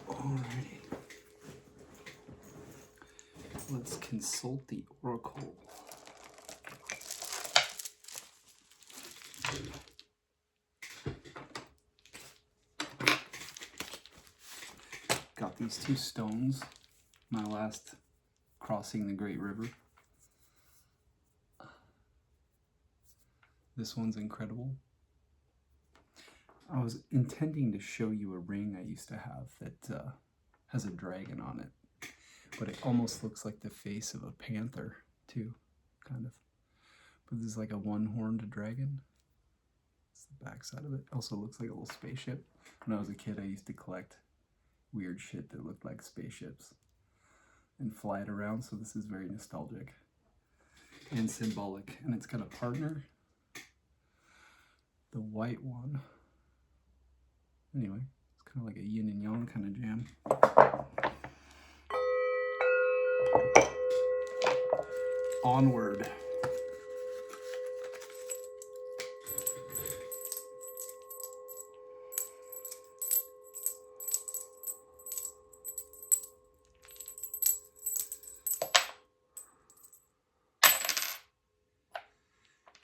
Alrighty. Let's consult the Oracle. Got these two stones, my last crossing the Great River. This one's incredible. I was intending to show you a ring I used to have that has a dragon on it, but it almost looks like the face of a panther too, kind of. But this is like a one-horned dragon. It's the back side of it. Also looks like a little spaceship. When I was a kid, I used to collect weird shit that looked like spaceships and fly it around, so this is very nostalgic and symbolic. And it's got a partner, the white one. Anyway, it's kind of like a yin and yang kind of jam. Onward.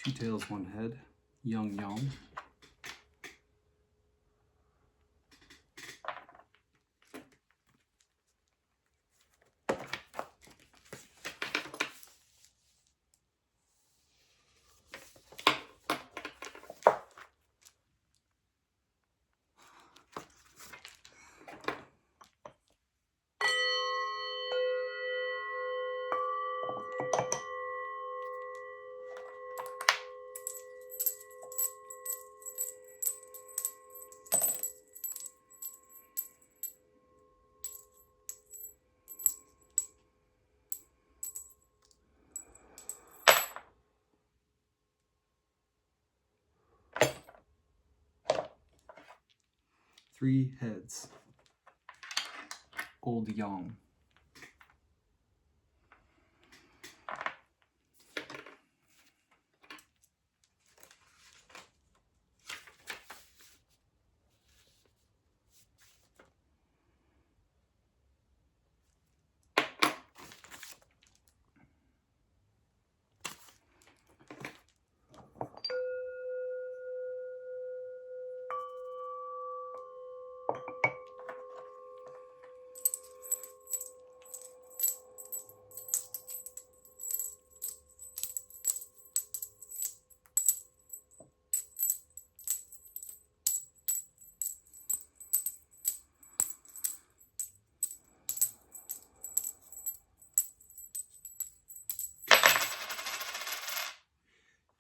Two tails, one head, yang yang. 3 heads. Old Yang.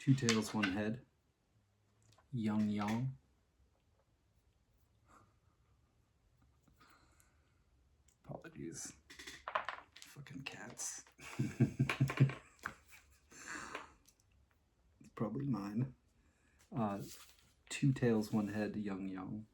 Two tails, one head. Yang Yang. Apologies. Fucking cats. Probably mine. Two tails, one head, Yang Yang.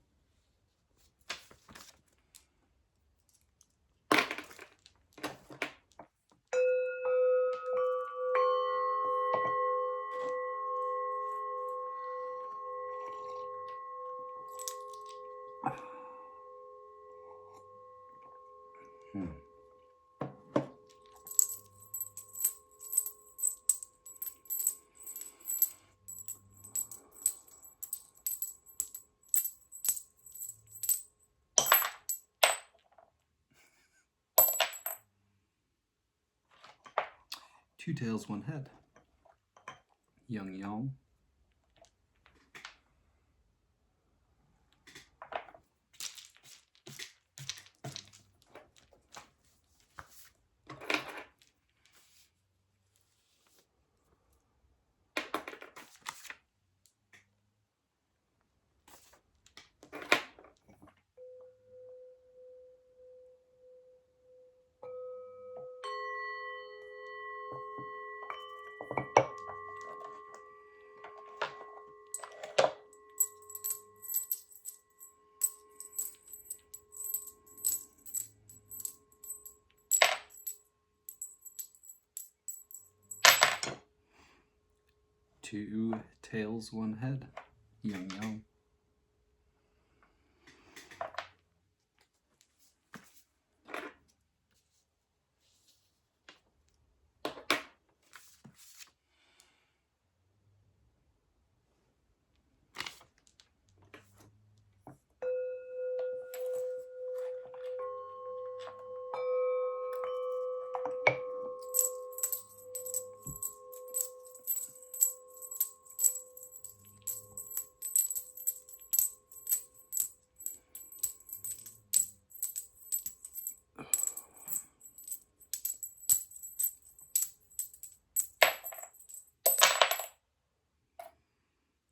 Two tails, one head. Yang Yang. Two tails, one head. Yang Yang.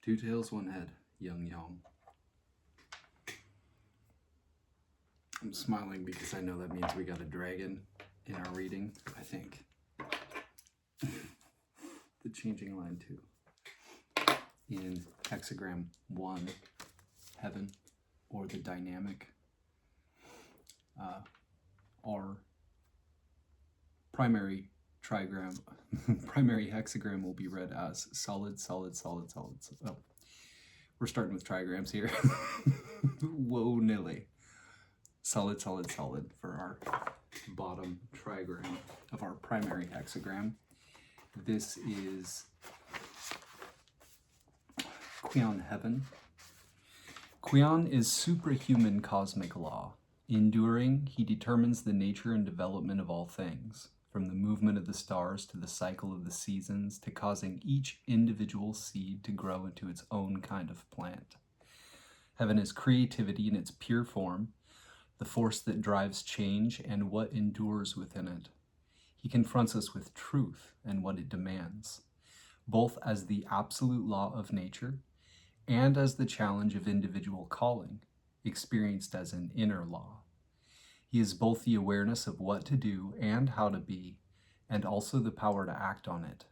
Two tails, one head. Yang Yang. I'm smiling because I know that means we got a dragon in our reading, I think. The changing line 2. In hexagram 1, heaven, or the dynamic, our primary trigram, primary hexagram will be read as solid, solid, solid, solid. Oh, we're starting with trigrams here. Whoa, nilly. Solid, solid, solid for our bottom trigram of our primary hexagram. This is Qian heaven. Qian is superhuman cosmic law. Enduring, he determines the nature and development of all things, from the movement of the stars to the cycle of the seasons, to causing each individual seed to grow into its own kind of plant. Heaven is creativity in its pure form, the force that drives change and what endures within it. He confronts us with truth and what it demands, both as the absolute law of nature and as the challenge of individual calling, experienced as an inner law. He is both the awareness of what to do and how to be, and also the power to act on it.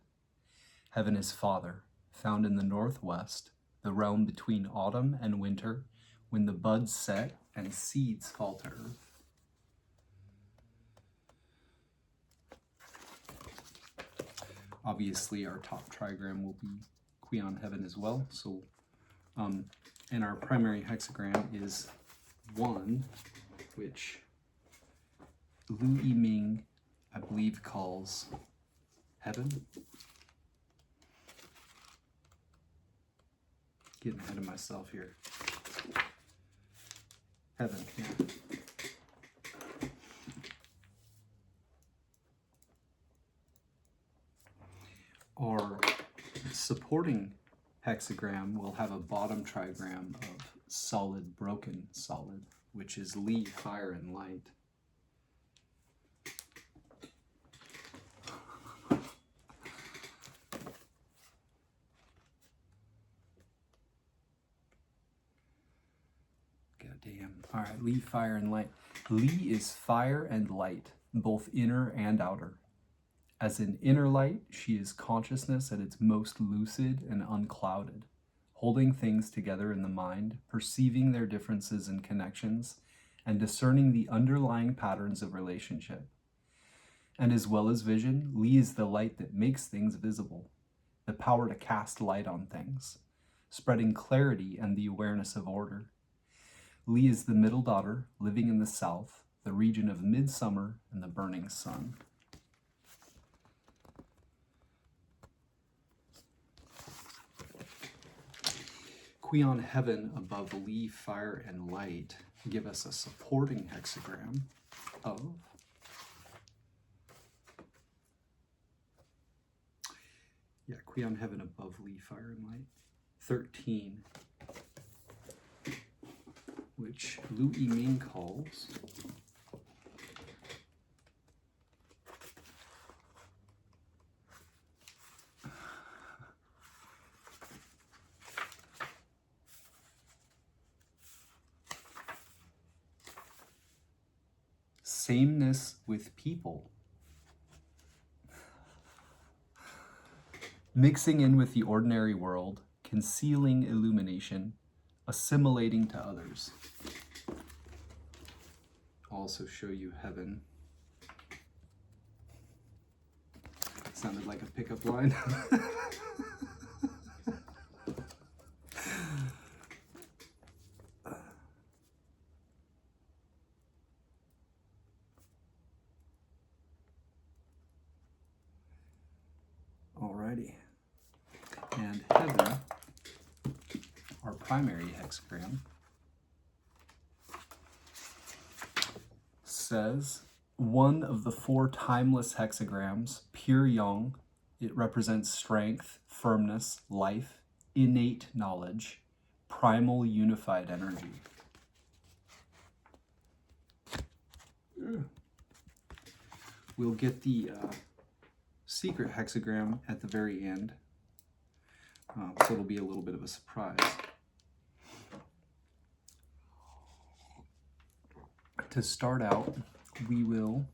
Heaven is Father, found in the northwest, the realm between autumn and winter, when the buds set and seeds fall to earth. Obviously, our top trigram will be Kuan Heaven as well. So, and our primary hexagram is 1, which I-ming, I believe, calls Heaven. Getting ahead of myself here. Heaven, yeah. Our supporting hexagram will have a bottom trigram of solid, broken solid, which is Li, fire, and light. Goddamn. All right, Li, fire, and light. Li is fire and light, both inner and outer. As an inner light, she is consciousness at its most lucid and unclouded, holding things together in the mind, perceiving their differences and connections, and discerning the underlying patterns of relationship. And as well as vision, Li is the light that makes things visible, the power to cast light on things, spreading clarity and the awareness of order. Li is the middle daughter, living in the south, the region of midsummer and the burning sun. Kuan Heaven above Li, fire, and light give us a supporting hexagram of Kuan Heaven above Li, fire, and light 13, which I-ming calls sameness with people. Mixing in with the ordinary world, concealing illumination, assimilating to others. I'll also show you Heaven. Sounded like a pickup line. Alrighty. And Heaven, our primary hexagram, says one of the 4 timeless hexagrams, pure yang. It represents strength, firmness, life, innate knowledge, primal unified energy. We'll get the secret hexagram at the very end, so it'll be a little bit of a surprise. To start out, we will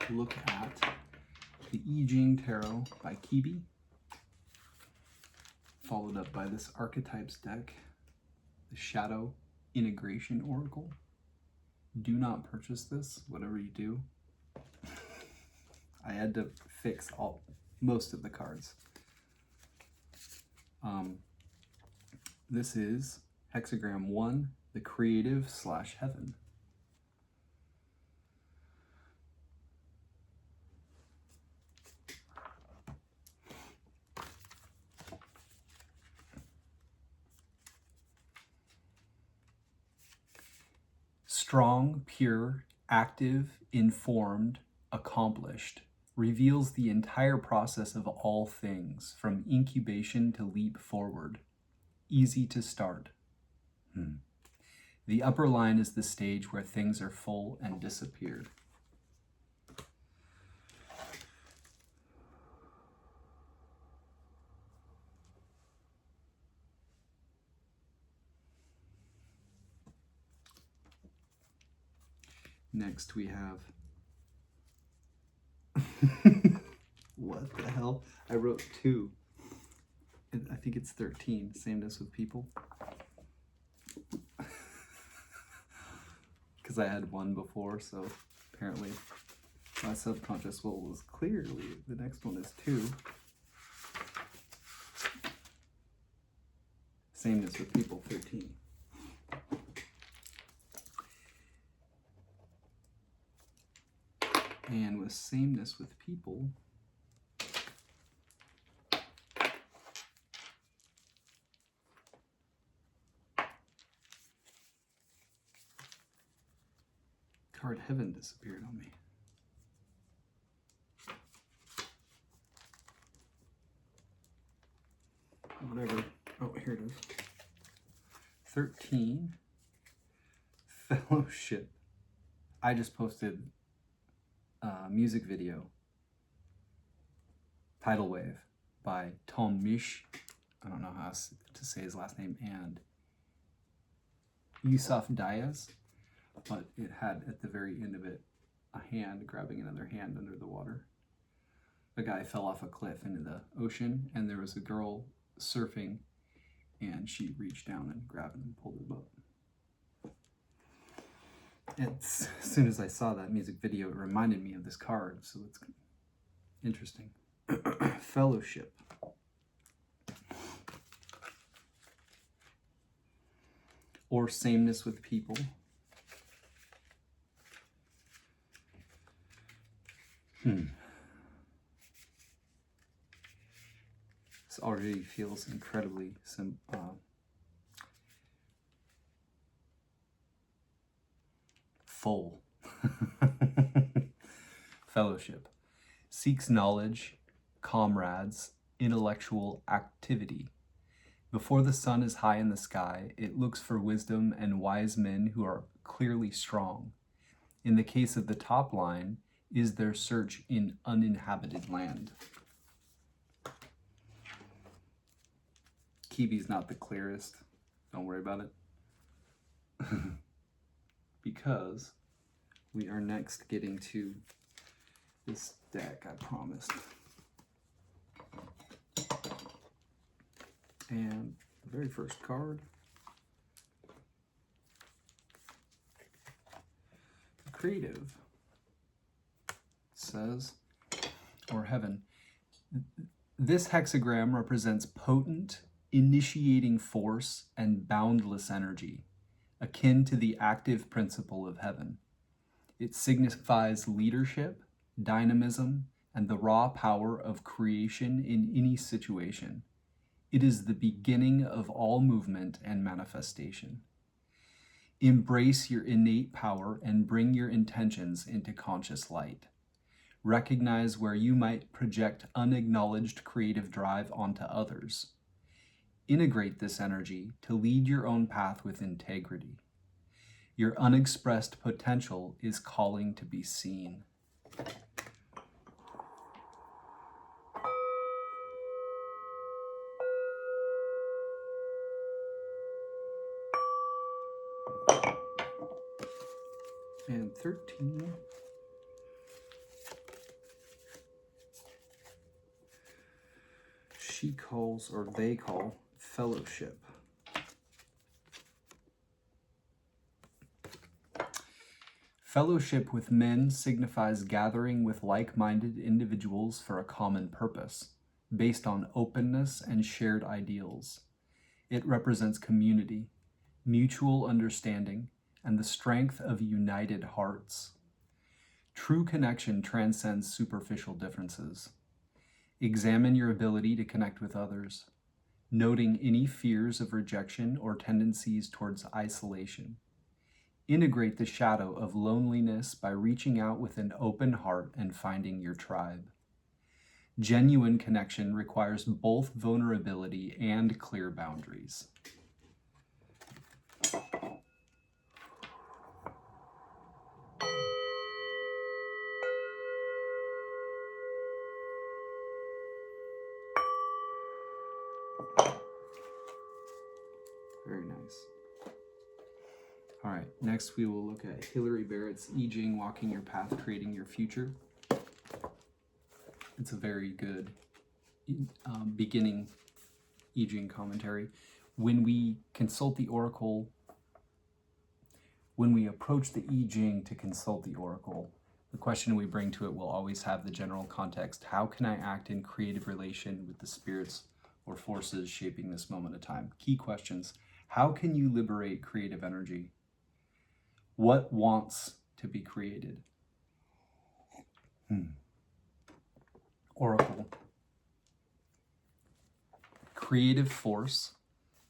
look at the I Ching Tarot by Kibi, followed up by this Archetypes deck, the Shadow Integration Oracle. Do not purchase this, whatever you do. I had to fix most of the cards. This is hexagram 1, the creative / heaven. Strong, pure, active, informed, accomplished, reveals the entire process of all things, from incubation to leap forward. Easy to start. The upper line is the stage where things are full and disappear. Next we have what the hell? I wrote 2. I think it's 13, sameness with people. Because I had one before, so apparently my subconscious was clearly the next one is 2. Sameness with people, 13. And with sameness with people, card Heaven disappeared on me. Whatever. Oh, here it is. 13. Fellowship. I just posted a music video, Tidal Wave, by Tom Misch. I don't know how to say his last name, and Yusuf Diaz, but it had at the very end of it a hand grabbing another hand under the water. A guy fell off a cliff into the ocean, and there was a girl surfing, and she reached down and grabbed him and pulled him up. As soon as I saw that music video, it reminded me of this card, so it's interesting. Fellowship. Or sameness with people. This already feels incredibly full. Fellowship. Seeks knowledge, comrades, intellectual activity. Before the sun is high in the sky, it looks for wisdom and wise men who are clearly strong. In the case of the top line, is their search in uninhabited land. Kiwi's not the clearest. Don't worry about it. Because we are next getting to this deck, I promised. And the very first card, creative, says, or heaven. This hexagram represents potent, initiating force and boundless energy, akin to the active principle of heaven. It signifies leadership, dynamism, and the raw power of creation in any situation. It is the beginning of all movement and manifestation. Embrace your innate power and bring your intentions into conscious light. Recognize where you might project unacknowledged creative drive onto others. Integrate this energy to lead your own path with integrity. Your unexpressed potential is calling to be seen. And 13. She calls, or they call, fellowship. Fellowship with men signifies gathering with like-minded individuals for a common purpose, based on openness and shared ideals. It represents community, mutual understanding, and the strength of united hearts. True connection transcends superficial differences. Examine your ability to connect with others, noting any fears of rejection or tendencies towards isolation. Integrate the shadow of loneliness by reaching out with an open heart and finding your tribe. Genuine connection requires both vulnerability and clear boundaries. Very nice. All right, next we will look at Hilary Barrett's I Ching, Walking Your Path, Creating Your Future. It's a very good beginning I Ching commentary. When we consult the Oracle When we approach the I Ching to consult the oracle, the question we bring to it will always have the general context. How can I act in creative relation with the spirits or forces shaping this moment of time? Key questions. How can you liberate creative energy? What wants to be created? Oracle. Creative force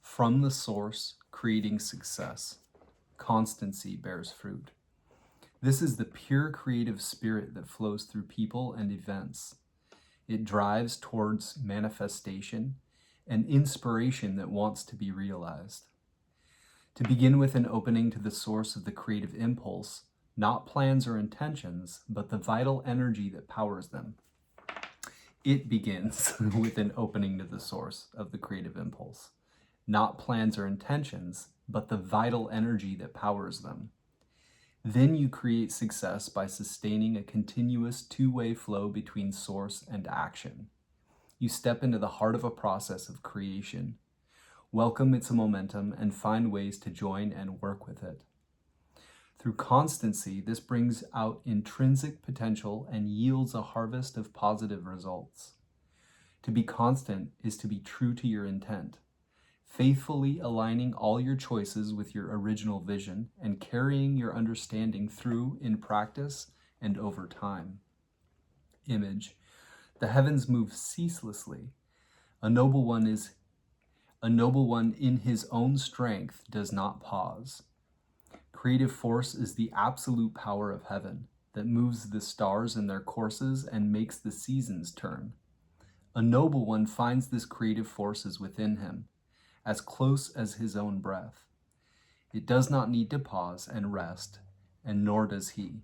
from the source, creating success. Constancy bears fruit. This is the pure creative spirit that flows through people and events. It drives towards manifestation and inspiration that wants to be realized. To begin with an opening to the source of the creative impulse, not plans or intentions, but the vital energy that powers them. It begins with an opening to the source of the creative impulse, not plans or intentions, but the vital energy that powers them. Then you create success by sustaining a continuous two-way flow between source and action. You step into the heart of a process of creation, welcome its momentum, and find ways to join and work with it. Through constancy, this brings out intrinsic potential and yields a harvest of positive results. To be constant is to be true to your intent, faithfully aligning all your choices with your original vision and carrying your understanding through in practice and over time. Image. The heavens move ceaselessly. A noble one in his own strength does not pause. Creative force is the absolute power of heaven that moves the stars in their courses and makes the seasons turn. A noble one finds this creative force is within him, as close as his own breath. It does not need to pause and rest, and nor does he.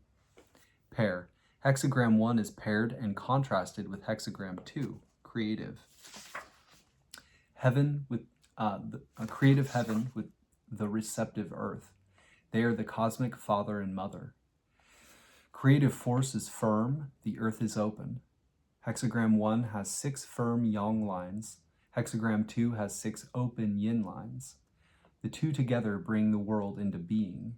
Pair. Hexagram 1 is paired and contrasted with hexagram 2, creative. Heaven with a creative heaven with the receptive earth. They are the cosmic father and mother. Creative force is firm, the earth is open. Hexagram 1 has 6 firm yang lines. Hexagram 2 has 6 open yin lines. The two together bring the world into being.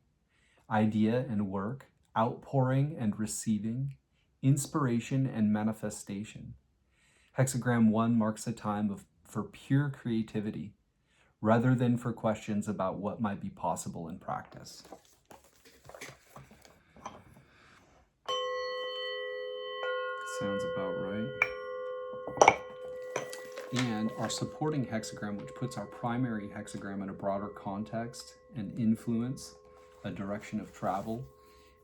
Idea and work, outpouring and receiving, inspiration and manifestation. Hexagram 1 marks a time for pure creativity, rather than for questions about what might be possible in practice. Sounds about right. And our supporting hexagram, which puts our primary hexagram in a broader context and influence, a direction of travel,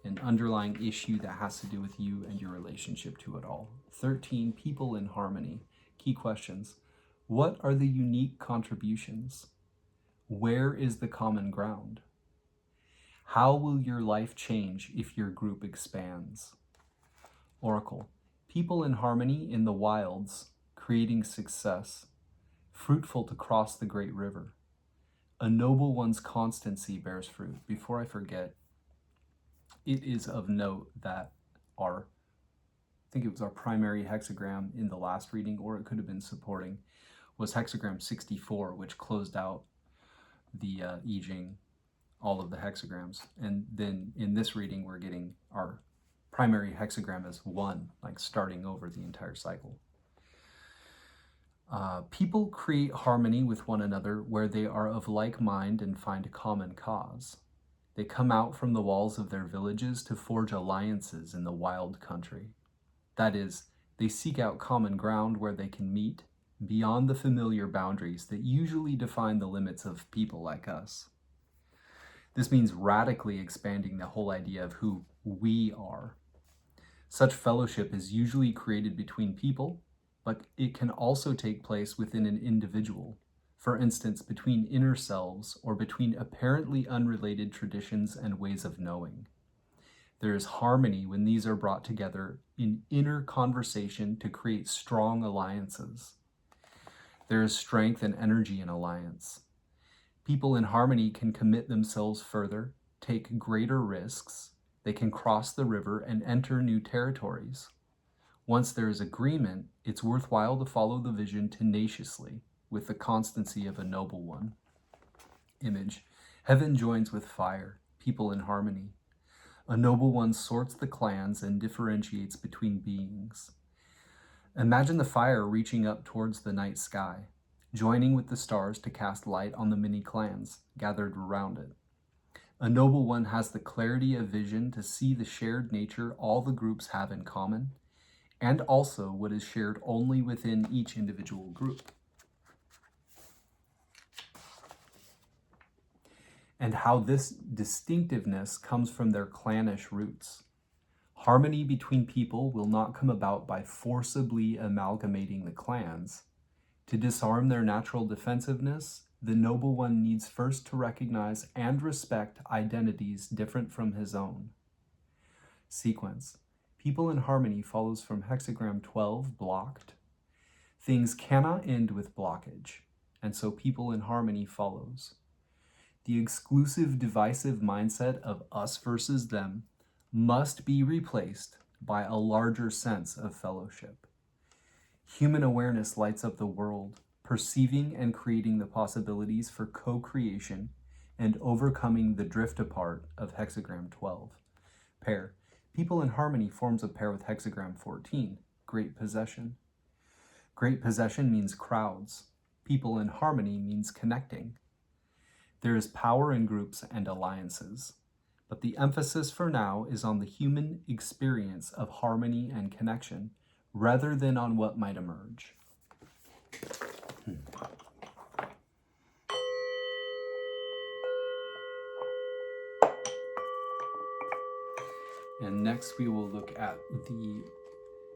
an underlying issue that has to do with you and your relationship to it all. 13, people in harmony. Key questions. What are the unique contributions? Where is the common ground? How will your life change if your group expands? Oracle. People in harmony in the wilds, creating success, fruitful to cross the great river. A noble one's constancy bears fruit. Before I forget, it is of note that I think it was our primary hexagram in the last reading, or it could have been supporting, was hexagram 64, which closed out the I Ching, all of the hexagrams. And then in this reading, we're getting our primary hexagram as 1, like starting over the entire cycle. People create harmony with one another where they are of like mind and find a common cause. They come out from the walls of their villages to forge alliances in the wild country. That is, they seek out common ground where they can meet, beyond the familiar boundaries that usually define the limits of people like us. This means radically expanding the whole idea of who we are. Such fellowship is usually created between people, but it can also take place within an individual, for instance, between inner selves or between apparently unrelated traditions and ways of knowing. There is harmony when these are brought together in inner conversation to create strong alliances. There is strength and energy in alliance. People in harmony can commit themselves further, take greater risks. They can cross the river and enter new territories. Once there is agreement, it's worthwhile to follow the vision tenaciously with the constancy of a noble one. Image. Heaven joins with fire. people in harmony. A noble one sorts the clans and differentiates between beings. Imagine the fire reaching up towards the night sky, joining with the stars to cast light on the many clans gathered around it. A noble one has the clarity of vision to see the shared nature all the groups have in common, and also what is shared only within each individual group. And how this distinctiveness comes from their clannish roots. Harmony between people will not come about by forcibly amalgamating the clans. To disarm their natural defensiveness, the noble one needs first to recognize and respect identities different from his own. Sequence. People in harmony follows from hexagram 12, blocked. Things cannot end with blockage, and so people in harmony follows. The exclusive divisive mindset of us versus them must be replaced by a larger sense of fellowship. Human awareness lights up the world, perceiving and creating the possibilities for co-creation and overcoming the drift apart of hexagram 12. Pair. People in harmony forms a pair with hexagram 14, great possession. Great possession means crowds. People in harmony means connecting. There is power in groups and alliances, but the emphasis for now is on the human experience of harmony and connection, rather than on what might emerge. And next we will look at the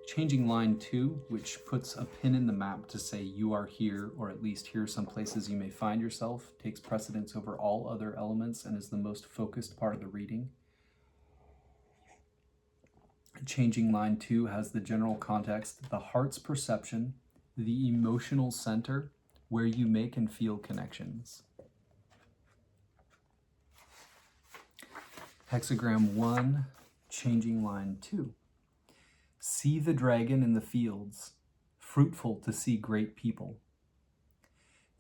changing line 2, which puts a pin in the map to say you are here, or at least here are some places you may find yourself, takes precedence over all other elements, and is the most focused part of the reading. Changing line 2 has the general context, the heart's perception, the emotional center, where you make and feel connections. Hexagram 1, changing line 2. See the dragon in the fields, fruitful to see great people.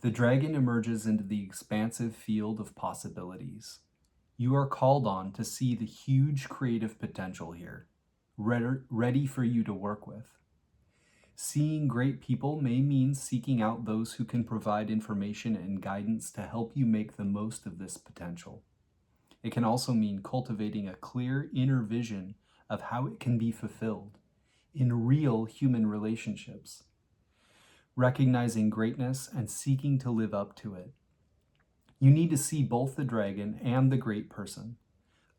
The dragon emerges into the expansive field of possibilities. You are called on to see the huge creative potential here, ready for you to work with. Seeing great people may mean seeking out those who can provide information and guidance to help you make the most of this potential. It can also mean cultivating a clear inner vision of how it can be fulfilled in real human relationships, recognizing greatness and seeking to live up to it. You need to see both the dragon and the great person,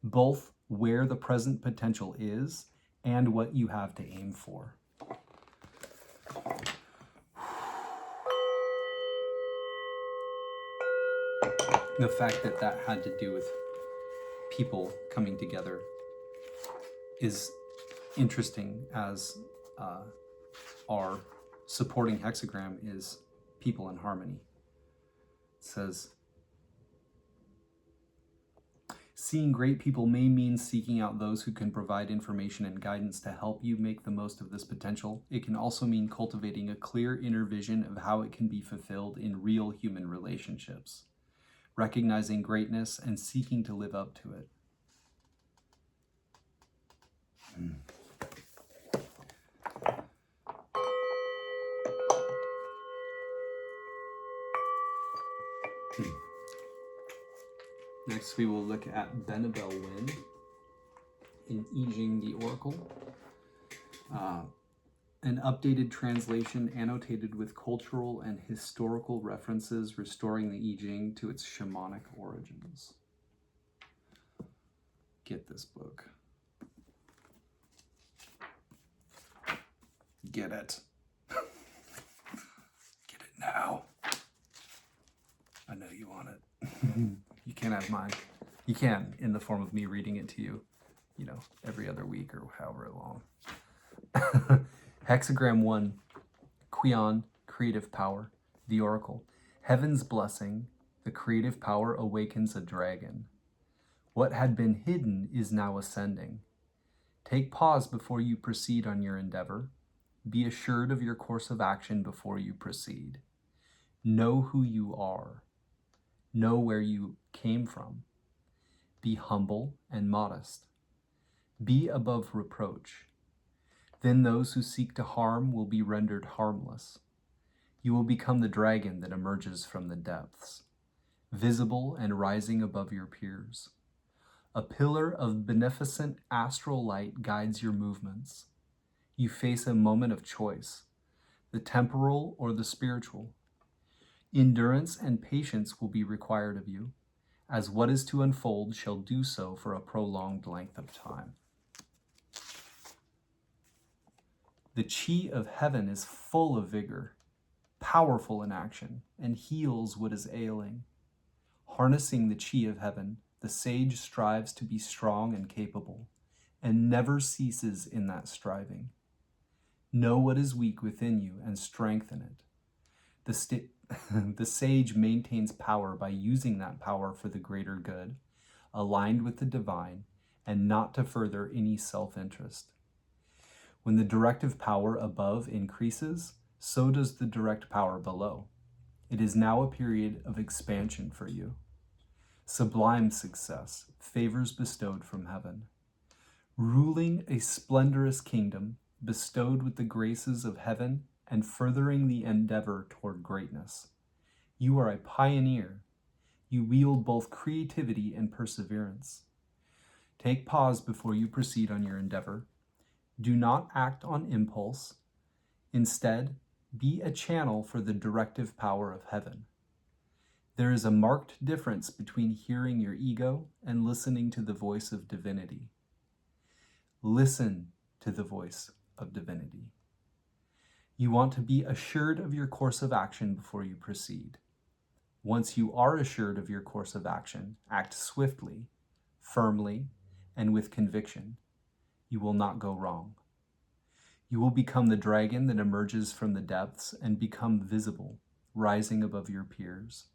both where the present potential is and what you have to aim for. The fact that that had to do with people coming together is interesting, as our supporting hexagram is people in harmony. It says, seeing great people may mean seeking out those who can provide information and guidance to help you make the most of this potential. It can also mean cultivating a clear inner vision of how it can be fulfilled in real human relationships, recognizing greatness and seeking to live up to it. Next, we will look at Benabel Wynn in I Ching The Oracle. An updated translation annotated with cultural and historical references, restoring the I Ching to its shamanic origins. Get this book. Get it. Get it now. I know you want it. You can't have mine. You can, in the form of me reading it to you, every other week or however long. Hexagram 1, Qian, creative power, the oracle. Heaven's blessing, the creative power awakens a dragon. What had been hidden is now ascending. Take pause before you proceed on your endeavor. Be assured of your course of action before you proceed. Know who you are. Know where you came from. Be humble and modest. Be above reproach. Then those who seek to harm will be rendered harmless. You will become the dragon that emerges from the depths, visible and rising above your peers. A pillar of beneficent astral light guides your movements. You face a moment of choice, the temporal or the spiritual. Endurance and patience will be required of you, as what is to unfold shall do so for a prolonged length of time. The chi of heaven is full of vigor, powerful in action, and heals what is ailing. Harnessing the chi of heaven, the sage strives to be strong and capable, and never ceases in that striving. Know what is weak within you and strengthen it. The sage maintains power by using that power for the greater good, aligned with the divine, and not to further any self-interest. When the directive power above increases, so does the direct power below. It is now a period of expansion for you. Sublime success, favors bestowed from heaven. Ruling a splendorous kingdom, bestowed with the graces of heaven and furthering the endeavor toward greatness. You are a pioneer. You wield both creativity and perseverance. Take pause before you proceed on your endeavor. Do not act on impulse. Instead, be a channel for the directive power of heaven. There is a marked difference between hearing your ego and listening to the voice of divinity. Listen to the voice of divinity. You want to be assured of your course of action before you proceed. Once you are assured of your course of action, act swiftly, firmly, and with conviction. You will not go wrong. You will become the dragon that emerges from the depths and become visible, rising above your peers.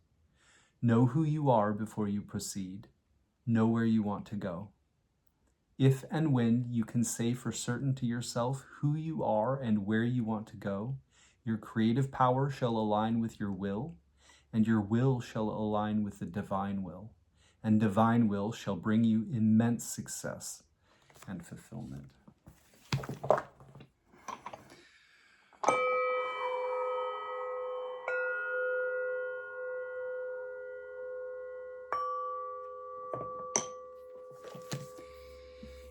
Know who you are before you proceed. Know where you want to go. If and when you can say for certain to yourself who you are and where you want to go, your creative power shall align with your will, and your will shall align with the divine will, and divine will shall bring you immense success and fulfillment.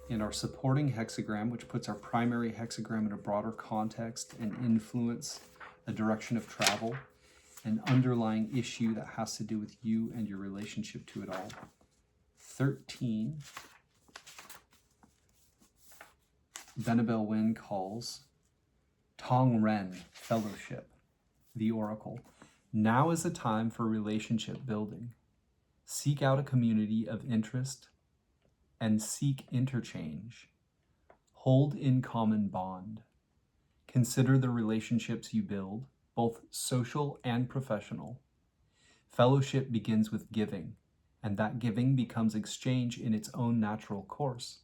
In our supporting hexagram, which puts our primary hexagram in a broader context and influence a direction of travel, an underlying issue that has to do with you and your relationship to it all. 13, Venabel Wynne calls Tong Ren, fellowship, the oracle. Now is the time for relationship building. Seek out a community of interest and seek interchange. Hold in common bond. Consider the relationships you build, both social and professional. Fellowship begins with giving, and that giving becomes exchange in its own natural course.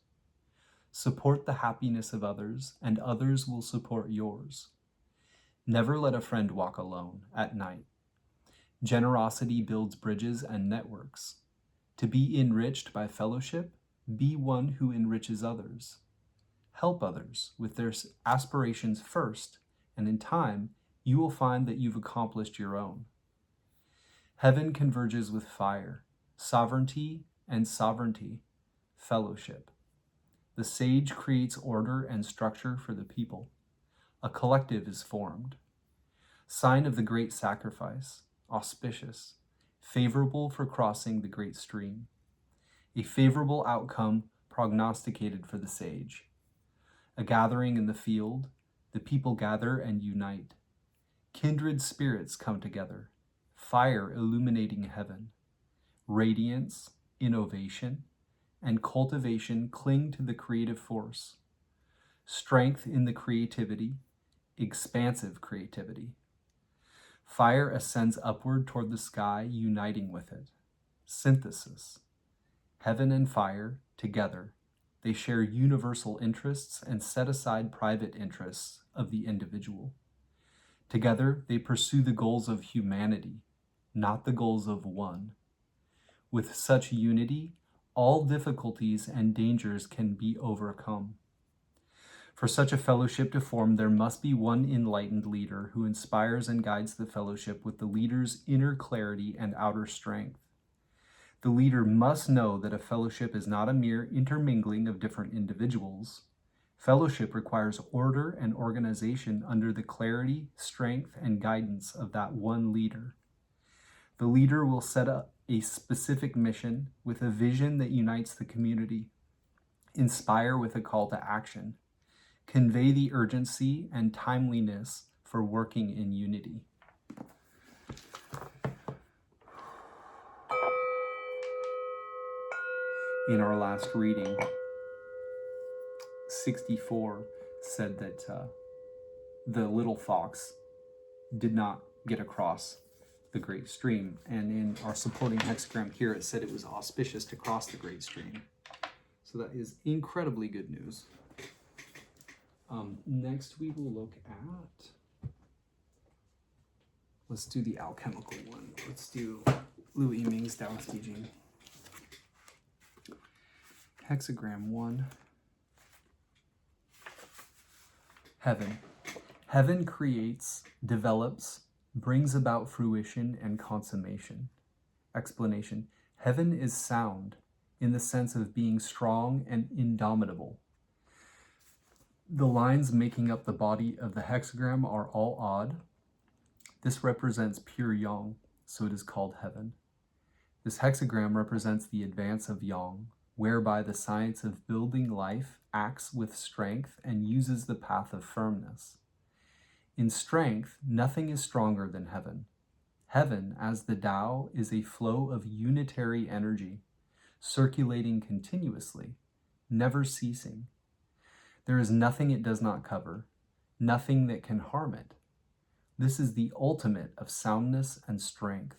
Support the happiness of others, and others will support yours. Never let a friend walk alone at night. Generosity builds bridges and networks. To be enriched by fellowship, be one who enriches others. Help others with their aspirations first, and in time, you will find that you've accomplished your own. Heaven converges with fire, sovereignty and sovereignty, fellowship. The sage creates order and structure for the people. A collective is formed. Sign of the great sacrifice, auspicious, favorable for crossing the great stream. A favorable outcome prognosticated for the sage. A gathering in the field, the people gather and unite. Kindred spirits come together, fire illuminating heaven. Radiance, innovation, and cultivation cling to the creative force. Strength in the creativity, expansive creativity. Fire ascends upward toward the sky, uniting with it. Synthesis. Heaven and fire, together, they share universal interests and set aside private interests of the individual. Together, they pursue the goals of humanity, not the goals of one. With such unity, all difficulties and dangers can be overcome. For such a fellowship to form, there must be one enlightened leader who inspires and guides the fellowship with the leader's inner clarity and outer strength. The leader must know that a fellowship is not a mere intermingling of different individuals. Fellowship requires order and organization under the clarity, strength, and guidance of that one leader. The leader will set up a specific mission with a vision that unites the community, inspire with a call to action, convey the urgency and timeliness for working in unity. In our last reading, 64 said that the little fox did not get across the great stream. And in our supporting hexagram here, it said it was auspicious to cross the great stream. So that is incredibly good news. Next we will look at, let's do the alchemical one. Let's do Liu I-ming's Taoist teaching. Hexagram 1. Heaven. Heaven creates, develops, brings about fruition and consummation. Explanation. Heaven is sound in the sense of being strong and indomitable. The lines making up the body of the hexagram are all odd. This represents pure yang, so it is called heaven. This hexagram represents the advance of yang, whereby the science of building life acts with strength and uses the path of firmness. In strength, nothing is stronger than heaven. Heaven, as the Tao, is a flow of unitary energy, circulating continuously, never ceasing. There is nothing it does not cover, nothing that can harm it. This is the ultimate of soundness and strength.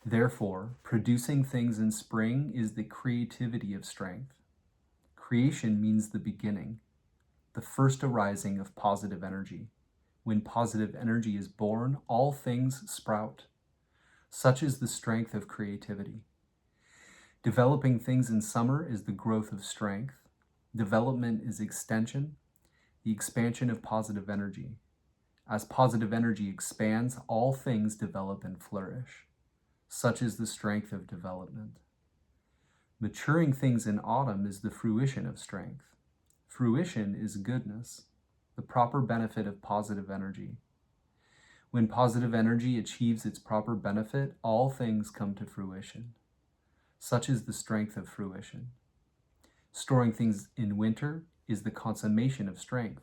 Therefore, producing things in spring is the creativity of strength. Creation means the beginning, the first arising of positive energy. When positive energy is born, all things sprout. Such is the strength of creativity. Developing things in summer is the growth of strength. Development is extension, the expansion of positive energy. As positive energy expands, all things develop and flourish. Such is the strength of development. Maturing things in autumn is the fruition of strength. Fruition is goodness, the proper benefit of positive energy. When positive energy achieves its proper benefit, all things come to fruition. Such is the strength of fruition. Storing things in winter is the consummation of strength.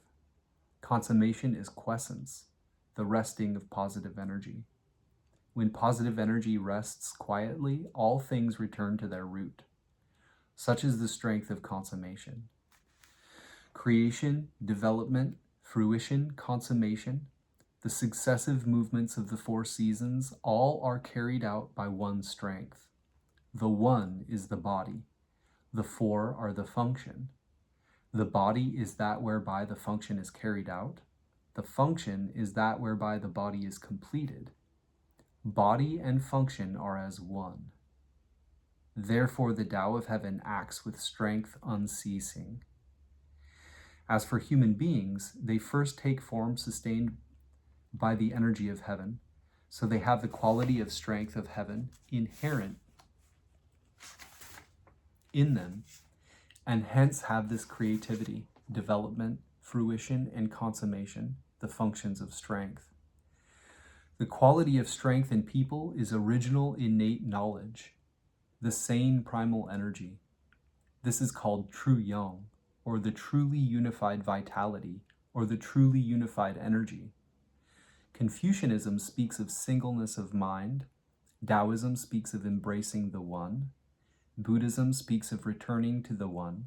Consummation is quiescence, the resting of positive energy. When positive energy rests quietly, all things return to their root. Such is the strength of consummation. Creation, development, fruition, consummation, the successive movements of the 4 seasons, all are carried out by one strength. The one is the body. The 4 are the function. The body is that whereby the function is carried out. The function is that whereby the body is completed. Body and function are as one. Therefore, the Tao of heaven acts with strength unceasing. As for human beings, they first take form sustained by the energy of heaven, so they have the quality of strength of heaven inherent in them, and hence have this creativity, development, fruition, and consummation, the functions of strength. The quality of strength in people is original innate knowledge, the sane primal energy. This is called true yang, or the truly unified vitality, or the truly unified energy. Confucianism speaks of singleness of mind. Taoism speaks of embracing the one. Buddhism speaks of returning to the one.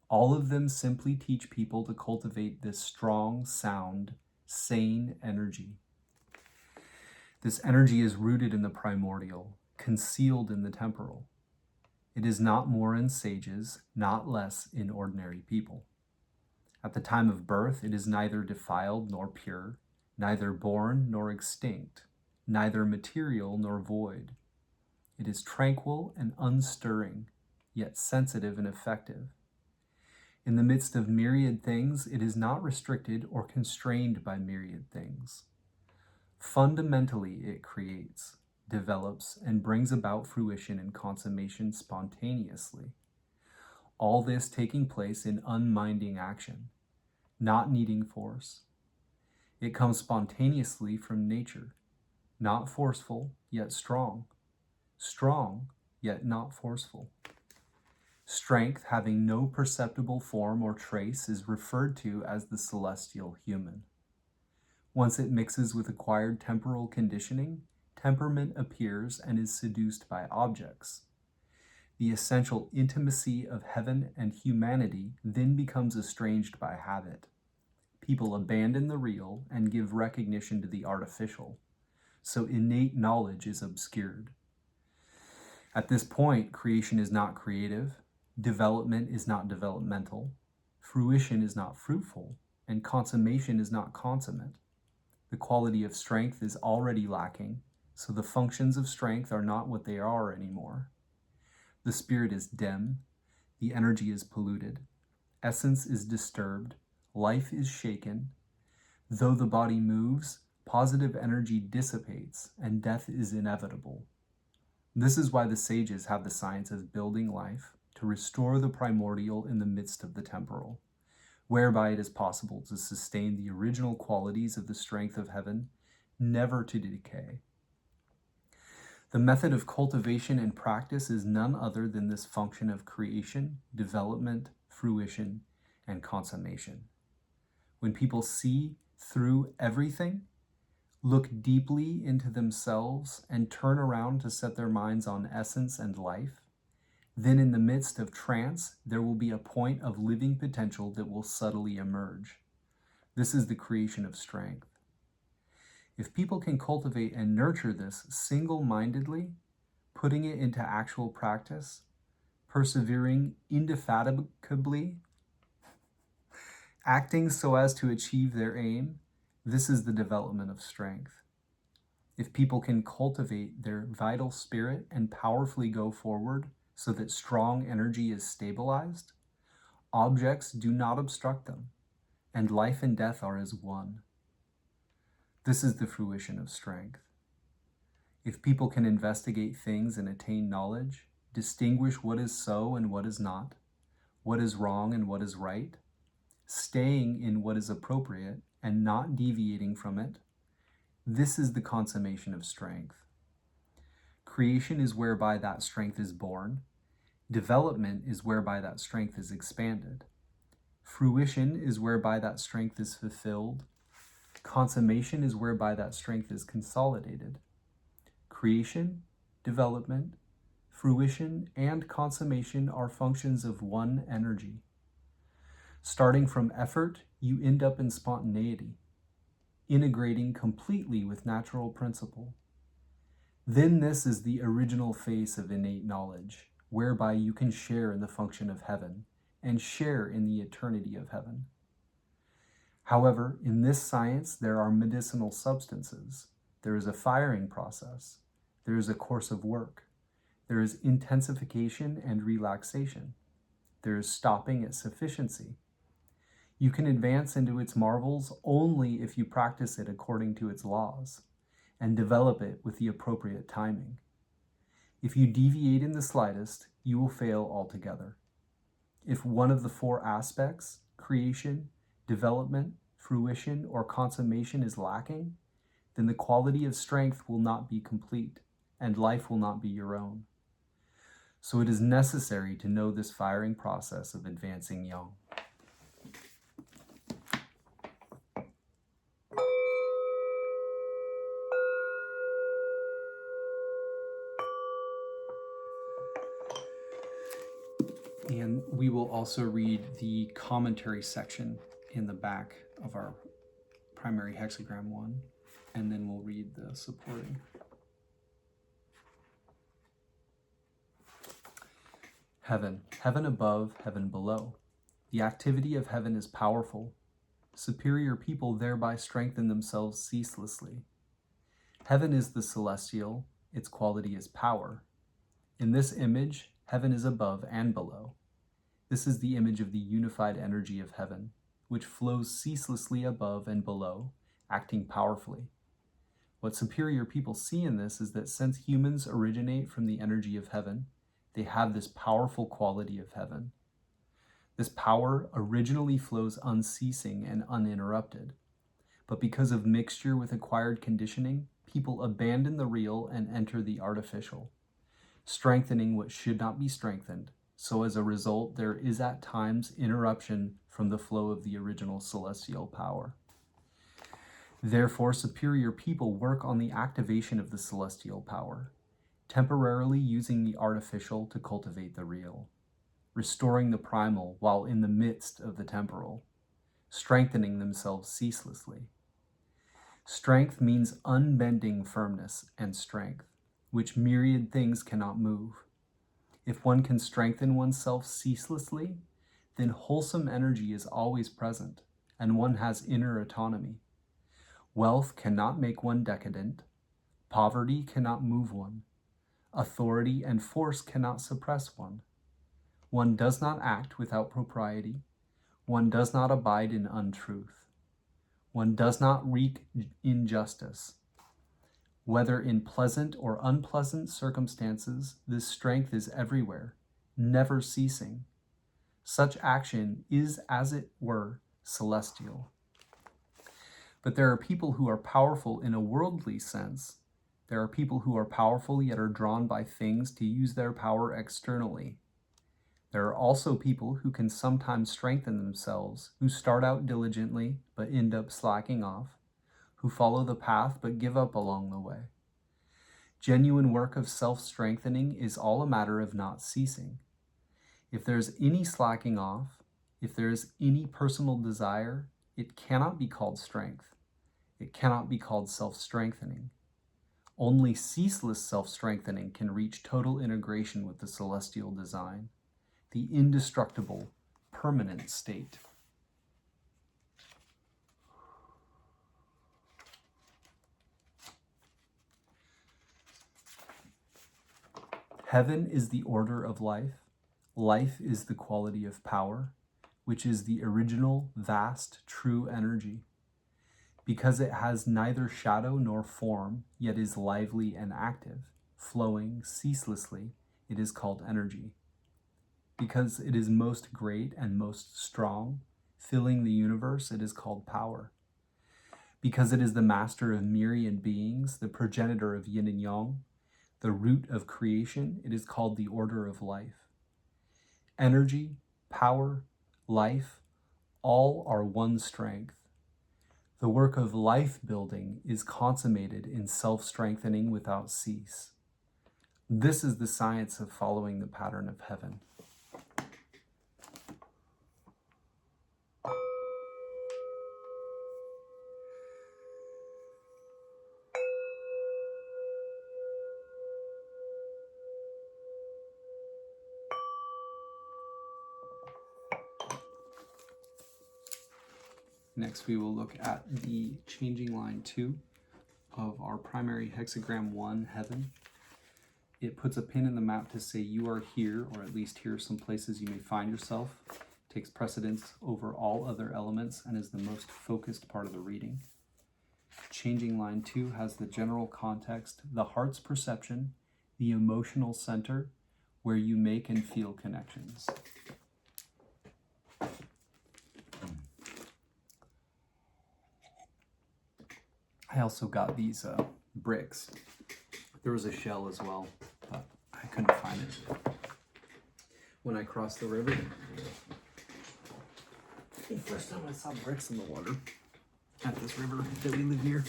All of them simply teach people to cultivate this strong, sound, sane energy. This energy is rooted in the primordial, concealed in the temporal. It is not more in sages, not less in ordinary people. At the time of birth, it is neither defiled nor pure, neither born nor extinct, neither material nor void. It is tranquil and unstirring, yet sensitive and effective. In the midst of myriad things, it is not restricted or constrained by myriad things. Fundamentally, it creates, develops, and brings about fruition and consummation spontaneously. All this taking place in unminding action, not needing force. It comes spontaneously from nature, not forceful, yet strong. Strong, yet not forceful. Strength having no perceptible form or trace is referred to as the celestial human. Once it mixes with acquired temporal conditioning, temperament appears and is seduced by objects. The essential intimacy of heaven and humanity then becomes estranged by habit. People abandon the real and give recognition to the artificial, so innate knowledge is obscured. At this point, creation is not creative, development is not developmental, fruition is not fruitful, and consummation is not consummate. The quality of strength is already lacking, so the functions of strength are not what they are anymore. The spirit is dim, the energy is polluted, essence is disturbed, life is shaken. Though the body moves, positive energy dissipates, and death is inevitable. This is why the sages have the science of building life to restore the primordial in the midst of the temporal, whereby it is possible to sustain the original qualities of the strength of heaven, never to decay. The method of cultivation and practice is none other than this function of creation, development, fruition, and consummation. When people see through everything, look deeply into themselves, and turn around to set their minds on essence and life, then in the midst of trance, there will be a point of living potential that will subtly emerge. This is the creation of strength. If people can cultivate and nurture this single-mindedly, putting it into actual practice, persevering indefatigably, acting so as to achieve their aim, this is the development of strength. If people can cultivate their vital spirit and powerfully go forward so that strong energy is stabilized, objects do not obstruct them, and life and death are as one. This is the fruition of strength. If people can investigate things and attain knowledge, distinguish what is so and what is not, what is wrong and what is right, staying in what is appropriate and not deviating from it, this is the consummation of strength. Creation is whereby that strength is born. Development is whereby that strength is expanded. Fruition is whereby that strength is fulfilled. Consummation is whereby that strength is consolidated. Creation, development, fruition, and consummation are functions of one energy. Starting from effort, you end up in spontaneity, integrating completely with natural principle. Then this is the original face of innate knowledge, whereby you can share in the function of heaven and share in the eternity of heaven. However, in this science, there are medicinal substances. There is a firing process. There is a course of work. There is intensification and relaxation. There is stopping at sufficiency. You can advance into its marvels only if you practice it according to its laws and develop it with the appropriate timing. If you deviate in the slightest, you will fail altogether. If one of the four aspects, creation, development, fruition, or consummation is lacking, then the quality of strength will not be complete and life will not be your own. So it is necessary to know this firing process of advancing young. And we will also read the commentary section in the back of our primary hexagram one, and then we'll read the supporting. Heaven, heaven above, heaven below. The activity of heaven is powerful. Superior people thereby strengthen themselves ceaselessly. Heaven is the celestial, its quality is power. In this image, heaven is above and below. This is the image of the unified energy of heaven, which flows ceaselessly above and below, acting powerfully. What superior people see in this is that since humans originate from the energy of heaven, they have this powerful quality of heaven. This power originally flows unceasing and uninterrupted, but because of mixture with acquired conditioning, people abandon the real and enter the artificial, strengthening what should not be strengthened. So as a result, there is at times interruption from the flow of the original celestial power. Therefore, superior people work on the activation of the celestial power, temporarily using the artificial to cultivate the real, restoring the primal while in the midst of the temporal, strengthening themselves ceaselessly. Strength means unbending firmness and strength, which myriad things cannot move. If one can strengthen oneself ceaselessly, then wholesome energy is always present, and one has inner autonomy. Wealth cannot make one decadent. Poverty cannot move one. Authority and force cannot suppress one. One does not act without propriety. One does not abide in untruth. One does not wreak injustice. Whether in pleasant or unpleasant circumstances, this strength is everywhere, never ceasing. Such action is, as it were, celestial. But there are people who are powerful in a worldly sense. There are people who are powerful yet are drawn by things to use their power externally. There are also people who can sometimes strengthen themselves, who start out diligently but end up slacking off, who follow the path but give up along the way. Genuine work of self-strengthening is all a matter of not ceasing. If there's any slacking off, if there is any personal desire, it cannot be called strength. It cannot be called self-strengthening. Only ceaseless self-strengthening can reach total integration with the celestial design, the indestructible, permanent state. Heaven is the order of life. Life is the quality of power, which is the original, vast, true energy. Because it has neither shadow nor form, yet is lively and active, flowing ceaselessly, it is called energy. Because it is most great and most strong, filling the universe, it is called power. Because it is the master of myriad beings, the progenitor of yin and yang, the root of creation, it is called the order of life. Energy, power, life, all are one strength. The work of life building is consummated in self-strengthening without cease. This is the science of following the pattern of heaven. Next, we will look at the changing line 2 of our primary hexagram 1, heaven. It puts a pin in the map to say you are here, or at least here are some places you may find yourself. It takes precedence over all other elements and is the most focused part of the reading. Changing line 2 has the general context, the heart's perception, the emotional center, where you make and feel connections. I also got these bricks. There was a shell as well, but I couldn't find it when I crossed the river. The first time I saw bricks in the water at this river that we live near.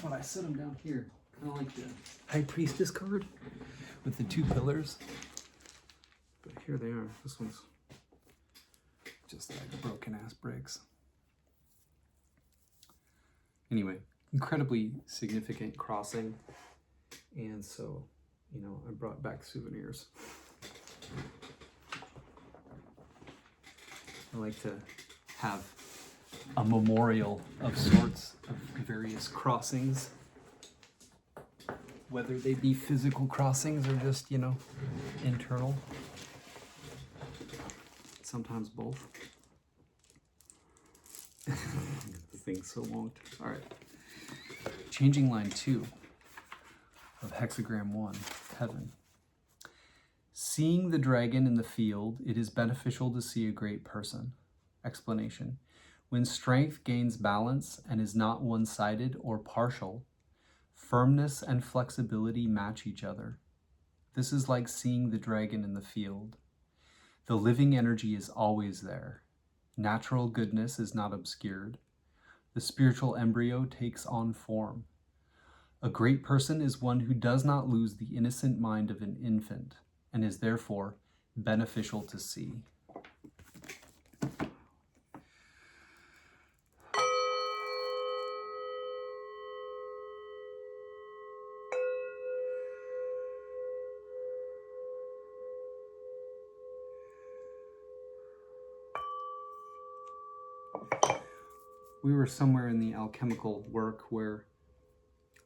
But I set them down here, kind of like the High Priestess card with the 2 pillars. But here they are. This one's just like broken ass bricks. Anyway, incredibly significant crossing, and so, I brought back souvenirs. I like to have a memorial of sorts of various crossings whether they be physical crossings or just, you know, internal. Sometimes both. The thing's so long. All right. Changing line 2 of hexagram 1, heaven. Seeing the dragon in the field, it is beneficial to see a great person. Explanation. When strength gains balance and is not one-sided or partial, firmness and flexibility match each other. This is like seeing the dragon in the field. The living energy is always there. Natural goodness is not obscured. The spiritual embryo takes on form. A great person is one who does not lose the innocent mind of an infant and is therefore beneficial to see. We were somewhere in the alchemical work where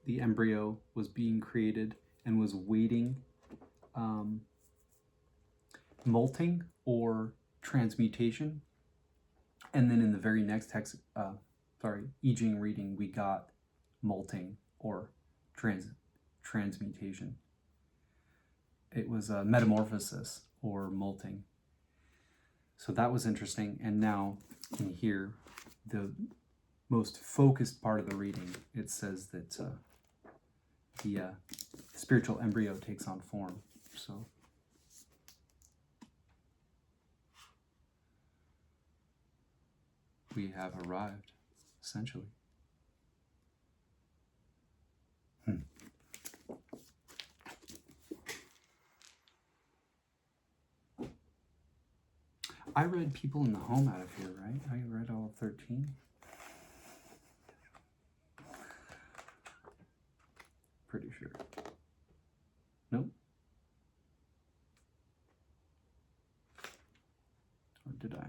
the embryo was being created and was waiting, molting or transmutation. And then in the very next I Ching reading, we got molting or transmutation. It was a metamorphosis or molting. So that was interesting. And now in here, the most focused part of the reading, it says that the spiritual embryo takes on form. So we have arrived, essentially. I read People in the Home out of here, right? I read all 13. Pretty sure. Nope. Or did I?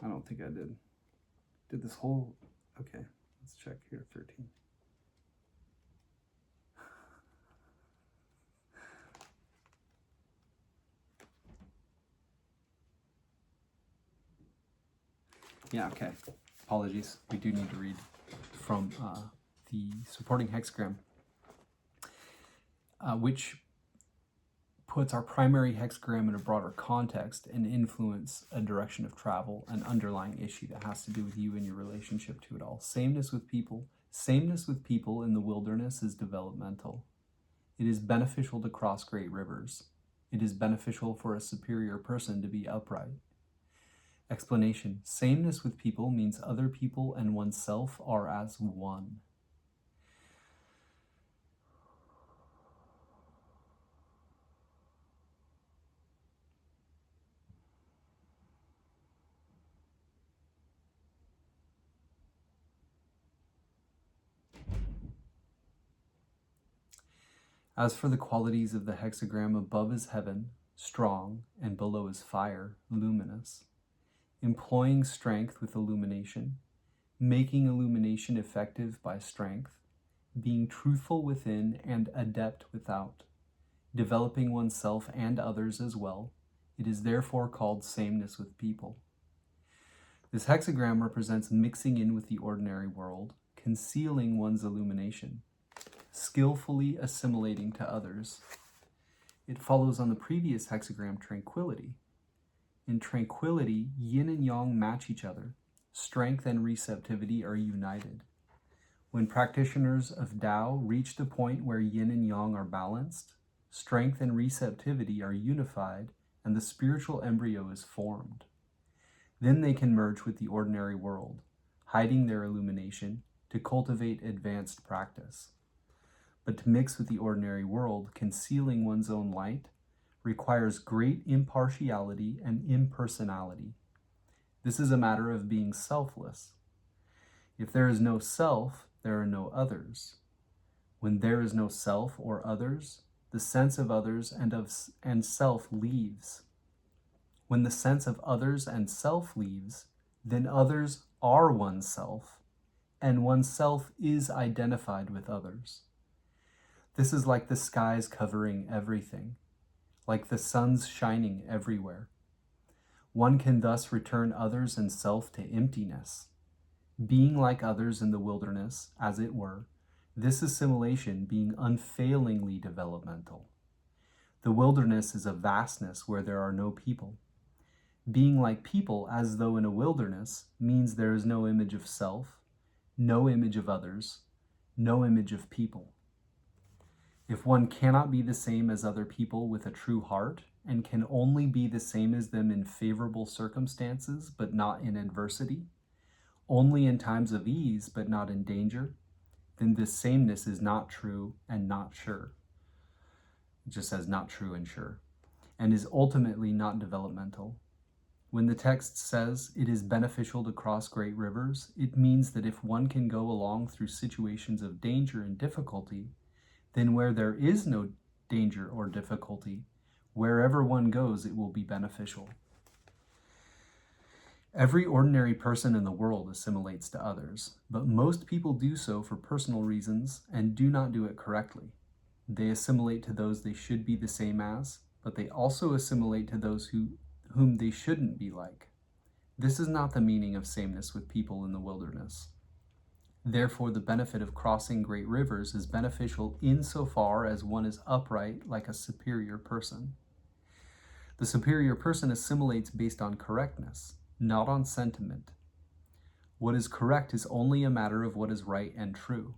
I don't think I did. Did this whole... Okay, let's check here, 13. Yeah, okay. Apologies. We do need to read from the supporting hexagram, which puts our primary hexagram in a broader context and influence a direction of travel, an underlying issue that has to do with you and your relationship to it all. Sameness with people. Sameness with people in the wilderness is developmental. It is beneficial to cross great rivers. It is beneficial for a superior person to be upright. Explanation. Sameness with people means other people and oneself are as one. As for the qualities of the hexagram, above is heaven, strong, and below is fire, luminous. Employing strength with illumination, making illumination effective by strength, being truthful within and adept without, developing oneself and others as well. It is therefore called sameness with people. This hexagram represents mixing in with the ordinary world, concealing one's illumination, skillfully assimilating to others. It follows on the previous hexagram, tranquility. In tranquility, yin and yang match each other. Strength and receptivity are united. When practitioners of Tao reach the point where yin and yang are balanced, strength and receptivity are unified, and the spiritual embryo is formed. Then they can merge with the ordinary world, hiding their illumination to cultivate advanced practice. But to mix with the ordinary world, concealing one's own light, requires great impartiality and impersonality. This is a matter of being selfless. If there is no self, there are no others. When there is no self or others, the sense of others and self leaves. When the sense of others and self leaves, then others are oneself, and oneself is identified with others. This is like the skies covering everything, like the sun's shining everywhere. One can thus return others and self to emptiness. Being like others in the wilderness, as it were, this assimilation being unfailingly developmental. The wilderness is a vastness where there are no people. Being like people as though in a wilderness means there is no image of self, no image of others, no image of people. If one cannot be the same as other people with a true heart, and can only be the same as them in favorable circumstances, but not in adversity, only in times of ease, but not in danger, then this sameness is not true and not sure. It just says not true and sure, and is ultimately not developmental. When the text says it is beneficial to cross great rivers, it means that if one can go along through situations of danger and difficulty, then where there is no danger or difficulty, wherever one goes, it will be beneficial. Every ordinary person in the world assimilates to others, but most people do so for personal reasons and do not do it correctly. They assimilate to those they should be the same as, but they also assimilate to those whom they shouldn't be like. This is not the meaning of sameness with people in the wilderness. Therefore, the benefit of crossing great rivers is beneficial insofar as one is upright like a superior person. The superior person assimilates based on correctness, not on sentiment. What is correct is only a matter of what is right and true.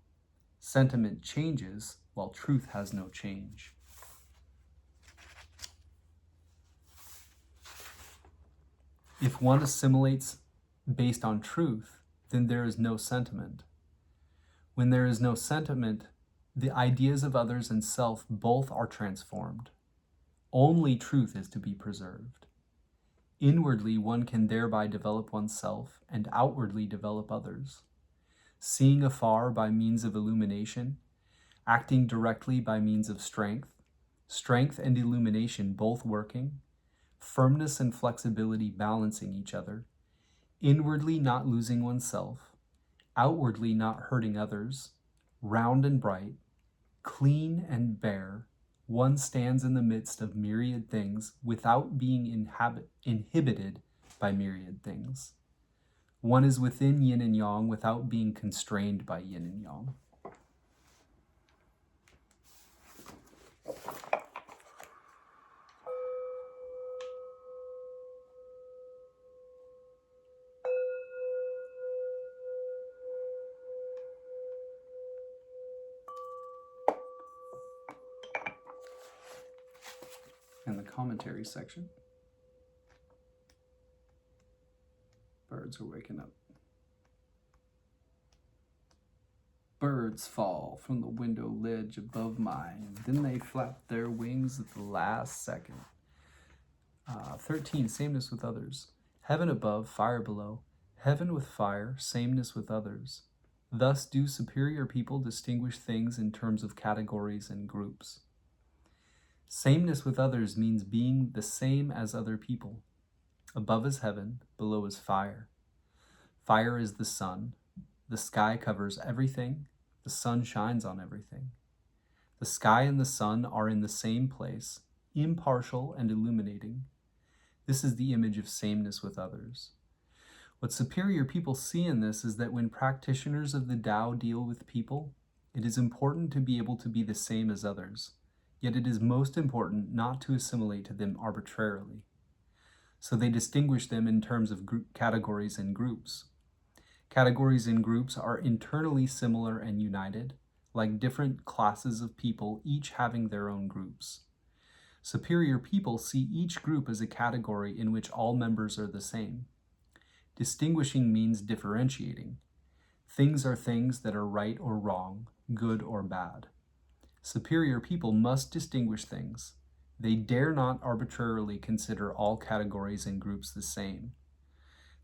Sentiment changes, while truth has no change. If one assimilates based on truth, then there is no sentiment. When there is no sentiment, the ideas of others and self both are transformed. Only truth is to be preserved. Inwardly, one can thereby develop oneself and outwardly develop others. Seeing afar by means of illumination, acting directly by means of strength and illumination both working, firmness and flexibility balancing each other, inwardly not losing oneself, outwardly not hurting others, round and bright, clean and bare, one stands in the midst of myriad things without being inhibited by myriad things. One is within yin and yang without being constrained by yin and yang. And the commentary section. Birds are waking up. Birds fall from the window ledge above mine. Then they flap their wings at the last second. 13, sameness with others. Heaven above, fire below. Heaven with fire, sameness with others. Thus do superior people distinguish things in terms of categories and groups. Sameness with others means being the same as other people. Above is heaven, below is fire. Fire is the sun. The sky covers everything. The sun shines on everything. The sky and the sun are in the same place, impartial and illuminating. This is the image of sameness with others. What superior people see in this is that when practitioners of the Tao deal with people, it is important to be able to be the same as others. Yet it is most important not to assimilate to them arbitrarily. So they distinguish them in terms of categories and groups. Categories and groups are internally similar and united, like different classes of people, each having their own groups. Superior people see each group as a category in which all members are the same. Distinguishing means differentiating. Things are things that are right or wrong, good or bad. Superior people must distinguish things. They dare not arbitrarily consider all categories and groups the same.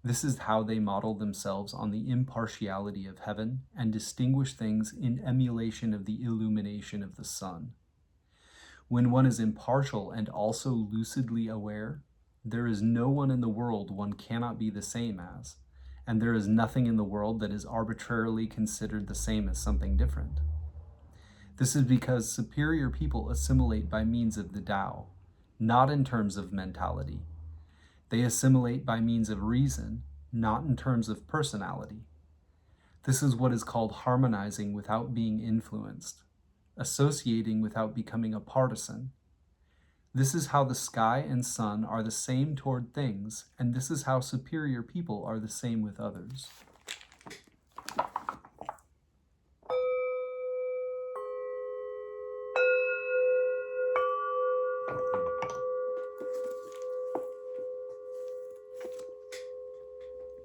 This is how they model themselves on the impartiality of heaven and distinguish things in emulation of the illumination of the sun. When one is impartial and also lucidly aware, there is no one in the world one cannot be the same as, and there is nothing in the world that is arbitrarily considered the same as something different. This is because superior people assimilate by means of the Tao, not in terms of mentality. They assimilate by means of reason, not in terms of personality. This is what is called harmonizing without being influenced, associating without becoming a partisan. This is how the sky and sun are the same toward things, and this is how superior people are the same with others.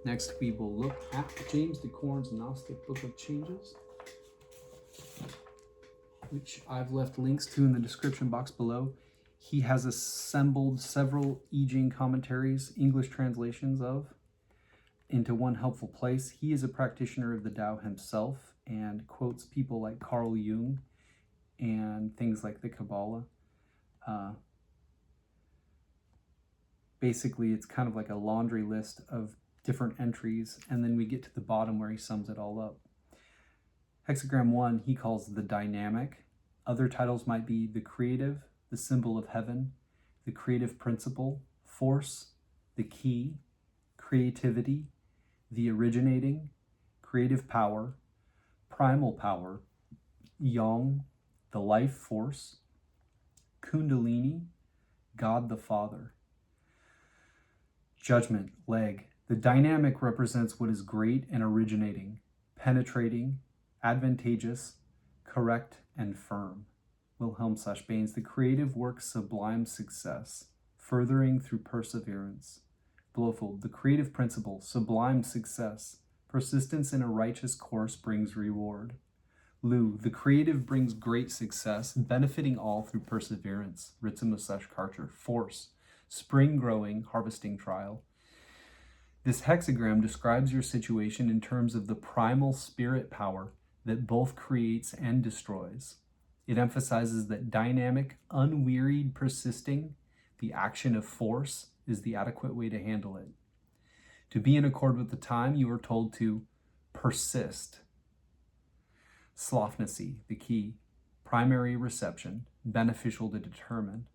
Next, we will look at James de Corn's Gnostic Book of Changes, which I've left links to in the description box below. He has assembled several I Ching commentaries, English translations of, into one helpful place. He is a practitioner of the Tao himself and quotes people like Carl Jung and things like the Kabbalah. Basically, it's kind of like a laundry list of different entries, and then we get to the bottom where he sums it all up. Hexagram 1 he calls the dynamic. Other titles might be the creative, the symbol of heaven, the creative principle, force, the key, creativity, the originating, creative power, primal power, yang, the life force, kundalini, God the Father. Judgment, leg. The dynamic represents what is great and originating, penetrating, advantageous, correct, and firm. Wilhelm/Baines, the creative work's sublime success, furthering through perseverance. Blofeld, the creative principle, sublime success, persistence in a righteous course brings reward. Liu, the creative brings great success, benefiting all through perseverance. Ritzimus/Karcher, force, spring growing, harvesting trial. This hexagram describes your situation in terms of the primal spirit power that both creates and destroys. It emphasizes that dynamic, unwearied persisting, the action of force, is the adequate way to handle it. To be in accord with the time, you are told to persist. Slothnacy, the key, primary reception, beneficial to determine.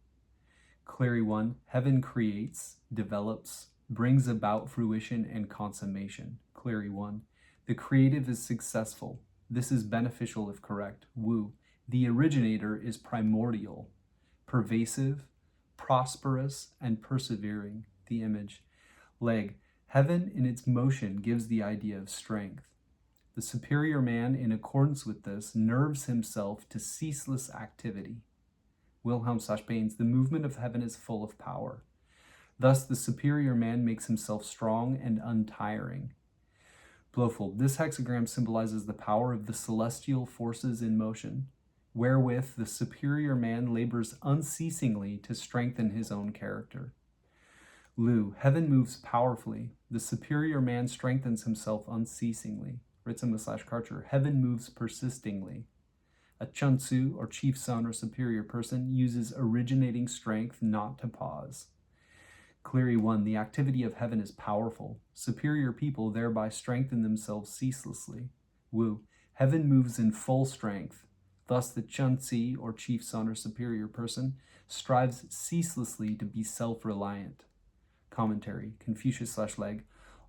Clary 1, heaven creates, develops, brings about fruition and consummation. Clary 1, the creative is successful. This is beneficial if correct. Wu, the originator is primordial, pervasive, prosperous, and persevering. The image. Leg, heaven in its motion gives the idea of strength. The superior man, in accordance with this, nerves himself to ceaseless activity. Wilhelm/Baines, the movement of heaven is full of power. Thus, the superior man makes himself strong and untiring. Blofeld, this hexagram symbolizes the power of the celestial forces in motion, wherewith the superior man labors unceasingly to strengthen his own character. Liu, heaven moves powerfully. The superior man strengthens himself unceasingly. Ritzimus/Karcher, heaven moves persistingly. A Chun-Tzu, or chief son or superior person, uses originating strength not to pause. Cleary 1, the activity of heaven is powerful. Superior people thereby strengthen themselves ceaselessly. Wu, heaven moves in full strength. Thus the Chun-Tzu, or chief son or superior person, strives ceaselessly to be self-reliant. Commentary, Confucius/Leg,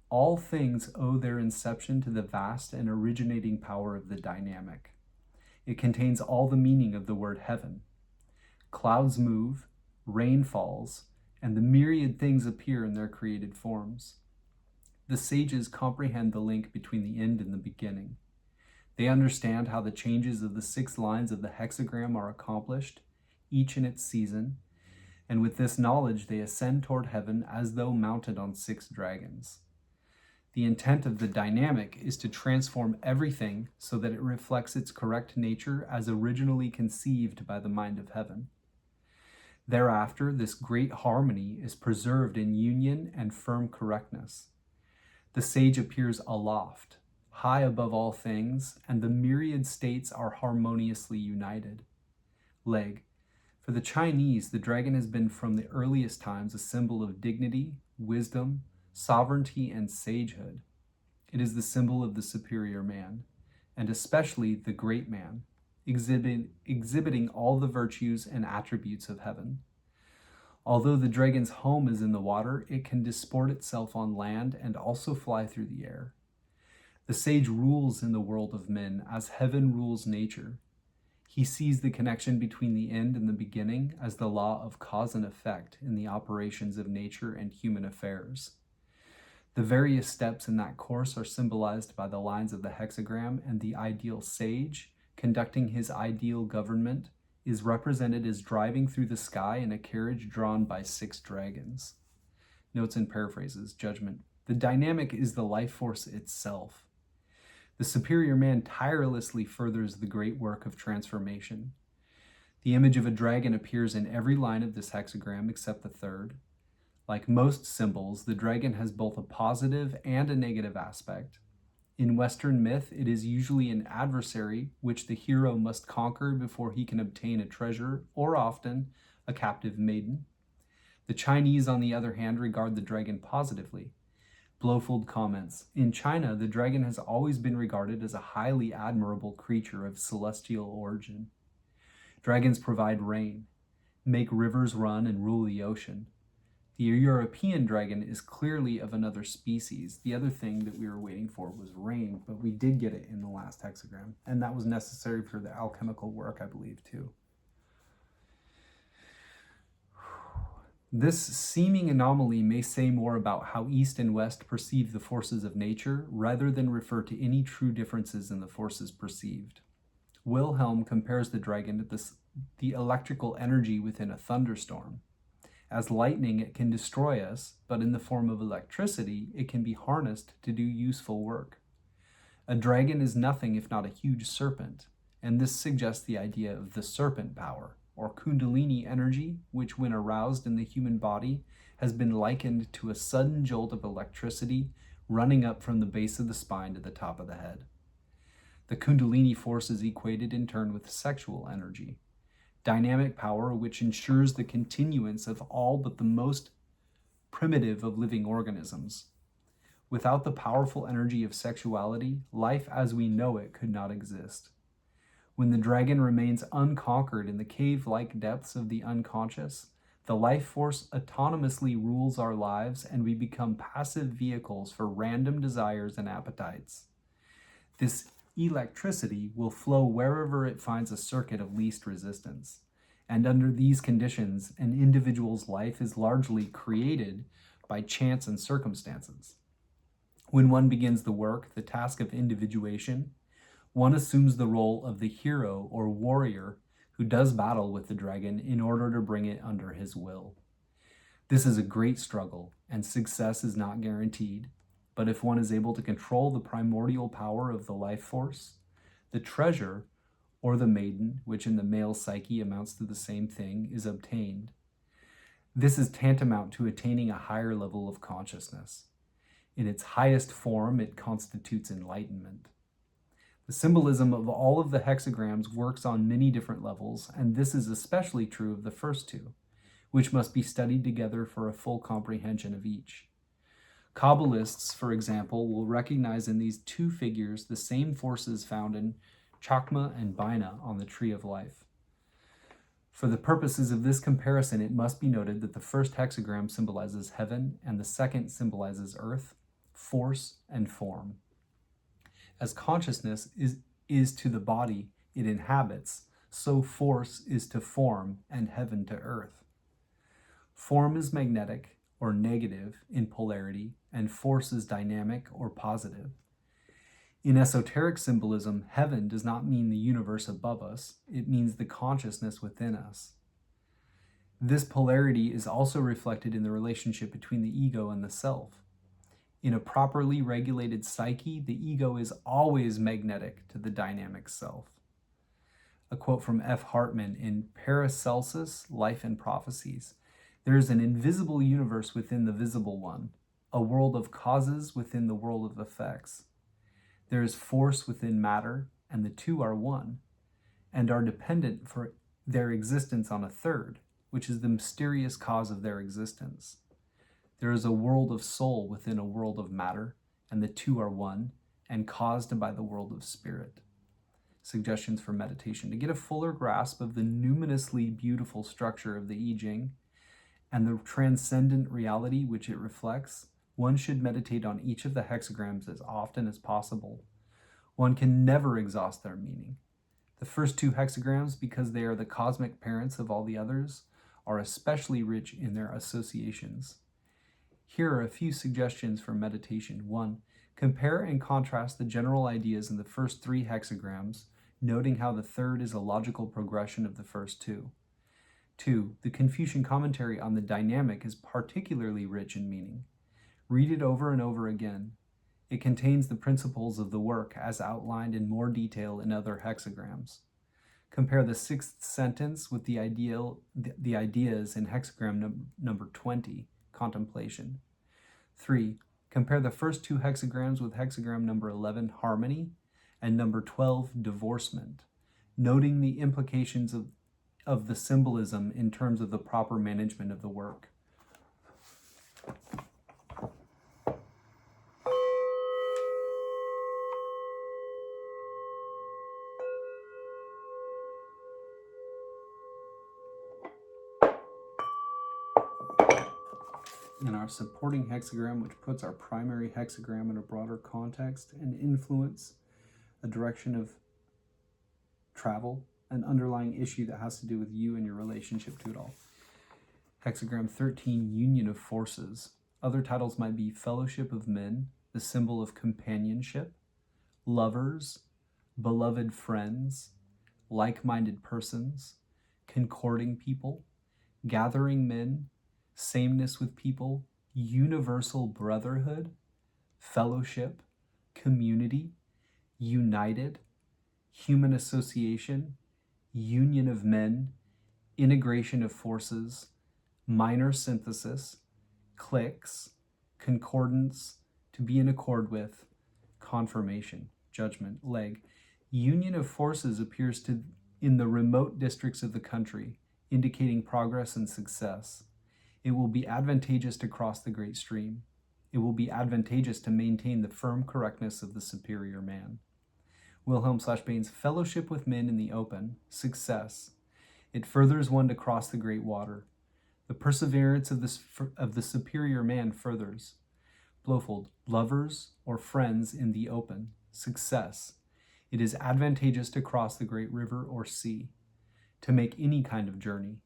all things owe their inception to the vast and originating power of the dynamic. It contains all the meaning of the word heaven. Clouds move, rain falls, and the myriad things appear in their created forms. The sages comprehend the link between the end and the beginning. They understand how the changes of the 6 lines of the hexagram are accomplished, each in its season, and with this knowledge they ascend toward heaven as though mounted on 6 dragons. The intent of the dynamic is to transform everything so that it reflects its correct nature as originally conceived by the mind of heaven. Thereafter, this great harmony is preserved in union and firm correctness. The sage appears aloft, high above all things, and the myriad states are harmoniously united. Leg. For the Chinese, the dragon has been from the earliest times a symbol of dignity, wisdom, sovereignty, and sagehood. It is the symbol of the superior man, and especially the great man, exhibiting all the virtues and attributes of heaven. Although the dragon's home is in the water, it can disport itself on land and also fly through the air. The sage rules in the world of men as heaven rules nature. He sees the connection between the end and the beginning as the law of cause and effect in the operations of nature and human affairs. The various steps in that course are symbolized by the lines of the hexagram, and the ideal sage, conducting his ideal government, is represented as driving through the sky in a carriage drawn by 6 dragons. Notes and paraphrases. Judgment. The dynamic is the life force itself. The superior man tirelessly furthers the great work of transformation. The image of a dragon appears in every line of this hexagram except the third. Like most symbols, the dragon has both a positive and a negative aspect. In Western myth, it is usually an adversary which the hero must conquer before he can obtain a treasure, or often a captive maiden. The Chinese, on the other hand, regard the dragon positively. Blowfold comments, in China, the dragon has always been regarded as a highly admirable creature of celestial origin. Dragons provide rain, make rivers run, and rule the ocean. The European dragon is clearly of another species. The other thing that we were waiting for was rain, but we did get it in the last hexagram, and that was necessary for the alchemical work, I believe, too. This seeming anomaly may say more about how East and West perceive the forces of nature rather than refer to any true differences in the forces perceived. Wilhelm compares the dragon to the electrical energy within a thunderstorm. As lightning, it can destroy us, but in the form of electricity, it can be harnessed to do useful work. A dragon is nothing if not a huge serpent, and this suggests the idea of the serpent power, or kundalini energy, which when aroused in the human body has been likened to a sudden jolt of electricity running up from the base of the spine to the top of the head. The kundalini force is equated in turn with sexual energy, dynamic power which ensures the continuance of all but the most primitive of living organisms. Without the powerful energy of sexuality, life as we know it could not exist. When the dragon remains unconquered in the cave-like depths of the unconscious, the life force autonomously rules our lives and we become passive vehicles for random desires and appetites. This electricity will flow wherever it finds a circuit of least resistance. And under these conditions, an individual's life is largely created by chance and circumstances. When one begins the work, the task of individuation, one assumes the role of the hero or warrior who does battle with the dragon in order to bring it under his will. This is a great struggle, and success is not guaranteed. But if one is able to control the primordial power of the life force, the treasure, or the maiden, which in the male psyche amounts to the same thing, is obtained. This is tantamount to attaining a higher level of consciousness. In its highest form, it constitutes enlightenment. The symbolism of all of the hexagrams works on many different levels, and this is especially true of the first two, which must be studied together for a full comprehension of each. Kabbalists, for example, will recognize in these two figures the same forces found in Chakma and Bina on the Tree of Life. For the purposes of this comparison, it must be noted that the first hexagram symbolizes heaven and the second symbolizes earth, force, and form. As consciousness is to the body it inhabits, so force is to form and heaven to earth. Form is magnetic or negative in polarity, and force is dynamic or positive. In esoteric symbolism, heaven does not mean the universe above us, it means the consciousness within us. This polarity is also reflected in the relationship between the ego and the self. In a properly regulated psyche, the ego is always magnetic to the dynamic self. A quote from F. Hartman in Paracelsus, Life and Prophecies. There is an invisible universe within the visible one, a world of causes within the world of effects. There is force within matter, and the two are one, and are dependent for their existence on a third, which is the mysterious cause of their existence. There is a world of soul within a world of matter, and the two are one, and caused by the world of spirit. Suggestions for meditation. To get a fuller grasp of the numinously beautiful structure of the I Ching and the transcendent reality which it reflects, one should meditate on each of the hexagrams as often as possible. One can never exhaust their meaning. The first two hexagrams, because they are the cosmic parents of all the others, are especially rich in their associations. Here are a few suggestions for meditation. 1. Compare and contrast the general ideas in the first three hexagrams, noting how the third is a logical progression of the first two. 2. The Confucian commentary on the dynamic is particularly rich in meaning. Read it over and over again. It contains the principles of the work as outlined in more detail in other hexagrams. Compare the sixth sentence with the ideas in hexagram number 20, contemplation. 3. Compare the first two hexagrams with hexagram number 11, harmony, and number 12, divorcement, noting the implications of the symbolism in terms of the proper management of the work. In our supporting hexagram, which puts our primary hexagram in a broader context and influence, a direction of travel, an underlying issue that has to do with you and your relationship to it all. Hexagram 13, union of forces. Other titles might be fellowship of men, the symbol of companionship, lovers, beloved friends, like-minded persons, concording people, gathering men, sameness with people, universal brotherhood, fellowship, community, united, human association, union of men, integration of forces, minor synthesis, cliques, concordance, to be in accord with, confirmation, judgment, leg. Union of forces appears to in the remote districts of the country, indicating progress and success. It will be advantageous to cross the great stream. It will be advantageous to maintain the firm correctness of the superior man. Wilhelm/Bain's fellowship with men in the open, success. It furthers one to cross the great water. The perseverance of the superior man furthers. Blofeld, lovers or friends in the open, success. It is advantageous to cross the great river or sea, to make any kind of journey.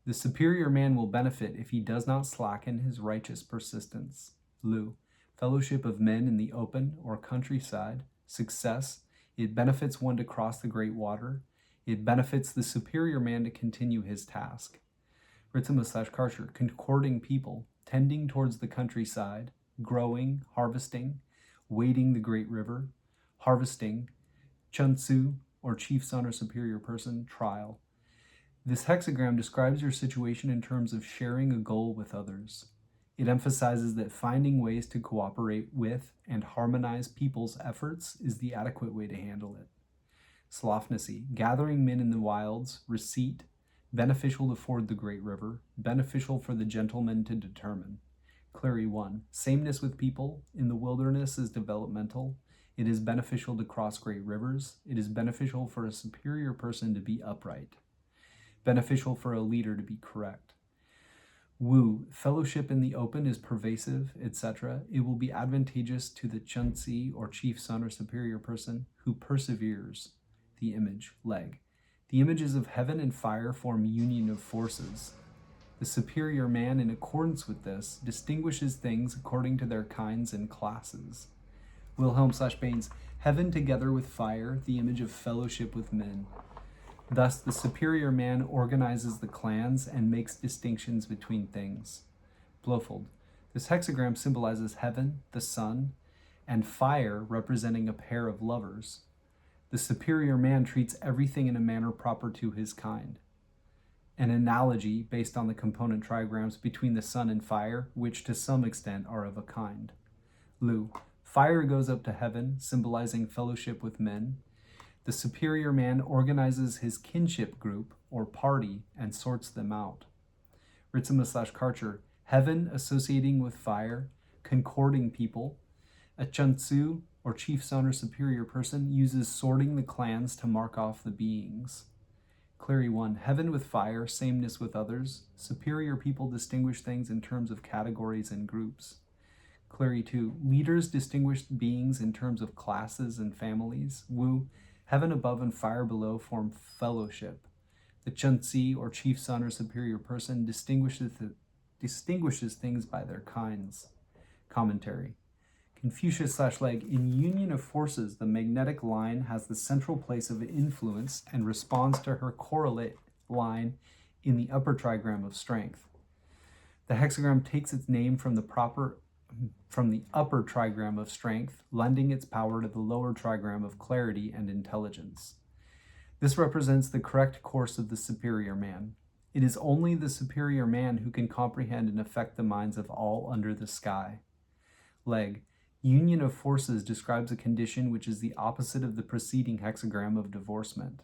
The superior man will benefit if he does not slacken his righteous persistence. Lu, fellowship of men in the open or countryside, success. It benefits one to cross the great water. It benefits the superior man to continue his task. Ritzema/Karcher, concording people, tending towards the countryside, growing, harvesting, wading the great river, harvesting, Chun-Tzu, or chief son or superior person, trial. This hexagram describes your situation in terms of sharing a goal with others. It emphasizes that finding ways to cooperate with and harmonize people's efforts is the adequate way to handle it. Slofnacy, gathering men in the wilds, receipt, beneficial to ford the great river, beneficial for the gentleman to determine. Clary 1, sameness with people in the wilderness is developmental. It is beneficial to cross great rivers. It is beneficial for a superior person to be upright. Beneficial for a leader to be correct. Wu, fellowship in the open is pervasive, etc. It will be advantageous to the Chun-Tzu or chief son or superior person who perseveres. The image, leg. The images of heaven and fire form union of forces. The superior man, in accordance with this, distinguishes things according to their kinds and classes. Wilhelm/Bain's heaven together with fire, the image of fellowship with men. Thus, the superior man organizes the clans and makes distinctions between things. Blofeld. This hexagram symbolizes heaven, the sun, and fire representing a pair of lovers. The superior man treats everything in a manner proper to his kind. An analogy based on the component trigrams between the sun and fire, which to some extent are of a kind. Lu. Fire goes up to heaven, symbolizing fellowship with men. The superior man organizes his kinship group or party and sorts them out. Ritzema/Karcher, heaven associating with fire, concording people, A Chun-tsu, or chief son or superior person, uses sorting the clans to mark off the beings. Clary 1, heaven with fire, sameness with others. Superior people distinguish things in terms of categories and groups. Clary 2, leaders distinguish beings in terms of classes and families. Wu, heaven above and fire below form fellowship. The Chun-tsi, or chief son or superior person, distinguishes things by their kinds. Commentary. Confucius/Leg, in union of forces, the magnetic line has the central place of influence and responds to her correlate line in the upper trigram of strength. The hexagram takes its name from the upper trigram of strength, lending its power to the lower trigram of clarity and intelligence. This represents the correct course of the superior man. It is only the superior man who can comprehend and affect the minds of all under the sky. Leg, union of forces describes a condition which is the opposite of the preceding hexagram of divorcement.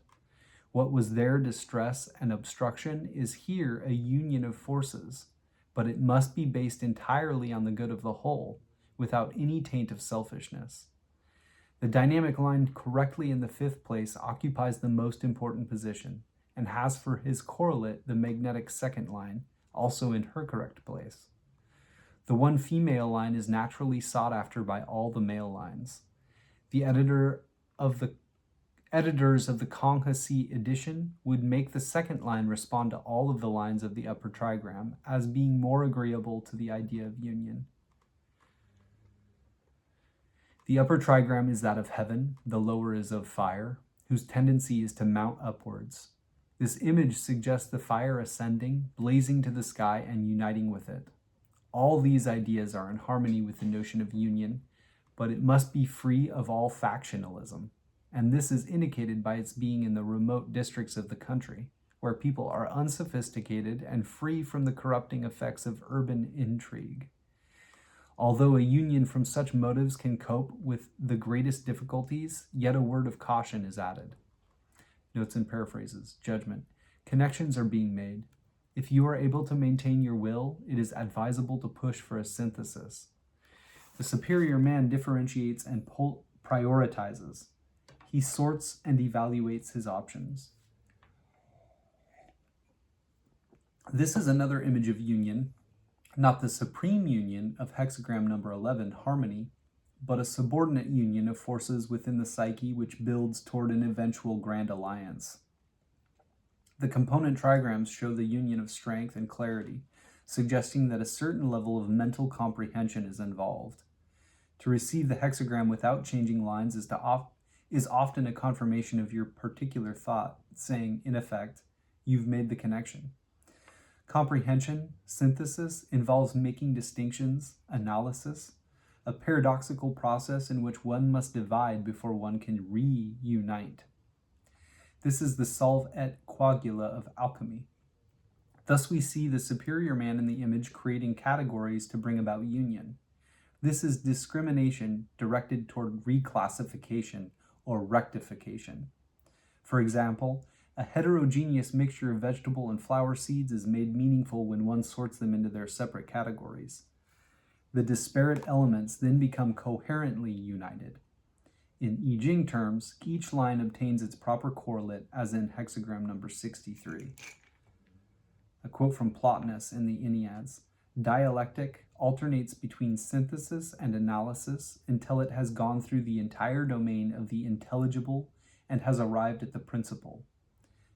What was there distress and obstruction is here a union of forces, but it must be based entirely on the good of the whole, without any taint of selfishness. The dynamic line correctly in the fifth place occupies the most important position, and has for his correlate the magnetic second line, also in her correct place. The one female line is naturally sought after by all the male lines. The editors of the Konghasi edition would make the second line respond to all of the lines of the upper trigram as being more agreeable to the idea of union. The upper trigram is that of heaven, the lower is of fire, whose tendency is to mount upwards. This image suggests the fire ascending, blazing to the sky, and uniting with it. All these ideas are in harmony with the notion of union, but it must be free of all factionalism, and this is indicated by its being in the remote districts of the country, where people are unsophisticated and free from the corrupting effects of urban intrigue. Although a union from such motives can cope with the greatest difficulties, yet a word of caution is added. Notes and paraphrases. Judgment. Connections are being made. If you are able to maintain your will, it is advisable to push for a synthesis. The superior man differentiates and prioritizes. He sorts and evaluates his options. This is another image of union, not the supreme union of hexagram number 11, harmony, but a subordinate union of forces within the psyche which builds toward an eventual grand alliance. The component trigrams show the union of strength and clarity, suggesting that a certain level of mental comprehension is involved. To receive the hexagram without changing lines is often a confirmation of your particular thought, saying, in effect, you've made the connection. Comprehension, synthesis, involves making distinctions, analysis, a paradoxical process in which one must divide before one can reunite. This is the solve et coagula of alchemy. Thus we see the superior man in the image creating categories to bring about union. This is discrimination directed toward reclassification or rectification. For example, a heterogeneous mixture of vegetable and flower seeds is made meaningful when one sorts them into their separate categories. The disparate elements then become coherently united. In I Ching terms, each line obtains its proper correlate, as in hexagram number 63. A quote from Plotinus in the Enneads: dialectic alternates between synthesis and analysis until it has gone through the entire domain of the intelligible and has arrived at the principle.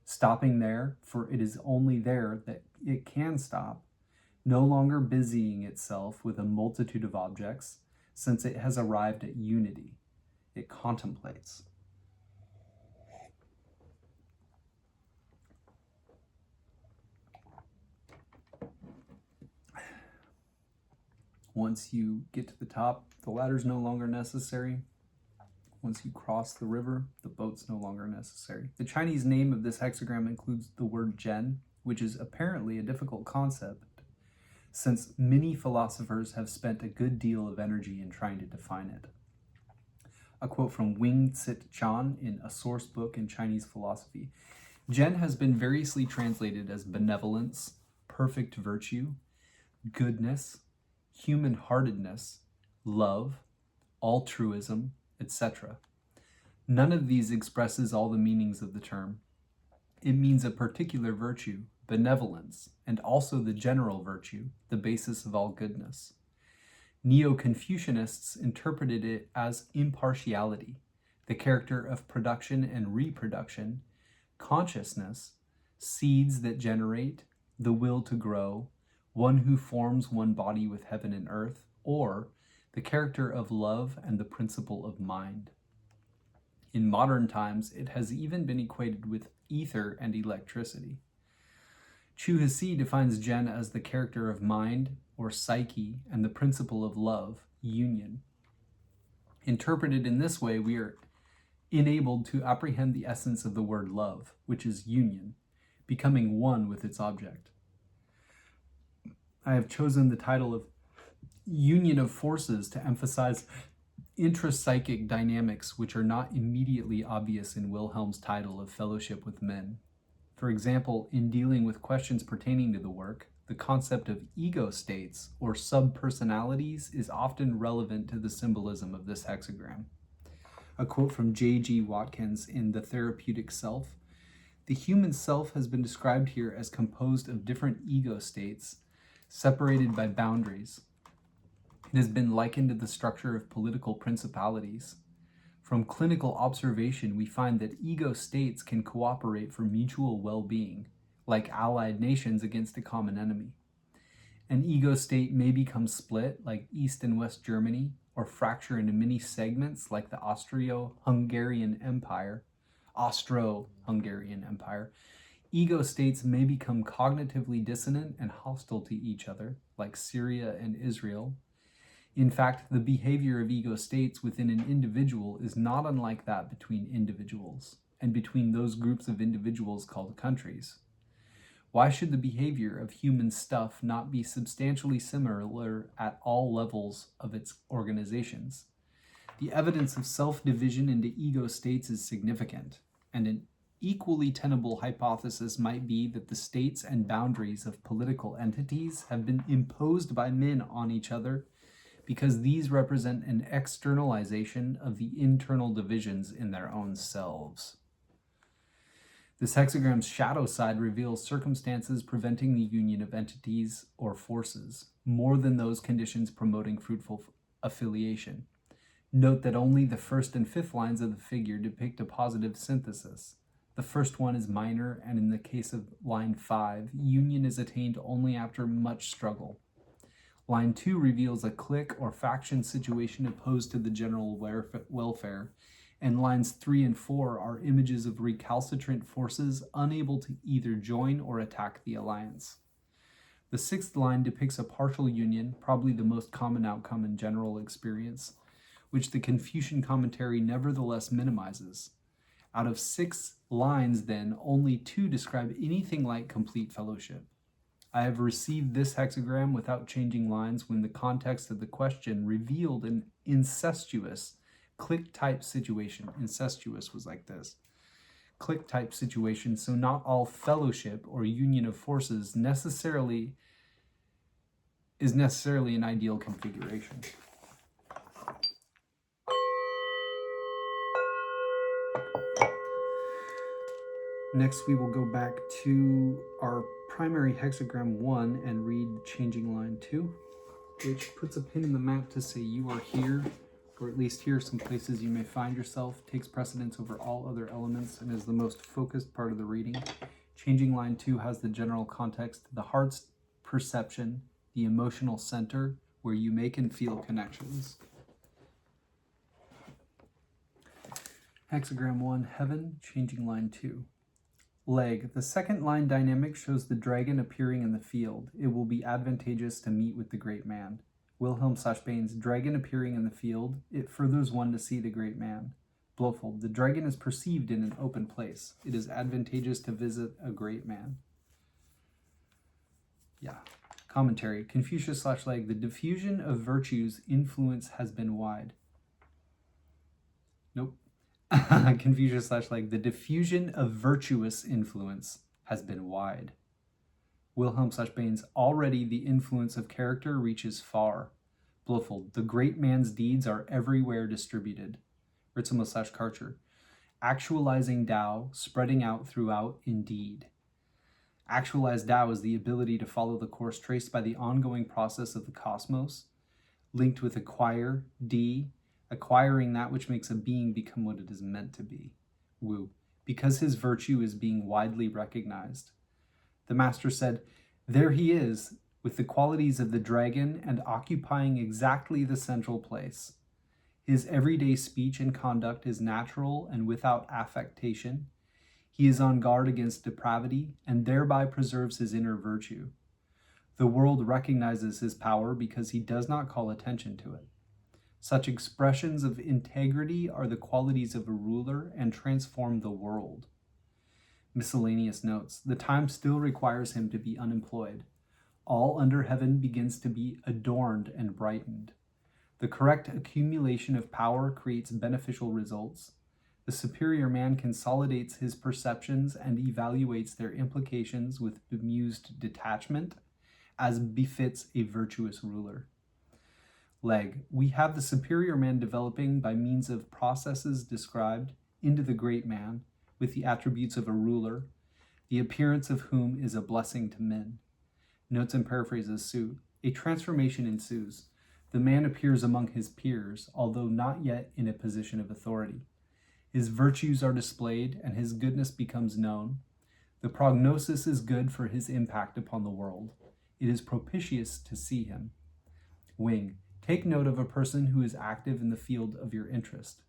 Stopping there, for it is only there that it can stop, no longer busying itself with a multitude of objects, since it has arrived at unity. It contemplates. Once you get to the top, the ladder's no longer necessary. Once you cross the river, the boat's no longer necessary. The Chinese name of this hexagram includes the word Zhen, which is apparently a difficult concept, since many philosophers have spent a good deal of energy in trying to define it. A quote from Wing Tsit Chan in A Source Book in Chinese Philosophy. Zhen has been variously translated as benevolence, perfect virtue, goodness, human-heartedness, love, altruism, etc. None of these expresses all the meanings of the term. It means a particular virtue, benevolence, and also the general virtue, the basis of all goodness. Neo-Confucianists interpreted it as impartiality, the character of production and reproduction, consciousness, seeds that generate, the will to grow, one who forms one body with heaven and earth, or the character of love and the principle of mind. In modern times, it has even been equated with ether and electricity. Chu Hsi defines Gen as the character of mind or psyche and the principle of love, union. Interpreted in this way, we are enabled to apprehend the essence of the word love, which is union, becoming one with its object. I have chosen the title of Union of Forces to emphasize intrapsychic dynamics which are not immediately obvious in Wilhelm's title of Fellowship with Men. For example, in dealing with questions pertaining to the work, the concept of ego states or subpersonalities is often relevant to the symbolism of this hexagram. A quote from J.G. Watkins in The Therapeutic Self: "The human self has been described here as composed of different ego states, separated by boundaries. It has been likened to the structure of political principalities. From clinical observation, we find that ego states can cooperate for mutual well-being, like allied nations against a common enemy. An ego state may become split, like East and West Germany, or fracture into many segments, like the Austro-Hungarian Empire. Ego states may become cognitively dissonant and hostile to each other, like Syria and Israel. In fact, the behavior of ego states within an individual is not unlike that between individuals, and between those groups of individuals called countries. Why should the behavior of human stuff not be substantially similar at all levels of its organizations? The evidence of self-division into ego states is significant, and an equally tenable hypothesis might be that the states and boundaries of political entities have been imposed by men on each other because these represent an externalization of the internal divisions in their own selves." This hexagram's shadow side reveals circumstances preventing the union of entities or forces, more than those conditions promoting fruitful affiliation. Note that only the first and fifth lines of the figure depict a positive synthesis. The first one is minor, and in the case of line 5, union is attained only after much struggle. Line 2 reveals a clique or faction situation opposed to the general welfare, and lines 3 and 4 are images of recalcitrant forces unable to either join or attack the alliance. The sixth line depicts a partial union, probably the most common outcome in general experience, which the Confucian commentary nevertheless minimizes. Out of 6 lines, then, only 2 describe anything like complete fellowship. I have received this hexagram without changing lines when the context of the question revealed an incestuous clique-type situation. Incestuous was like this. Clique-type situation, so not all fellowship or union of forces is necessarily an ideal configuration. Next, we will go back to our primary hexagram 1 and read changing line 2, which puts a pin in the map to say you are here, or at least here are some places you may find yourself, takes precedence over all other elements, and is the most focused part of the reading. Changing line 2 has the general context, the heart's perception, the emotional center, where you make and feel connections. Hexagram 1, heaven, changing line 2. Leg. The second line dynamic shows the dragon appearing in the field. It will be advantageous to meet with the great man. Wilhelm/Bain's dragon appearing in the field. It furthers one to see the great man. Blofeld. The dragon is perceived in an open place. It is advantageous to visit a great man. Commentary. Confucius/Leg. The diffusion of virtue's influence has been wide. Confucius/Leg. The diffusion of virtuous influence has been wide. Wilhelm/Bain's already the influence of character reaches far. Bluffold. The great man's deeds are everywhere distributed. Ritzimo/Karcher. Actualizing Tao, spreading out throughout indeed. Actualized Tao is the ability to follow the course traced by the ongoing process of the cosmos, linked with acquire, acquiring that which makes a being become what it is meant to be. Wu. Because his virtue is being widely recognized. The master said, there he is, with the qualities of the dragon and occupying exactly the central place. His everyday speech and conduct is natural and without affectation. He is on guard against depravity and thereby preserves his inner virtue. The world recognizes his power because he does not call attention to it. Such expressions of integrity are the qualities of a ruler and transform the world. Miscellaneous notes. The time still requires him to be unemployed. All under heaven begins to be adorned and brightened. The correct accumulation of power creates beneficial results. The superior man consolidates his perceptions and evaluates their implications with bemused detachment, as befits a virtuous ruler. Leg. We have the superior man developing by means of processes described into the great man with the attributes of a ruler, the appearance of whom is a blessing to men. Notes and paraphrases Su. A transformation ensues. The man appears among his peers, although not yet in a position of authority. His virtues are displayed and his goodness becomes known. The prognosis is good for his impact upon the world. It is propitious to see him. Wing. Take note of a person who is active in the field of your interest.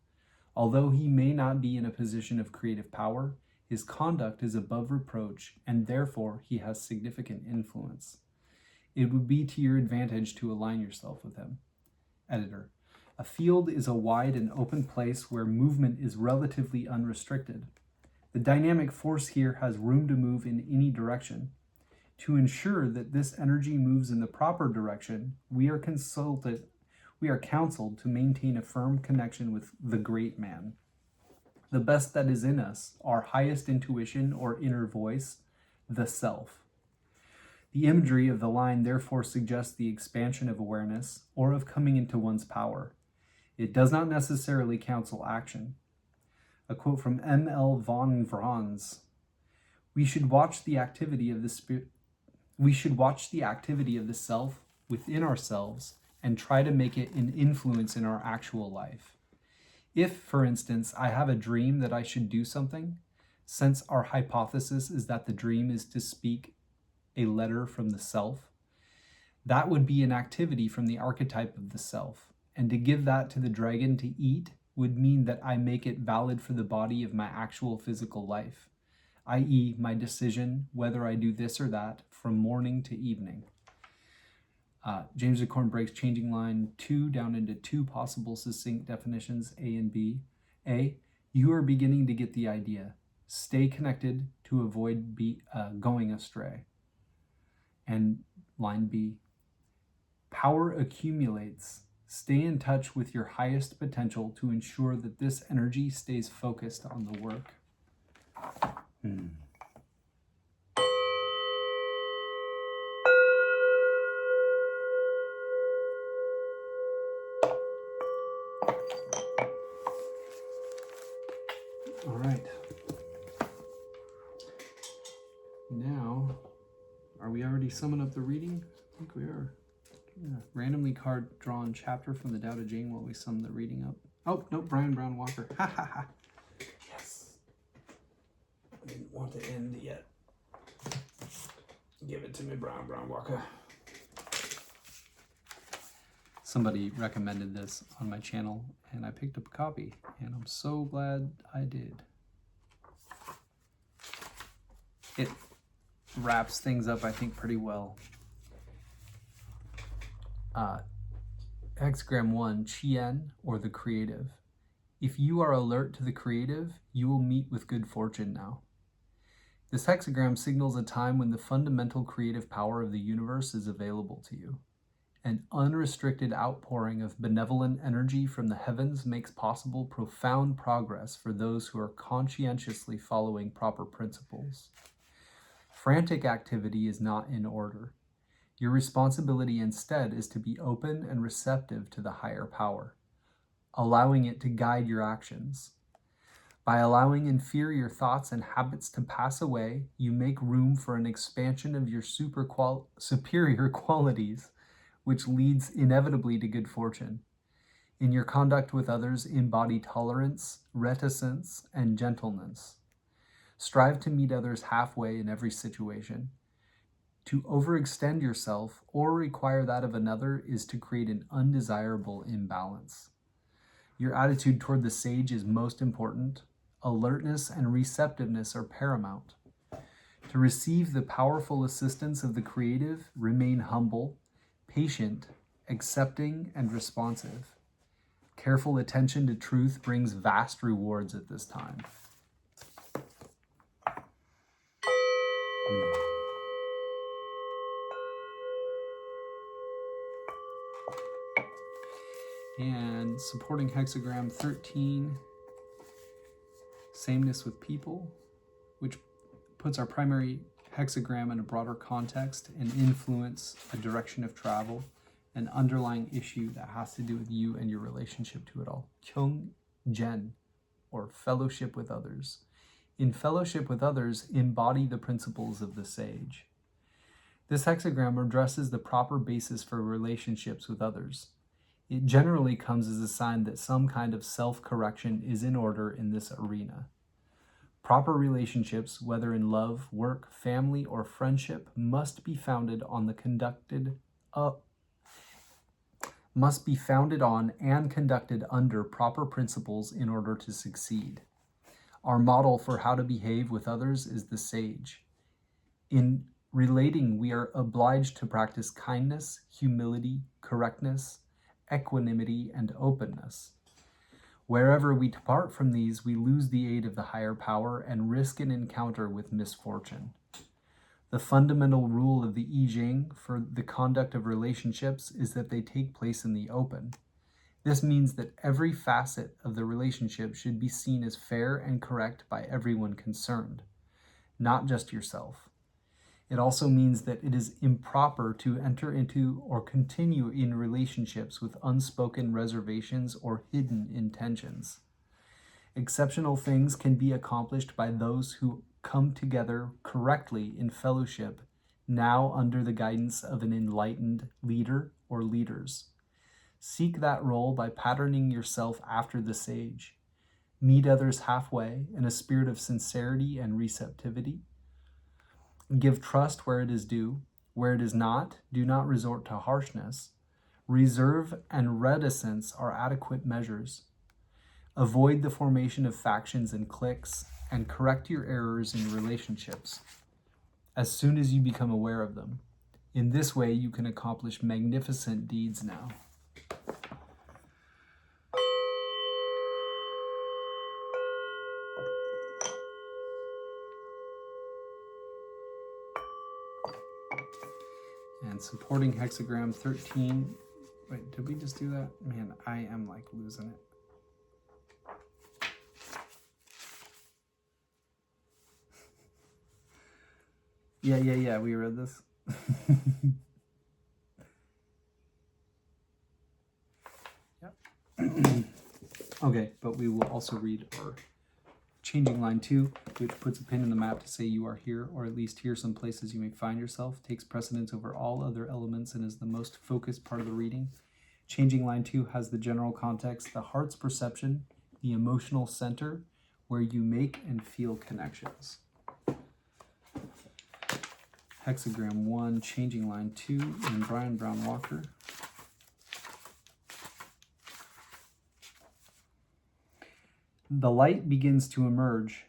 Although he may not be in a position of creative power, his conduct is above reproach, and therefore he has significant influence. It would be to your advantage to align yourself with him. Editor. A field is a wide and open place where movement is relatively unrestricted. The dynamic force here has room to move in any direction. To ensure that this energy moves in the proper direction, we are counseled to maintain a firm connection with the great man. The best that is in us, our highest intuition or inner voice, the self. The imagery of the line therefore suggests the expansion of awareness or of coming into one's power. It does not necessarily counsel action. A quote from M.L. von Franz. We should watch the activity of the self within ourselves and try to make it an influence in our actual life. If, for instance, I have a dream that I should do something, since our hypothesis is that the dream is to speak a letter from the self, that would be an activity from the archetype of the self. And to give that to the dragon to eat would mean that I make it valid for the body of my actual physical life, i.e. my decision whether I do this or that from morning to evening. James Acorn breaks changing line 2 down into 2 possible succinct definitions, A and B. A, you are beginning to get the idea. Stay connected to avoid going astray. And line B, power accumulates. Stay in touch with your highest potential to ensure that this energy stays focused on the work. All right. Now, are we already summing up the reading? I think we are. Yeah. Randomly drawn chapter from the Tao Te Ching while we sum the reading up. Oh, no, Browne Walker. Ha ha ha. Yes. I didn't want to end yet. Give it to me, Browne Walker. Somebody recommended this on my channel, and I picked up a copy, and I'm so glad I did. It wraps things up, I think, pretty well. Hexagram 1, Chien, or the creative. If you are alert to the creative, you will meet with good fortune now. This hexagram signals a time when the fundamental creative power of the universe is available to you. An unrestricted outpouring of benevolent energy from the heavens makes possible profound progress for those who are conscientiously following proper principles. Frantic activity is not in order. Your responsibility instead is to be open and receptive to the higher power, allowing it to guide your actions. By allowing inferior thoughts and habits to pass away, you make room for an expansion of your superior qualities, which leads inevitably to good fortune. In your conduct with others, embody tolerance, reticence, and gentleness. Strive to meet others halfway in every situation. To overextend yourself or require that of another is to create an undesirable imbalance. Your attitude toward the sage is most important. Alertness and receptiveness are paramount. To receive the powerful assistance of the creative, remain humble, patient, accepting, and responsive. Careful attention to truth brings vast rewards at this time. And supporting hexagram 13, sameness with people, which puts our primary hexagram in a broader context and influence a direction of travel, an underlying issue that has to do with you and your relationship to it all. Ching Reading, or fellowship with others. In fellowship with others, embody the principles of the sage. This hexagram addresses the proper basis for relationships with others. It generally comes as a sign that some kind of self-correction is in order in this arena. Proper relationships, whether in love, work, family, or friendship, must be founded on and conducted under proper principles in order to succeed. Our model for how to behave with others is the sage. In relating, we are obliged to practice kindness, humility, correctness, equanimity, and openness. Wherever we depart from these, we lose the aid of the higher power and risk an encounter with misfortune. The fundamental rule of the I Ching for the conduct of relationships is that they take place in the open. This means that every facet of the relationship should be seen as fair and correct by everyone concerned, not just yourself. It also means that it is improper to enter into or continue in relationships with unspoken reservations or hidden intentions. Exceptional things can be accomplished by those who come together correctly in fellowship, now under the guidance of an enlightened leader or leaders. Seek that role by patterning yourself after the sage. Meet others halfway in a spirit of sincerity and receptivity. Give trust where it is due. Where it is not, do not resort to harshness. Reserve and reticence are adequate measures. Avoid the formation of factions and cliques, and correct your errors in relationships as soon as you become aware of them. In this way, you can accomplish magnificent deeds now. And supporting hexagram 13. Wait, did we just do that? Man, I am like losing it. Yeah, we read this. Yep. Okay, but we will also read our changing line 2, which puts a pin in the map to say you are here, or at least here some places you may find yourself, takes precedence over all other elements and is the most focused part of the reading. Changing line 2 has the general context, the heart's perception, the emotional center, where you make and feel connections. Hexagram 1, changing line 2 in Browne Walker. The light begins to emerge.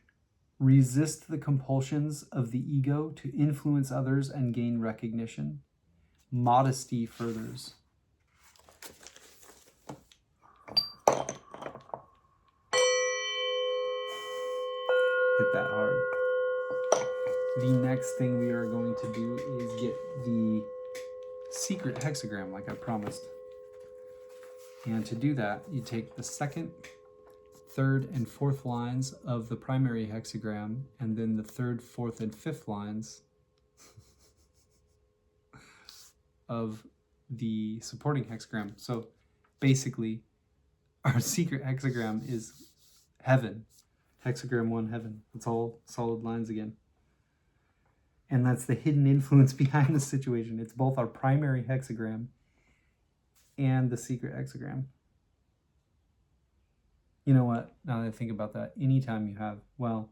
Resist the compulsions of the ego to influence others and gain recognition. Modesty furthers. Hit that hard. The next thing we are going to do is get the secret hexagram like I promised. And to do that, you take the second, third, and fourth lines of the primary hexagram, and then the third, fourth, and fifth lines of the supporting hexagram. So basically, our secret hexagram is heaven. Hexagram 1, heaven. It's all solid lines again. And that's the hidden influence behind the situation. It's both our primary hexagram and the secret hexagram. You know what? Now that I think about that, anytime you have, well,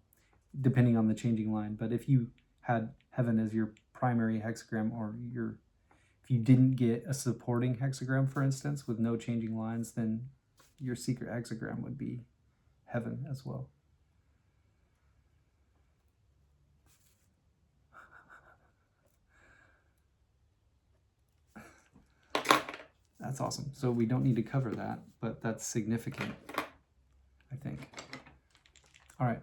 depending on the changing line, but if you had heaven as your primary hexagram, or if you didn't get a supporting hexagram, for instance, with no changing lines, then your secret hexagram would be heaven as well. That's awesome. So we don't need to cover that, but that's significant, I think. All right.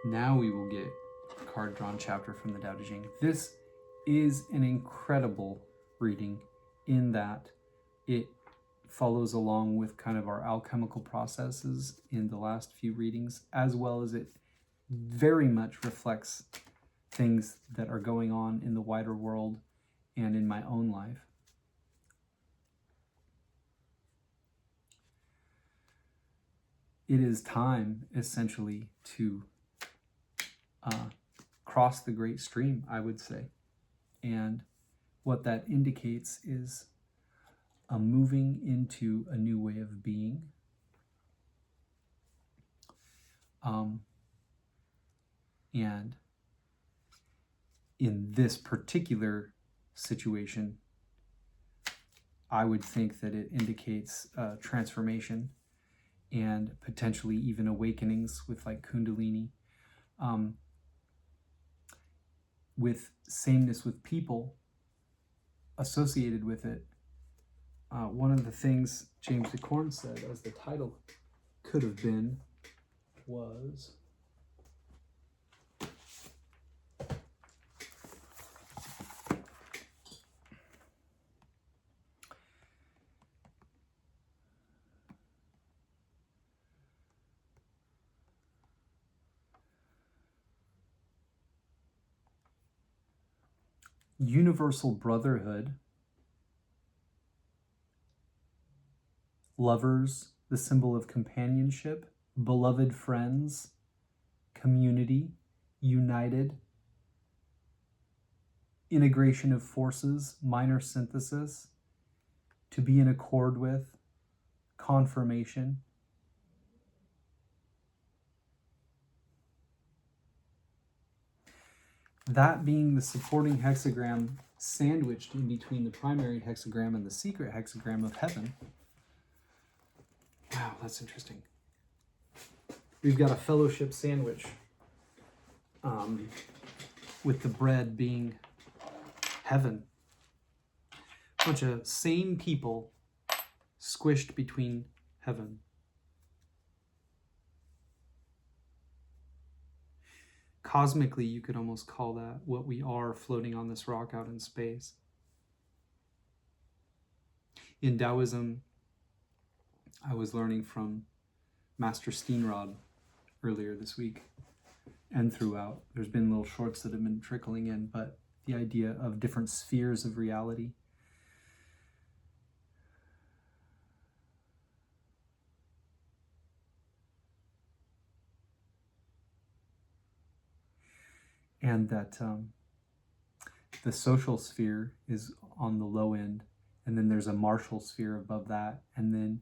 Now we will get a card drawn chapter from the Tao Te Ching. This is an incredible reading in that it follows along with kind of our alchemical processes in the last few readings, as well as it very much reflects things that are going on in the wider world and in my own life. It is time, essentially, to cross the great stream, I would say. And what that indicates is a moving into a new way of being. And in this particular situation, I would think that it indicates transformation and potentially even awakenings with like Kundalini. With sameness with people associated with it. One of the things James de Corn said, as the title could have been, was universal brotherhood, lovers, the symbol of companionship, beloved friends, community, united, integration of forces, minor synthesis, to be in accord with, confirmation. That being the supporting hexagram sandwiched in between the primary hexagram and the secret hexagram of heaven. Wow, that's interesting. We've got a fellowship sandwich with the bread being heaven. A bunch of sane people squished between heaven. Cosmically, you could almost call that what we are floating on this rock out in space. In Taoism, I was learning from Master Steenrod earlier this week and throughout. There's been little shorts that have been trickling in, but the idea of different spheres of reality. And that the social sphere is on the low end, and then there's a martial sphere above that, and then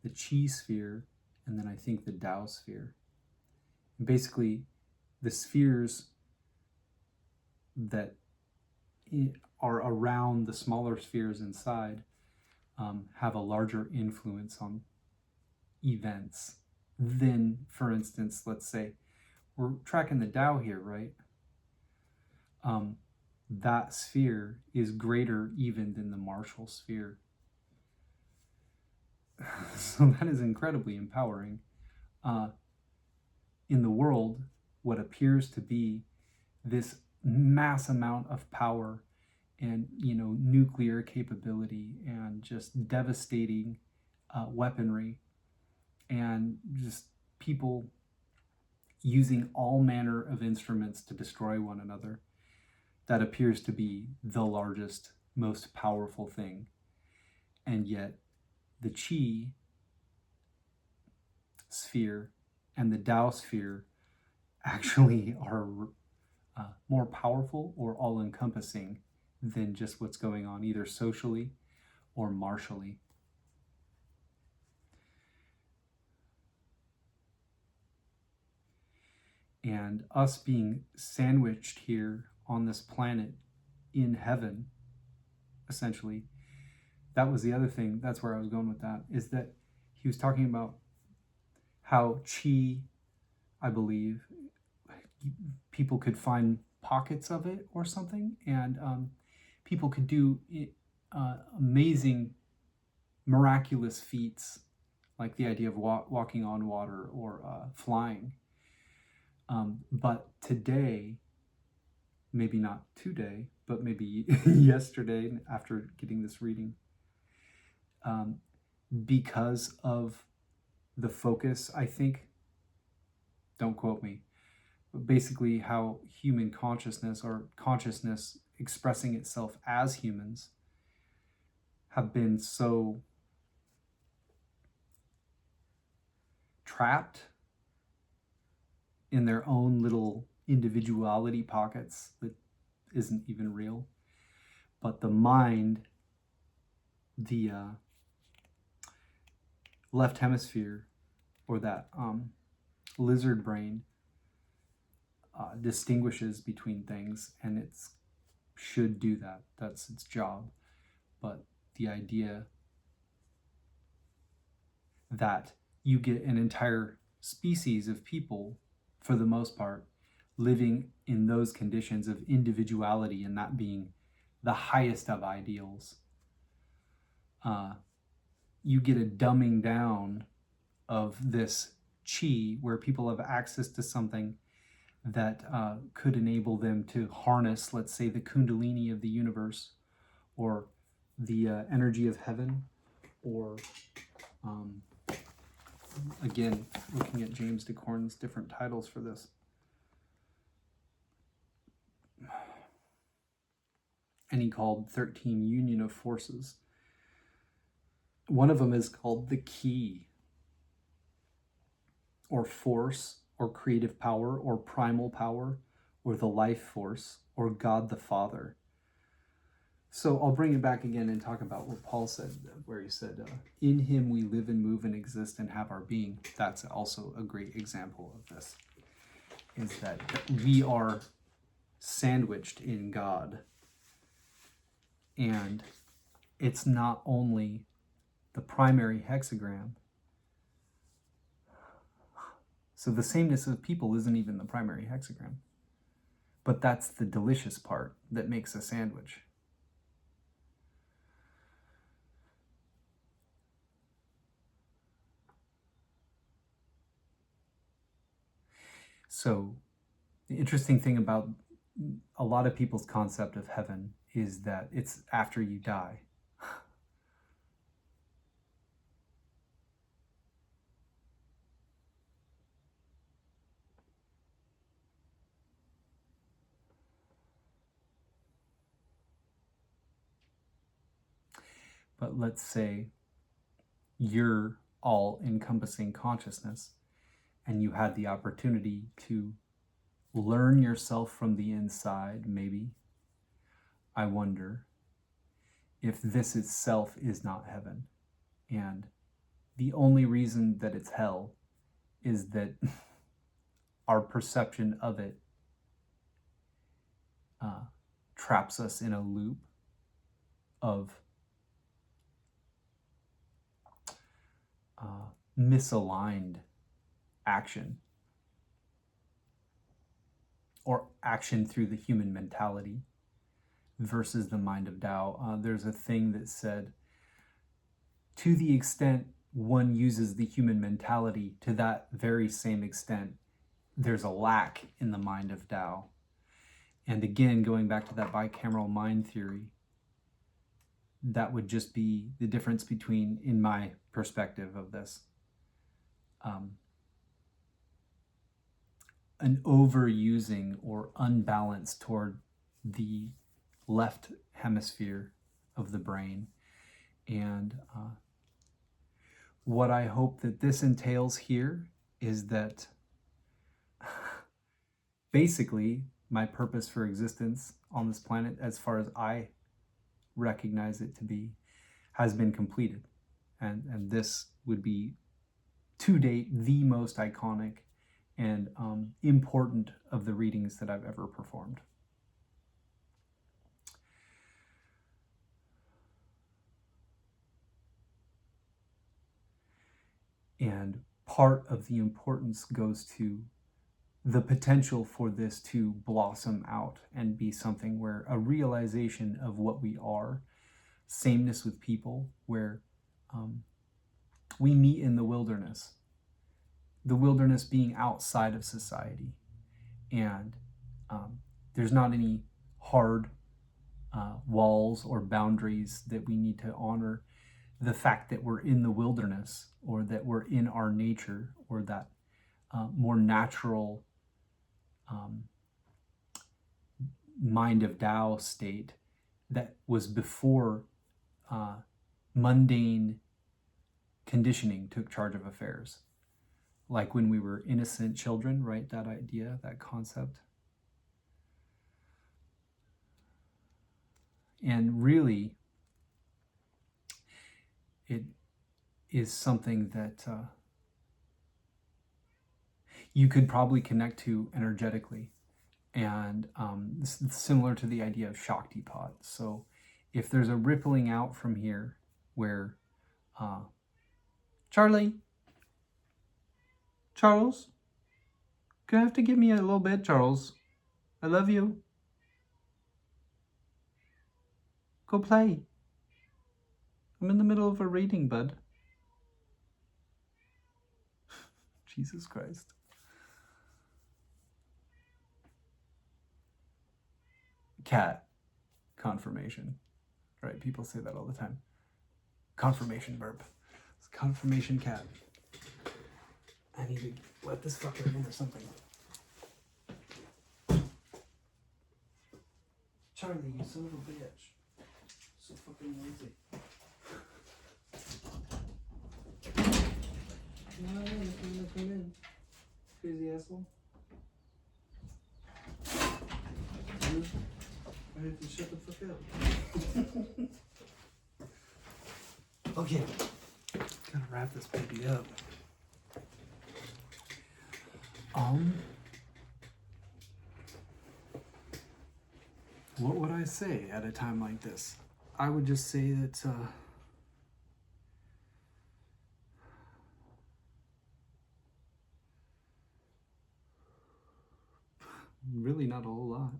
the Chi sphere, and then I think the Tao sphere. And basically, the spheres that are around the smaller spheres inside have a larger influence on events than, for instance, let's say, we're tracking the Tao here, right? That sphere is greater even than the martial sphere. So that is incredibly empowering. In the world, what appears to be this mass amount of power and, nuclear capability and just devastating weaponry and just people using all manner of instruments to destroy one another. That appears to be the largest, most powerful thing. And yet the Qi sphere and the Tao sphere actually are more powerful or all-encompassing than just what's going on either socially or martially. And us being sandwiched here on this planet in heaven, essentially, that was the other thing. That's where I was going with that, is that he was talking about how Qi, I believe, people could find pockets of it or something, and people could do amazing, miraculous feats, like the idea of walking on water or flying. But today, maybe not today, but maybe yesterday after getting this reading, because of the focus, I think, don't quote me, but basically how human consciousness or consciousness expressing itself as humans have been so trapped in their own little individuality pockets that isn't even real. But the mind, the left hemisphere, or that lizard brain, distinguishes between things, and it should do that. That's its job. But the idea that you get an entire species of people, for the most part, living in those conditions of individuality and that being the highest of ideals, you get a dumbing down of this Qi, where people have access to something that could enable them to harness, let's say, the Kundalini of the universe, or the energy of heaven, or again, looking at James DeCorn's different titles for this. And he called 13 Union of Forces. One of them is called the Key, or force, or creative power, or primal power, or the life force, or God the Father. So I'll bring it back again and talk about what Paul said, where he said, in him we live and move and exist and have our being. That's also a great example of this, is that we are sandwiched in God. And it's not only the primary hexagram. So the sameness of people isn't even the primary hexagram. But that's the delicious part that makes a sandwich. So the interesting thing about a lot of people's concept of heaven is that it's after you die. But let's say you're all-encompassing consciousness, and you had the opportunity to learn yourself from the inside, maybe. I wonder if this itself is not heaven, and the only reason that it's hell is that our perception of it traps us in a loop of misaligned action, or action through the human mentality versus the mind of Tao. There's a thing that said, to the extent one uses the human mentality, to that very same extent, there's a lack in the mind of Tao. And again, going back to that bicameral mind theory, that would just be the difference between, in my perspective of this, an overusing or unbalance toward the left hemisphere of the brain. And what I hope that this entails here is that basically my purpose for existence on this planet, as far as I recognize it to be, has been completed. And this would be, to date, the most iconic and important of the readings that I've ever performed. And part of the importance goes to the potential for this to blossom out and be something where a realization of what we are, sameness with people, where we meet in the wilderness being outside of society. And there's not any hard walls or boundaries that we need to honor. The fact that we're in the wilderness, or that we're in our nature, or that more natural mind of Tao state that was before mundane conditioning took charge of affairs. Like when we were innocent children, right? That idea, that concept. And really, it is something that you could probably connect to energetically. And similar to the idea of Shaktipat. So if there's a rippling out from here where Charles, gonna have to give me a little bit, Charles. I love you. Go play. I'm in the middle of a reading, bud. Jesus Christ. Cat. Confirmation. Right? People say that all the time. Confirmation burp. It's confirmation cat. I need to let this fucker in or something. Charlie, you son of a bitch. So fucking lazy. No, come in. Crazy asshole. I have to shut the fuck up. Okay. Gotta wrap this baby up. What would I say at a time like this? I would just say that really not a whole lot.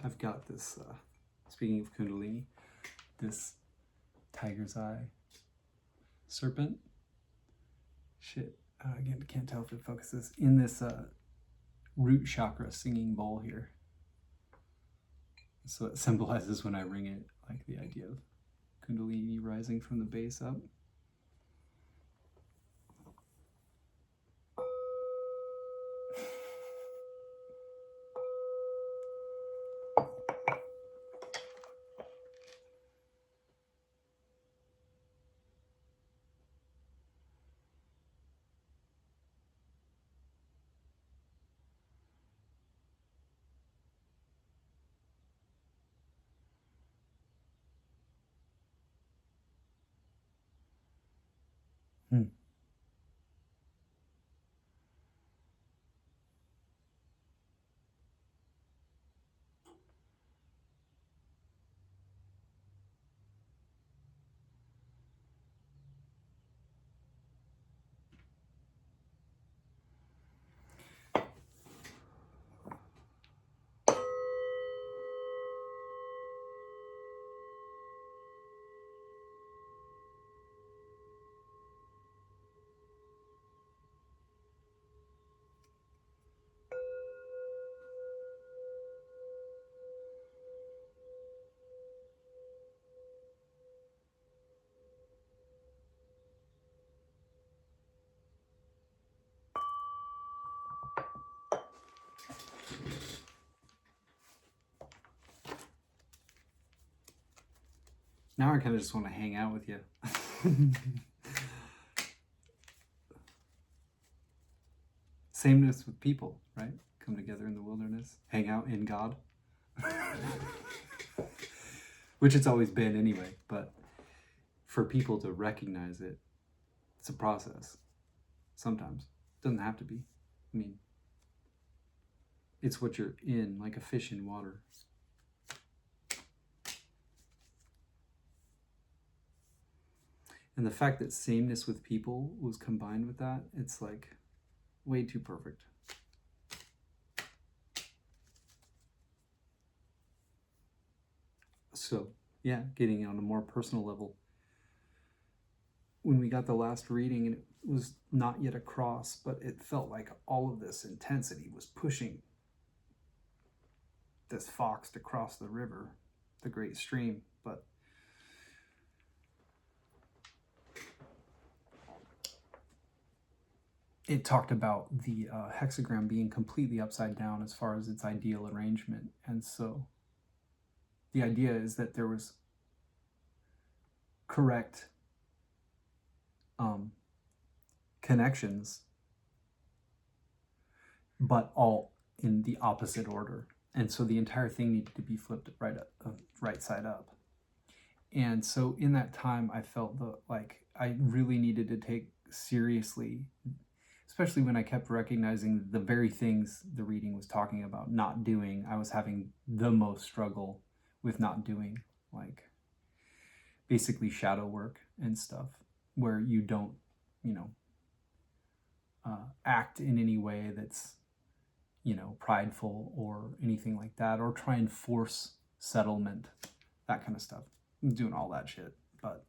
I've got this, speaking of Kundalini, this tiger's eye serpent. Shit, again, can't tell if it focuses. In this root chakra singing bowl here. So it symbolizes when I ring it, like the idea of Kundalini rising from the base up. Now I kind of just want to hang out with you. Sameness with people, right? Come together in the wilderness, hang out in God. Which it's always been anyway, but for people to recognize it, it's a process. Sometimes. It doesn't have to be. I mean, it's what you're in, like a fish in water. And the fact that sameness with people was combined with that, it's like way too perfect. So, yeah, getting on a more personal level. When we got the last reading, and it was not yet across, but it felt like all of this intensity was pushing this fox to cross the river, the great stream. But it talked about the hexagram being completely upside down as far as its ideal arrangement. And so the idea is that there was correct connections, but all in the opposite order. And so the entire thing needed to be flipped right side up. And so in that time, I felt like I really needed to take seriously, especially when I kept recognizing the very things the reading was talking about not doing. I was having the most struggle with not doing, like basically shadow work and stuff, where you don't, act in any way that's, prideful or anything like that, or try and force settlement, that kind of stuff. I'm doing all that shit. But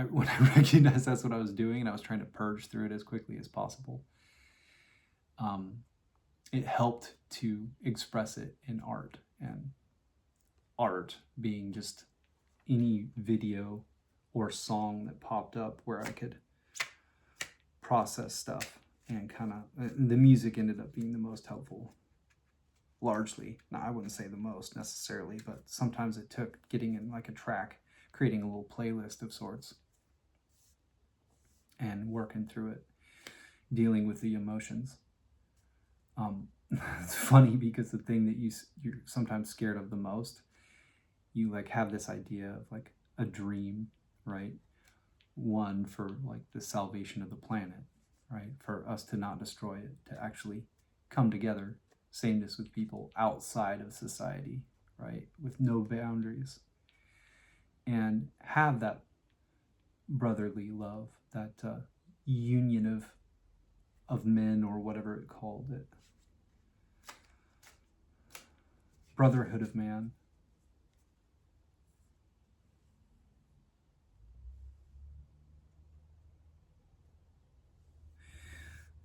when I recognized that's what I was doing and I was trying to purge through it as quickly as possible, it helped to express it in art, and art being just any video or song that popped up where I could process stuff, and kind of the music ended up being the most helpful, largely. Now, I wouldn't say the most necessarily, but sometimes it took getting in like a track, creating a little playlist of sorts, and working through it, dealing with the emotions. It's funny because the thing that you're sometimes scared of the most, you like have this idea of like a dream, right? One for like the salvation of the planet, right? For us to not destroy it, to actually come together, sameness with people outside of society, right? With no boundaries, and have that brotherly love, that union of men, or whatever it called it, brotherhood of man.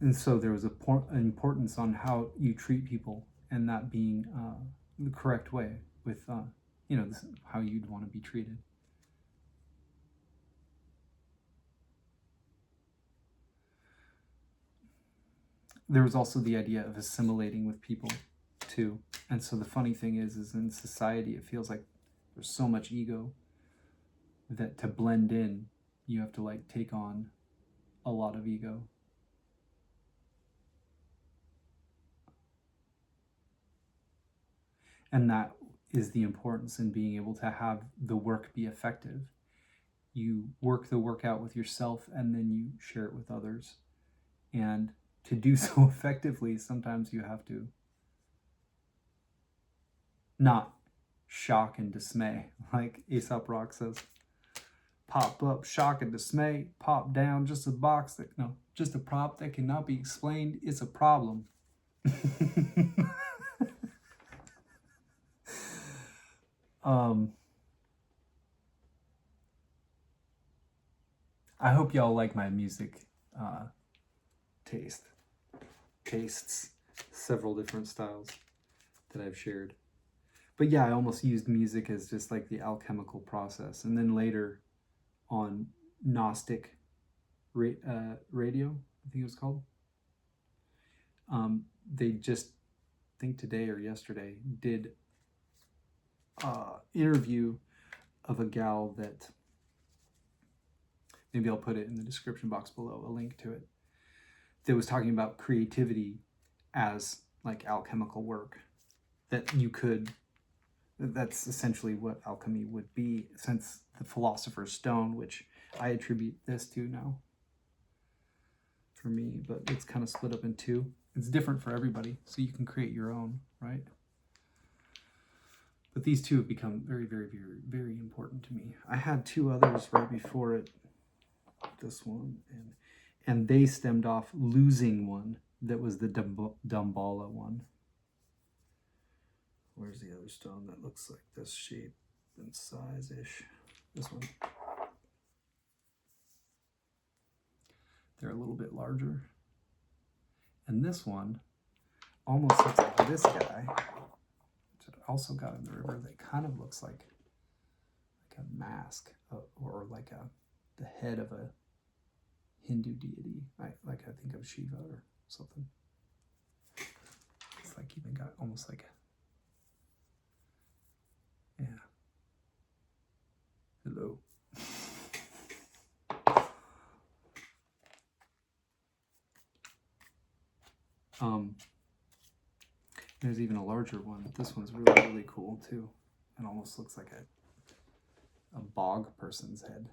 And so there was an importance on how you treat people, and that being the correct way with, how you'd want to be treated. There was also the idea of assimilating with people too. And so the funny thing is in society, it feels like there's so much ego that to blend in, you have to like take on a lot of ego. And that is the importance in being able to have the work be effective. You work the work out with yourself, and then you share it with others. And to do so effectively, sometimes you have to not shock and dismay, like Aesop Rock says. Pop up, shock and dismay. Pop down, just a prop that cannot be explained. It's a problem. I hope y'all like my music tastes, several different styles that I've shared. But yeah, I almost used music as just like the alchemical process. And then later on Gnostic radio, I think it was called, they just, I think today or yesterday, did interview of a gal that, maybe I'll put it in the description box below, a link to it, that was talking about creativity as like alchemical work, that you could, that's essentially what alchemy would be, since the Philosopher's Stone, which I attribute this to now for me, but it's kind of split up in two. It's different for everybody, so you can create your own, right? But these two have become very, very, very, very important to me. I had two others right before it, this one, and they stemmed off losing one that was the Damballa one. Where's the other stone that looks like this shape and size-ish? This one. They're a little bit larger. And this one almost looks like this guy, which I also got in the river, that kind of looks like a mask, or like the head of a Hindu deity. I think of Shiva or something. It's like even got almost like a, yeah. Hello. There's even a larger one. This one's really, really cool too. It almost looks like a bog person's head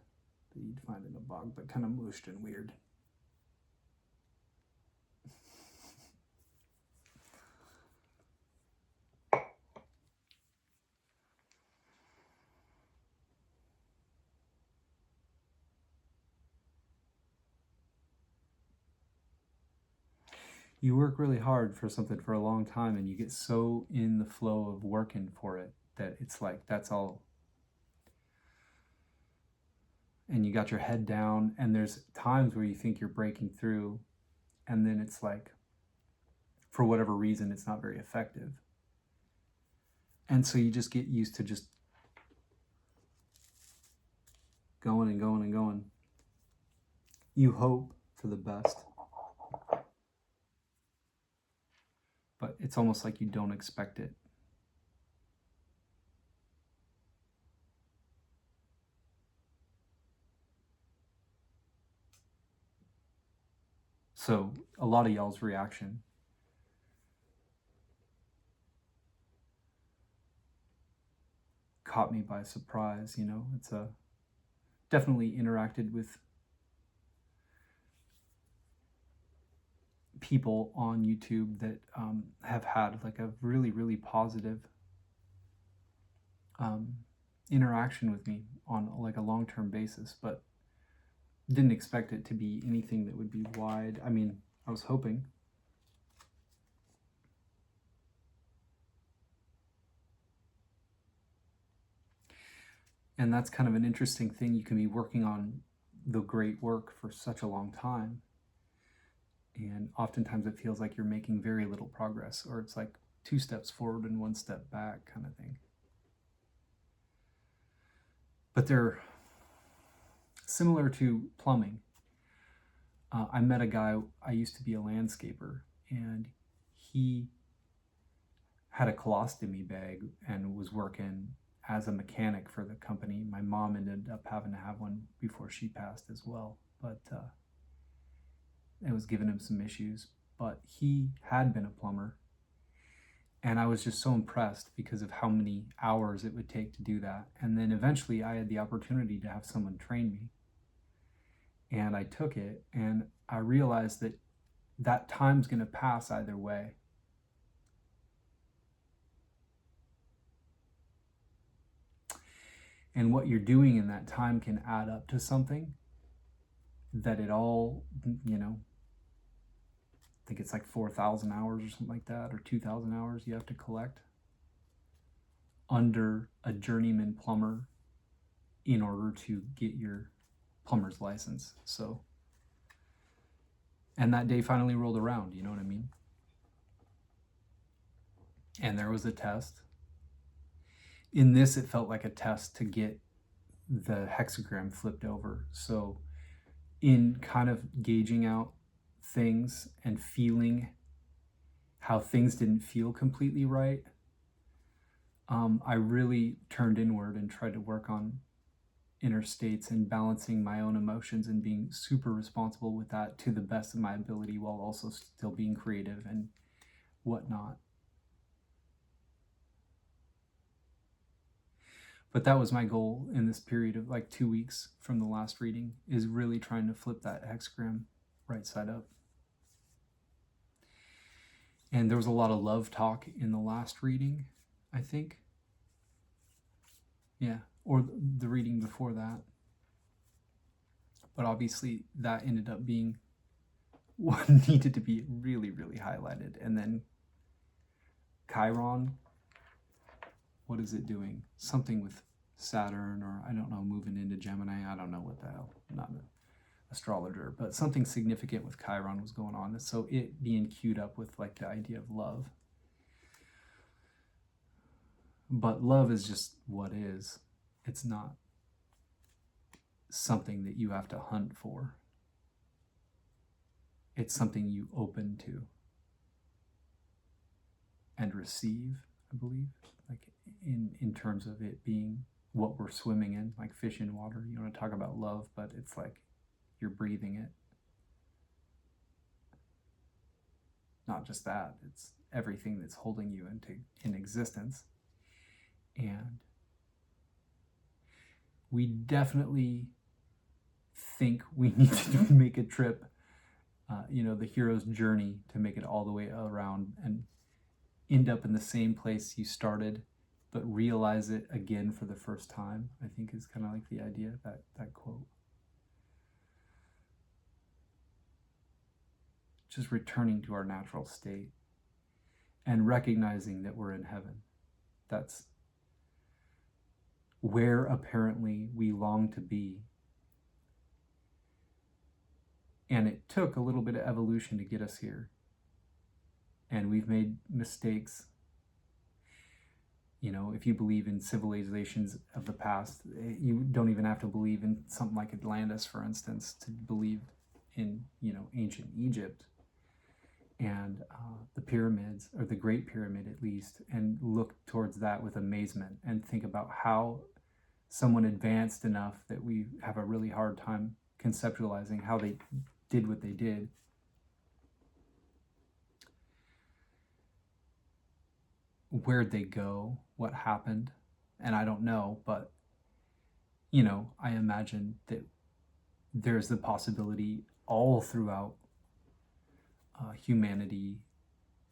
that you'd find in a bog, but kind of mooshed and weird. You work really hard for something for a long time, and you get so in the flow of working for it that it's like, that's all. And you got your head down, and there's times where you think you're breaking through, and then it's like, for whatever reason, it's not very effective. And so you just get used to just going and going and going. You hope for the best, but it's almost like you don't expect it. So a lot of y'all's reaction caught me by surprise, you know. It's definitely interacted with people on YouTube that have had like a really, really positive interaction with me on like a long-term basis, but didn't expect it to be anything that would be wide. I mean, I was hoping. And that's kind of an interesting thing. You can be working on the great work for such a long time, and oftentimes it feels like you're making very little progress, or it's like 2 steps forward and 1 step back kind of thing. But they're similar to plumbing. I met a guy, I used to be a landscaper, and he had a colostomy bag and was working as a mechanic for the company. My mom ended up having to have one before she passed as well, but it was giving him some issues. But he had been a plumber, and I was just so impressed because of how many hours it would take to do that. And then eventually I had the opportunity to have someone train me, and I took it, and I realized that that time's going to pass either way. And what you're doing in that time can add up to something that it all, you know, I think it's like 4,000 hours or something like that, or 2,000 hours you have to collect under a journeyman plumber in order to get your plumber's license. So, and that day finally rolled around, you know what I mean? And there was a test. In this, it felt like a test to get the hexagram flipped over. So in kind of gauging out things and feeling how things didn't feel completely right, I really turned inward and tried to work on inner states and balancing my own emotions and being super responsible with that to the best of my ability while also still being creative and whatnot. But that was my goal in this period of like 2 weeks from the last reading, is really trying to flip that hexagram right side up. And there was a lot of love talk in the last reading, I think. Yeah, or the reading before that. But obviously that ended up being what needed to be really, really highlighted. And then Chiron, what is it doing? Something with Saturn, or I don't know, moving into Gemini. I don't know what the hell. I'm not an astrologer, but something significant with Chiron was going on. So it being queued up with like the idea of love. But love is just what is. It's not something that you have to hunt for. It's something you open to and receive, I believe, like in terms of it being what we're swimming in, like fish in water. You want to talk about love, but it's like you're breathing it. Not just that, it's everything that's holding you in existence. And we definitely think we need to make a trip, the hero's journey, to make it all the way around and end up in the same place you started, but realize it again for the first time, I think is kind of like the idea of that quote. Just returning to our natural state and recognizing that we're in heaven. That's where apparently we long to be. And it took a little bit of evolution to get us here. And we've made mistakes. If you believe in civilizations of the past, you don't even have to believe in something like Atlantis, for instance, to believe in, ancient Egypt and the pyramids, or the Great Pyramid at least, and look towards that with amazement and think about how someone advanced enough that we have a really hard time conceptualizing how they did what they did. Where'd they go? What happened? And I don't know, but I imagine that there's the possibility all throughout humanity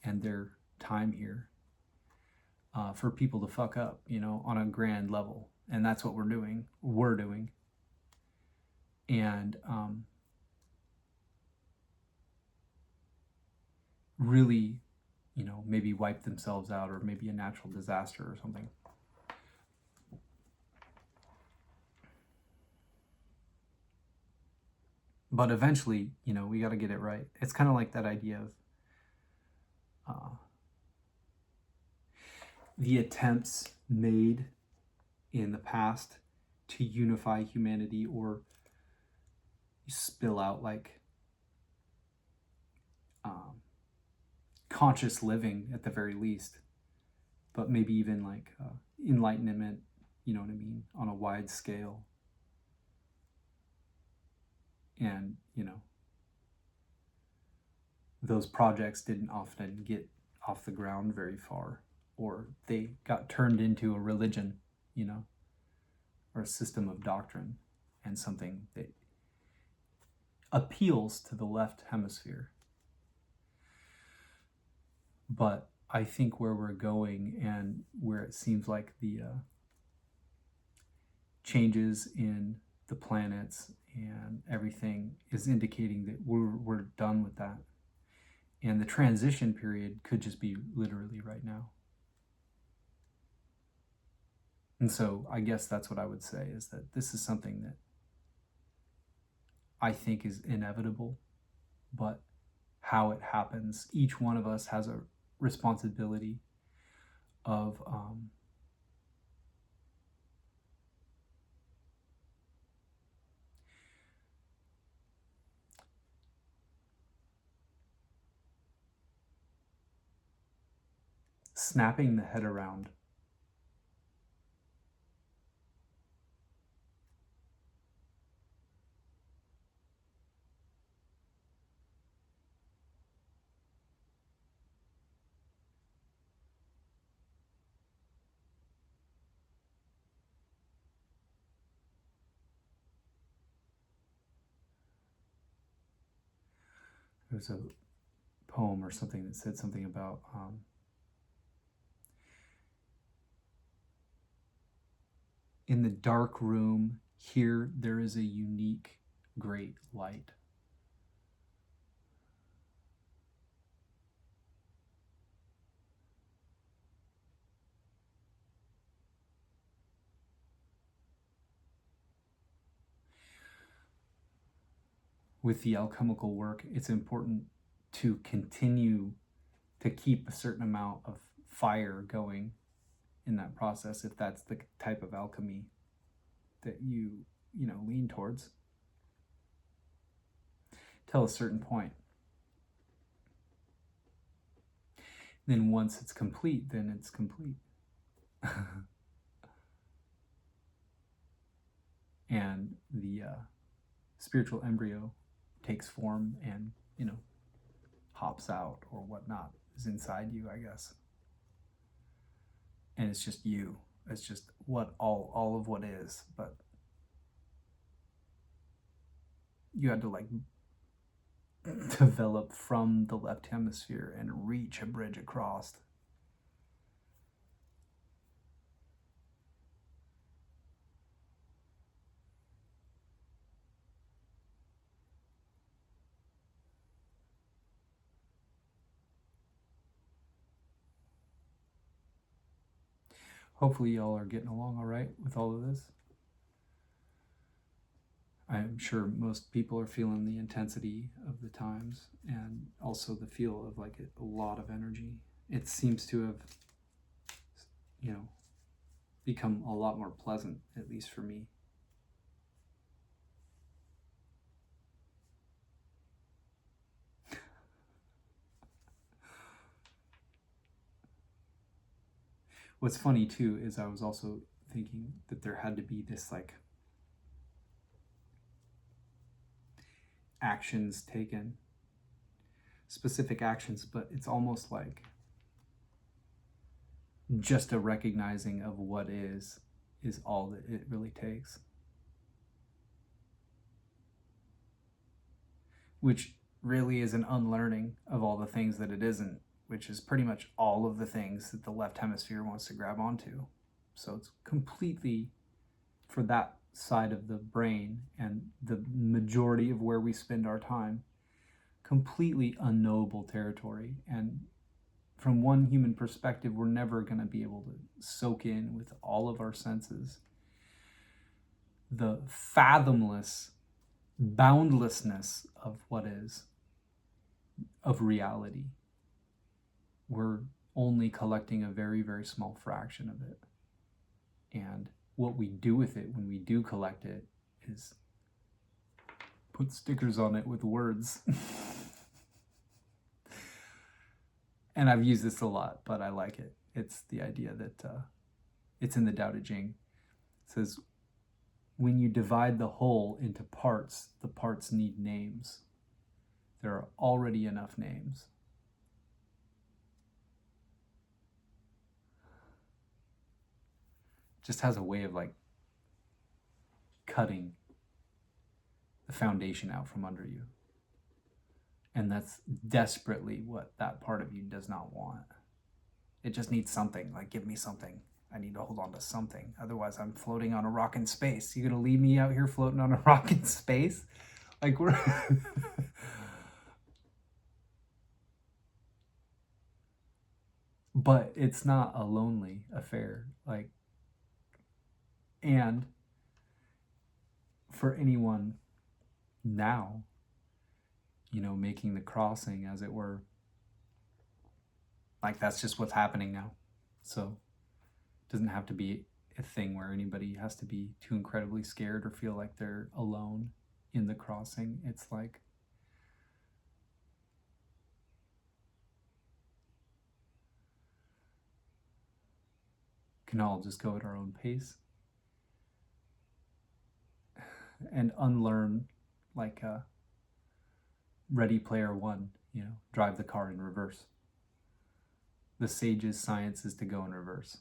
and their time here for people to fuck up, on a grand level. And that's what we're doing. And really, maybe wipe themselves out, or maybe a natural disaster or something. But eventually, we got to get it right. It's kind of like that idea of the attempts made in the past to unify humanity, or spill out like conscious living at the very least, but maybe even like enlightenment, you know what I mean, on a wide scale. And, those projects didn't often get off the ground very far, or they got turned into a religion, or a system of doctrine, and something that appeals to the left hemisphere. But I think where we're going, and where it seems like the changes in the planets and everything is indicating that we're done with that. And the transition period could just be literally right now. And so I guess that's what I would say, is that this is something that I think is inevitable, but how it happens, each one of us has a responsibility of snapping the head around There's a poem or something that said something about in the dark room, here there is a unique great light. With the alchemical work, it's important to continue to keep a certain amount of fire going in that process, if that's the type of alchemy that you lean towards, till a certain point. Then once it's complete, then it's complete. And the spiritual embryo takes form and, hops out or whatnot, is inside you, I guess. And it's just you. It's just what all of what is. But you had to like develop from the left hemisphere and reach a bridge across. Hopefully y'all are getting along all right with all of this. I'm sure most people are feeling the intensity of the times and also the feel of like a lot of energy. It seems to have, become a lot more pleasant, at least for me. What's funny too is I was also thinking that there had to be this like actions taken, specific actions, but it's almost like just a recognizing of what is all that it really takes. Which really is an unlearning of all the things that it isn't, which is pretty much all of the things that the left hemisphere wants to grab onto. So it's completely, for that side of the brain and the majority of where we spend our time, completely unknowable territory. And from one human perspective, we're never going to be able to soak in with all of our senses the fathomless boundlessness of what is, of reality. We're only collecting a very, very small fraction of it. And what we do with it when we do collect it is put stickers on it with words. And I've used this a lot, but I like it. It's the idea that it's in the Tao Te Ching. It says, when you divide the whole into parts, the parts need names. There are already enough names. Just has a way of like cutting the foundation out from under you. And that's desperately what that part of you does not want. It just needs something, like give me something. I need to hold on to something. Otherwise I'm floating on a rock in space. You gonna leave me out here floating on a rock in space? Like we're... But it's not a lonely affair. Like, and for anyone now, making the crossing, as it were, like that's just what's happening now. So it doesn't have to be a thing where anybody has to be too incredibly scared or feel like they're alone in the crossing. It's like can all just go at our own pace and unlearn, like Ready Player One, drive the car in reverse. The sage's science is to go in reverse.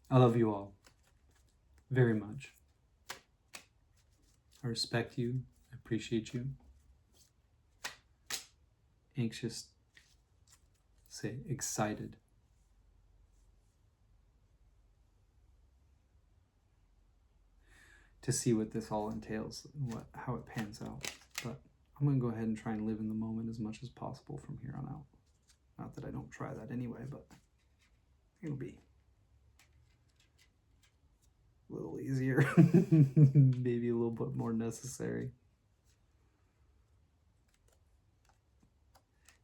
I love you all very much. I respect you. I appreciate you. Anxious, say excited. To see what this all entails, how it pans out. But I'm going to go ahead and try and live in the moment as much as possible from here on out. Not that I don't try that anyway, but it'll be a little easier. Maybe a little bit more necessary.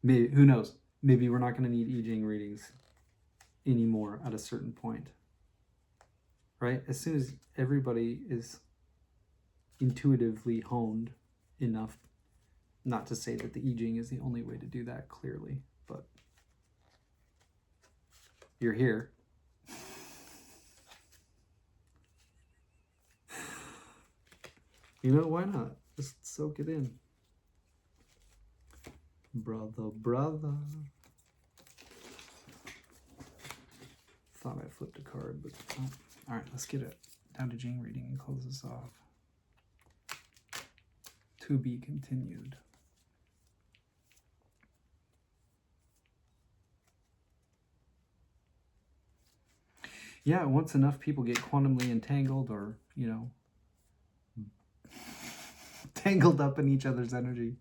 Maybe, who knows? Maybe we're not going to need I Ching readings anymore at a certain point. Right? As soon as everybody is intuitively honed enough, not to say that the I Ching is the only way to do that clearly, but you're here. You know, why not? Just soak it in. Brother, brother. Thought I flipped a card, but oh. All right, let's get it down to Ching reading and close this off. To be continued. Yeah, once enough people get quantumly entangled or, you know, tangled up in each other's energy.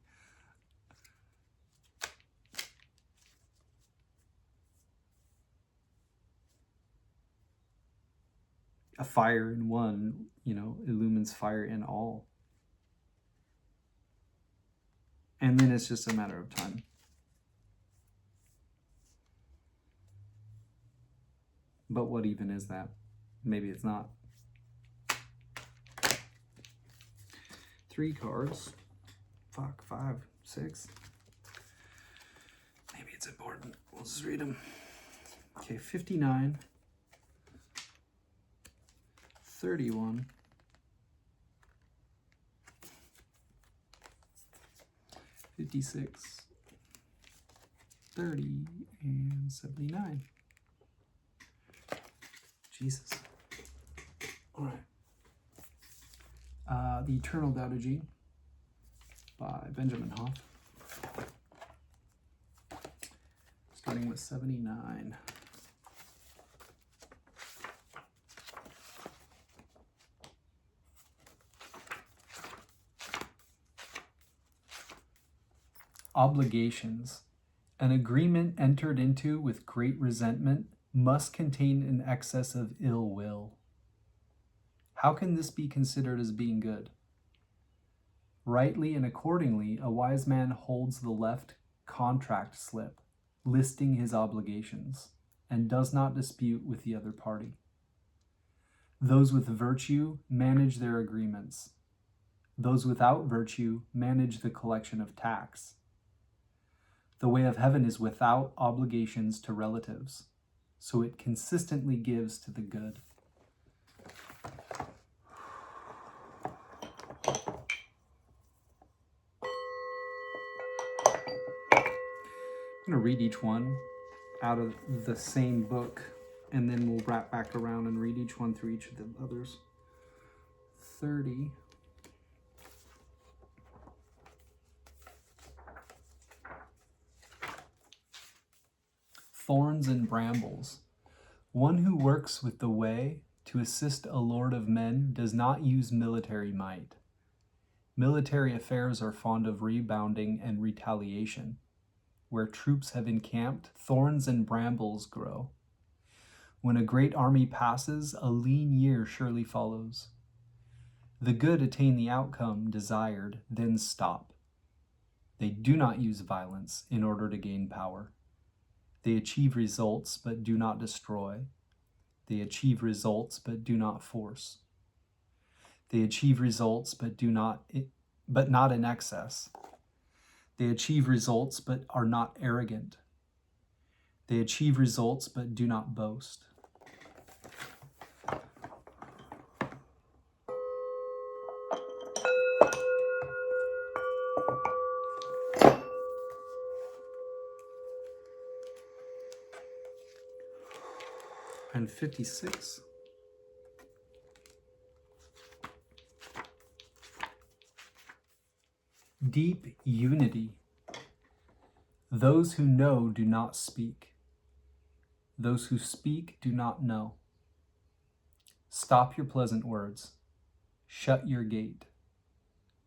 A fire in one, you know, illumines fire in all. And then it's just a matter of time. But what even is that? Maybe it's not. 3 cards. Fuck, 5, 6. Maybe it's important. We'll just read them. Okay, 59. 31. 56. 30 and 79. Jesus. All right. The Eternal Tao Te Ching by Benjamin Hoff. Starting with 79. Obligations. An agreement entered into with great resentment must contain an excess of ill will. How can this be considered as being good? Rightly and accordingly, a wise man holds the left contract slip, listing his obligations, and does not dispute with the other party. Those with virtue manage their agreements. Those without virtue manage the collection of tax. The way of heaven is without obligations to relatives, so it consistently gives to the good. I'm going to read each one out of the same book, and then we'll wrap back around and read each one through each of the others. 30. Thorns and brambles. One who works with the way to assist a lord of men does not use military might. Military affairs are fond of rebounding and retaliation. Where troops have encamped, thorns and brambles grow. When a great army passes, a lean year surely follows. The good attain the outcome desired, then stop. They do not use violence in order to gain power. They achieve results, but do not destroy. They achieve results, but do not force. They achieve results, but not in excess. They achieve results, but are not arrogant. They achieve results, but do not boast. And 56. Deep unity. Those who know do not speak. Those who speak do not know. Stop your pleasant words. Shut your gate.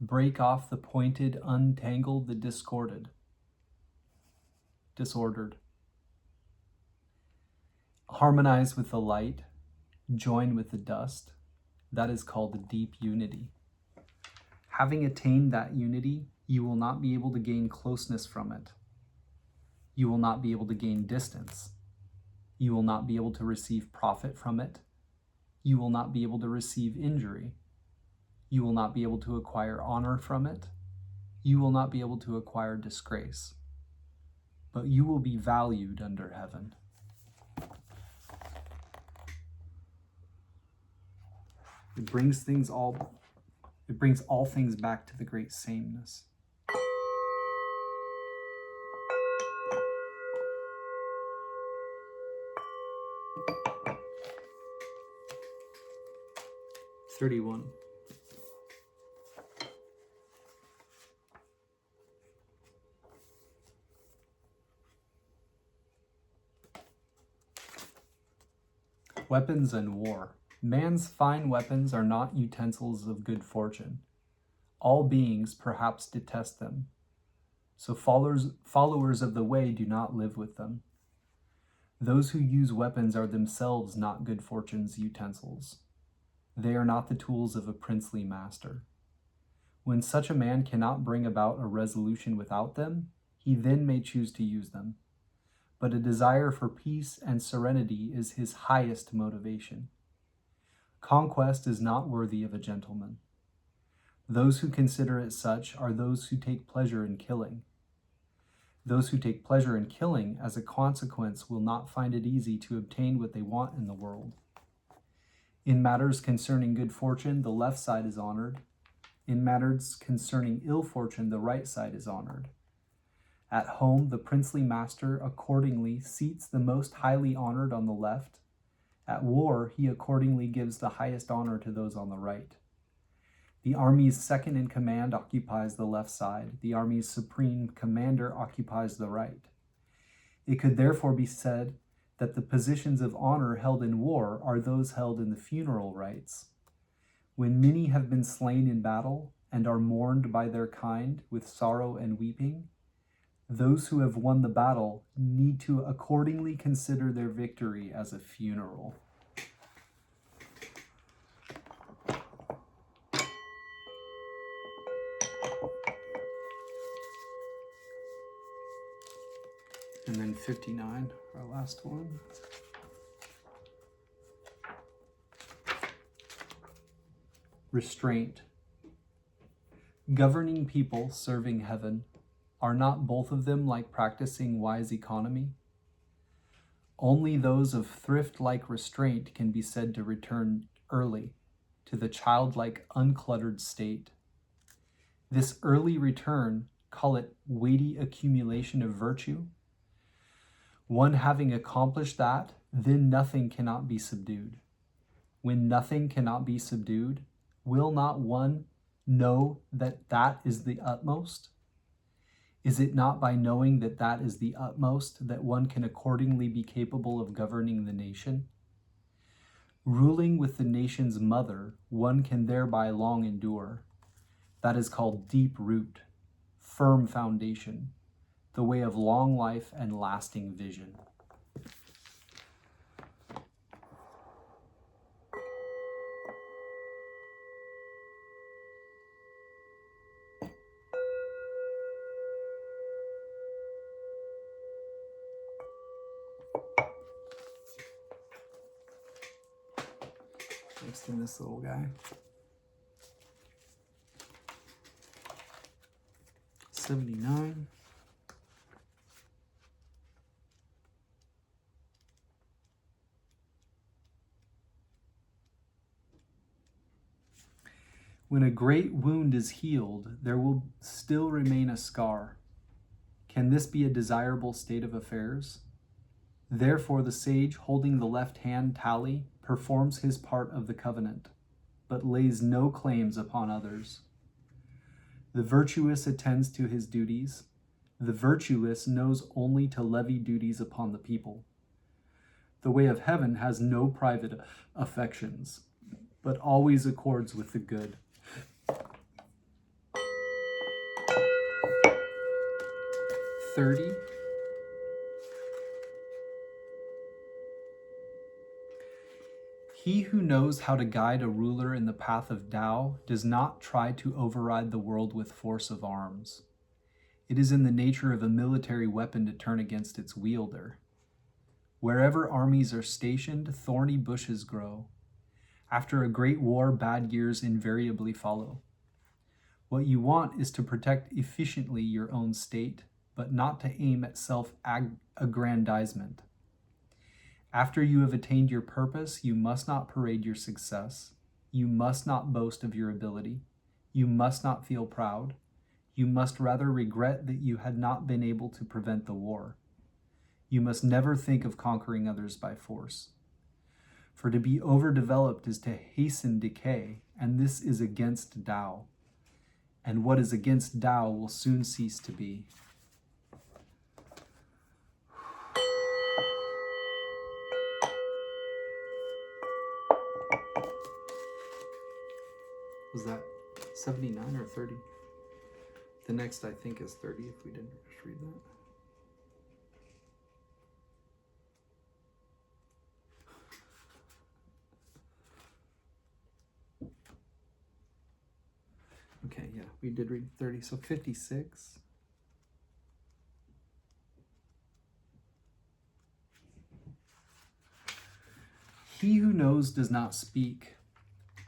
Break off the pointed, untangle the disordered. Harmonize with the light, join with the dust. That is called deep unity. Having attained that unity, you will not be able to gain closeness from it. You will not be able to gain distance. You will not be able to receive profit from it. You will not be able to receive injury. You will not be able to acquire honor from it. You will not be able to acquire disgrace. But you will be valued under heaven. It brings all things back to the great sameness. $31. Weapons and war. Man's fine weapons are not utensils of good fortune. All beings perhaps detest them. So followers of the way do not live with them. Those who use weapons are themselves not good fortune's utensils. They are not the tools of a princely master. When such a man cannot bring about a resolution without them, he then may choose to use them. But a desire for peace and serenity is his highest motivation. Conquest is not worthy of a gentleman. Those who consider it such are those who take pleasure in killing. Those who take pleasure in killing, as a consequence, will not find it easy to obtain what they want in the world. In matters concerning good fortune, the left side is honored. In matters concerning ill fortune, the right side is honored. At home, the princely master accordingly seats the most highly honored on the left. At war, he accordingly gives the highest honor to those on the right. The army's second in command occupies the left side. The army's supreme commander occupies the right. It could therefore be said that the positions of honor held in war are those held in the funeral rites. When many have been slain in battle and are mourned by their kind with sorrow and weeping, those who have won the battle need to accordingly consider their victory as a funeral. And then 59, our last one. Restraint. Governing people serving heaven, are not both of them like practicing wise economy? Only those of thrift-like restraint can be said to return early to the childlike, uncluttered state. This early return, call it weighty accumulation of virtue. One having accomplished that, then nothing cannot be subdued. When nothing cannot be subdued, will not one know that that is the utmost? Is it not by knowing that that is the utmost that one can accordingly be capable of governing the nation? Ruling with the nation's mother, one can thereby long endure. That is called deep root, firm foundation, the way of long life and lasting vision. Next in this little guy. 79. When a great wound is healed, there will still remain a scar. Can this be a desirable state of affairs? Therefore the sage holding the left hand tally performs his part of the covenant, but lays no claims upon others. The virtuous attends to his duties. The virtueless knows only to levy duties upon the people. The way of heaven has no private affections, but always accords with the good. "30. He who knows how to guide a ruler in the path of Tao does not try to override the world with force of arms. It is in the nature of a military weapon to turn against its wielder. Wherever armies are stationed, thorny bushes grow. After a great war, bad years invariably follow. What you want is to protect efficiently your own state, but not to aim at self-aggrandizement. After you have attained your purpose, you must not parade your success. You must not boast of your ability. You must not feel proud. You must rather regret that you had not been able to prevent the war. You must never think of conquering others by force. For to be overdeveloped is to hasten decay, and this is against Tao. And what is against Tao will soon cease to be." Was that 79 or 30? The next, I think, is 30, if we didn't just read that. Okay, yeah, we did read 30. So 56. He who knows does not speak.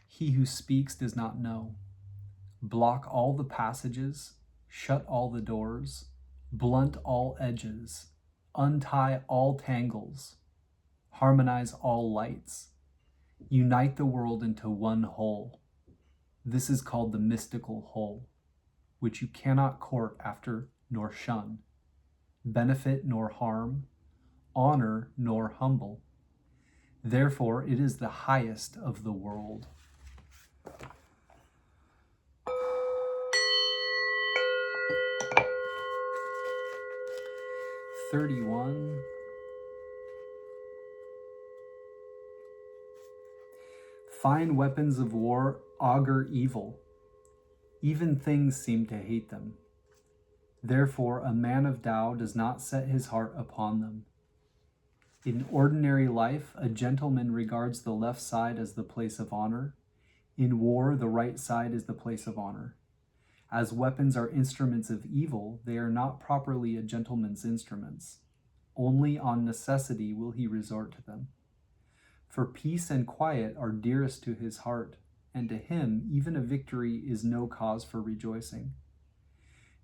He who speaks does not know. Block all the passages, shut all the doors, blunt all edges, untie all tangles, harmonize all lights, unite the world into one whole. This is called the mystical whole, which you cannot court after nor shun, benefit nor harm, honor nor humble. Therefore, it is the highest of the world. "31. Fine weapons of war augur evil. Even things seem to hate them. Therefore, a man of Tao does not set his heart upon them. In ordinary life, a gentleman regards the left side as the place of honor. In war, the right side is the place of honor. As weapons are instruments of evil, they are not properly a gentleman's instruments. Only on necessity will he resort to them. For peace and quiet are dearest to his heart, and to him even a victory is no cause for rejoicing.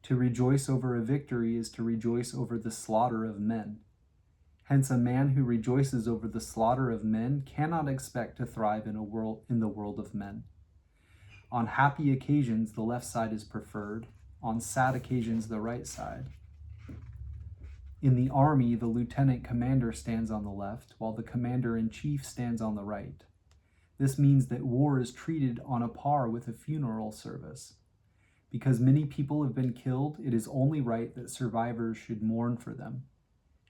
To rejoice over a victory is to rejoice over the slaughter of men. Hence, a man who rejoices over the slaughter of men cannot expect to thrive in the world of men. On happy occasions, the left side is preferred. On sad occasions, the right side. In the army, the lieutenant commander stands on the left, while the commander-in-chief stands on the right. This means that war is treated on a par with a funeral service. Because many people have been killed, it is only right that survivors should mourn for them.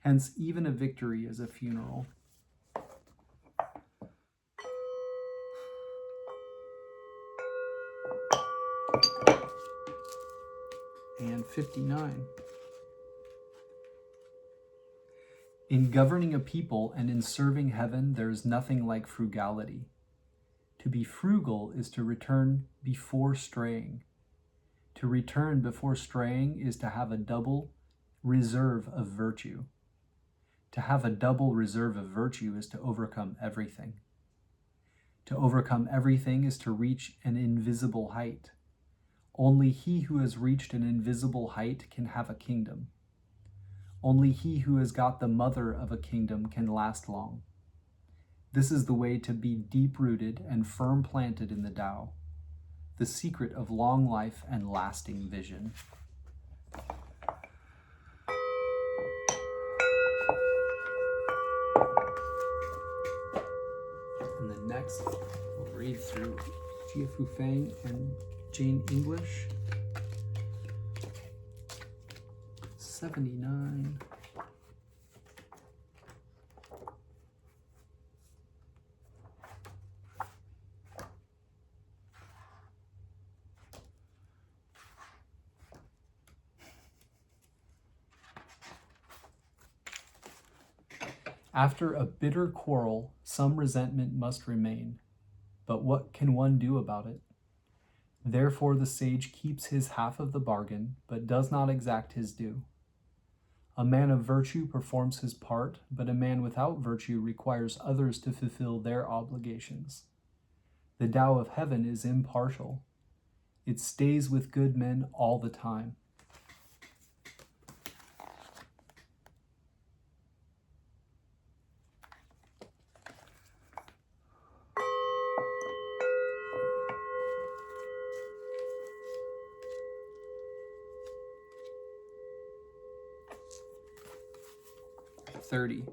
Hence, even a victory is a funeral. And 59. In governing a people and in serving heaven, there is nothing like frugality. To be frugal is to return before straying. To return before straying is to have a double reserve of virtue. To have a double reserve of virtue is to overcome everything. To overcome everything is to reach an invisible height. Only he who has reached an invisible height can have a kingdom. Only he who has got the mother of a kingdom can last long. This is the way to be deep-rooted and firm-planted in the Tao, the secret of long life and lasting vision. next, we'll read through Jia Fu Fang and Jane English. 79. After a bitter quarrel, some resentment must remain, but what can one do about it? Therefore the sage keeps his half of the bargain, but does not exact his due. A man of virtue performs his part, but a man without virtue requires others to fulfill their obligations. The Tao of heaven is impartial. It stays with good men all the time. $30.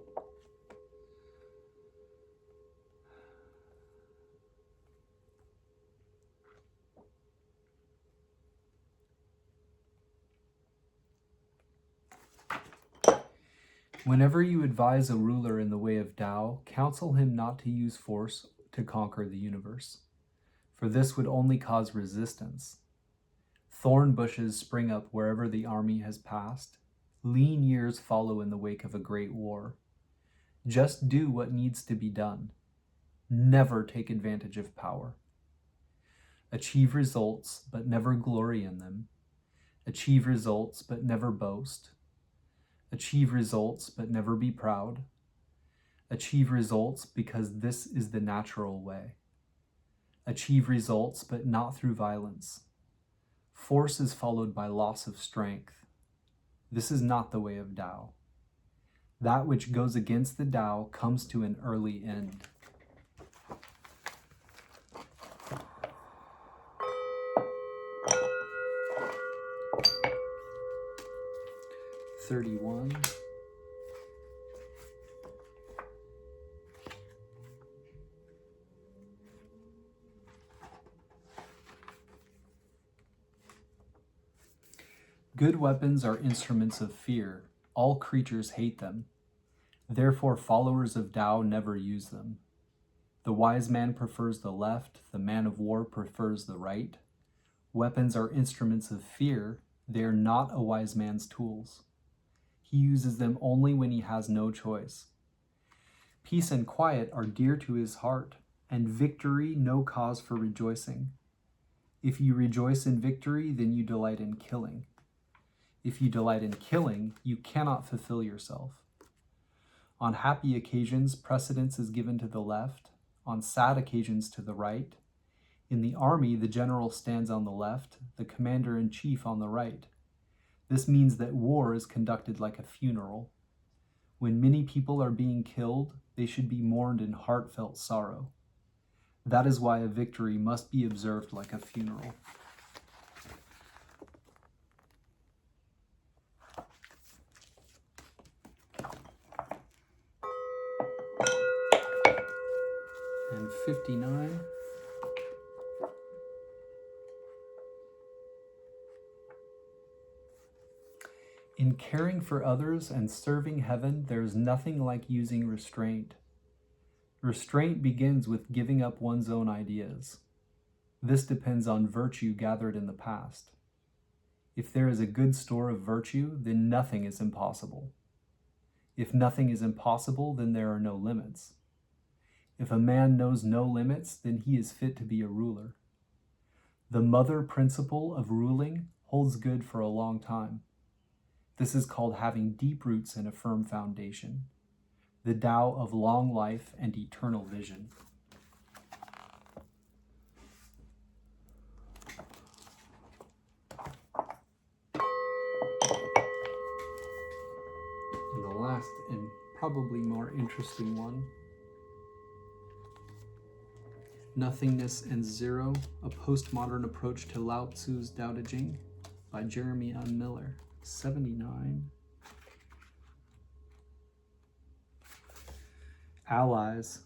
Whenever you advise a ruler in the way of Tao, counsel him not to use force to conquer the universe, for this would only cause resistance. Thorn bushes spring up wherever the army has passed. Lean years follow in the wake of a great war. Just do what needs to be done. Never take advantage of power. Achieve results, but never glory in them. Achieve results, but never boast. Achieve results, but never be proud. Achieve results because this is the natural way. Achieve results, but not through violence. Force is followed by loss of strength. This is not the way of Tao. That which goes against the Tao comes to an early end. $31. Good weapons are instruments of fear. All creatures hate them. Therefore, followers of Tao never use them. The wise man prefers the left. The man of war prefers the right. Weapons are instruments of fear. They are not a wise man's tools. He uses them only when he has no choice. Peace and quiet are dear to his heart, and victory no cause for rejoicing. If you rejoice in victory, then you delight in killing. If you delight in killing, you cannot fulfill yourself. On happy occasions, precedence is given to the left, on sad occasions to the right. In the army, the general stands on the left, the commander-in-chief on the right. This means that war is conducted like a funeral. When many people are being killed, they should be mourned in heartfelt sorrow. That is why a victory must be observed like a funeral. And 59. In caring for others and serving heaven, there is nothing like using restraint. Restraint begins with giving up one's own ideas. This depends on virtue gathered in the past. If there is a good store of virtue, then nothing is impossible. If nothing is impossible, then there are no limits. If a man knows no limits, then he is fit to be a ruler. The mother principle of ruling holds good for a long time. This is called having deep roots and a firm foundation, the Tao of long life and eternal vision. And the last and probably more interesting one, Nothingness and Zero, a postmodern approach to Lao Tzu's Tao Te Ching by Jeremy M. Miller. 79. Allies.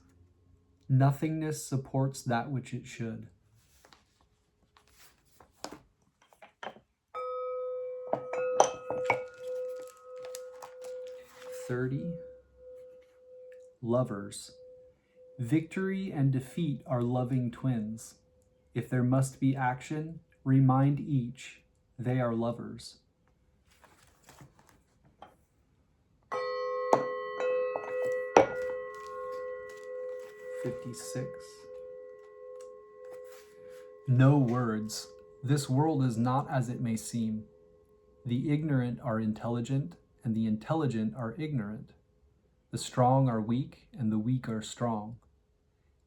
Nothingness supports that which it should. Lovers. Victory and defeat are loving twins. If there must be action, remind each they are lovers. No words. This world is not as it may seem. The ignorant are intelligent, and the intelligent are ignorant. The strong are weak, and the weak are strong.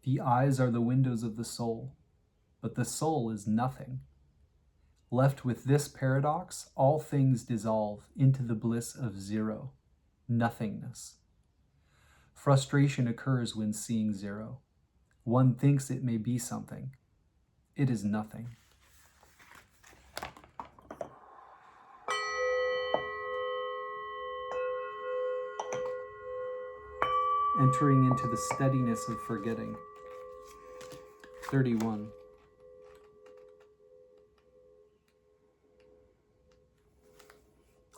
The eyes are the windows of the soul, but the soul is nothing. Left with this paradox, all things dissolve into the bliss of zero, nothingness. Frustration occurs when seeing zero. One thinks it may be something. It is nothing. Entering into the steadiness of forgetting. 31.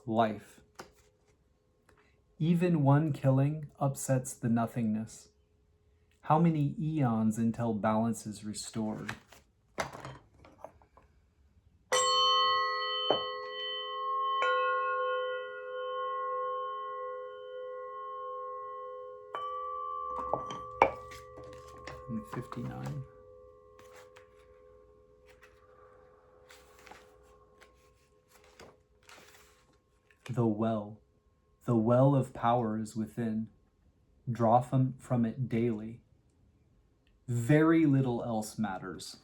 Life. Even one killing upsets the nothingness. How many eons until balance is restored? And 59. The well of power is within. Draw from it daily. Very little else matters.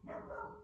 Beautiful.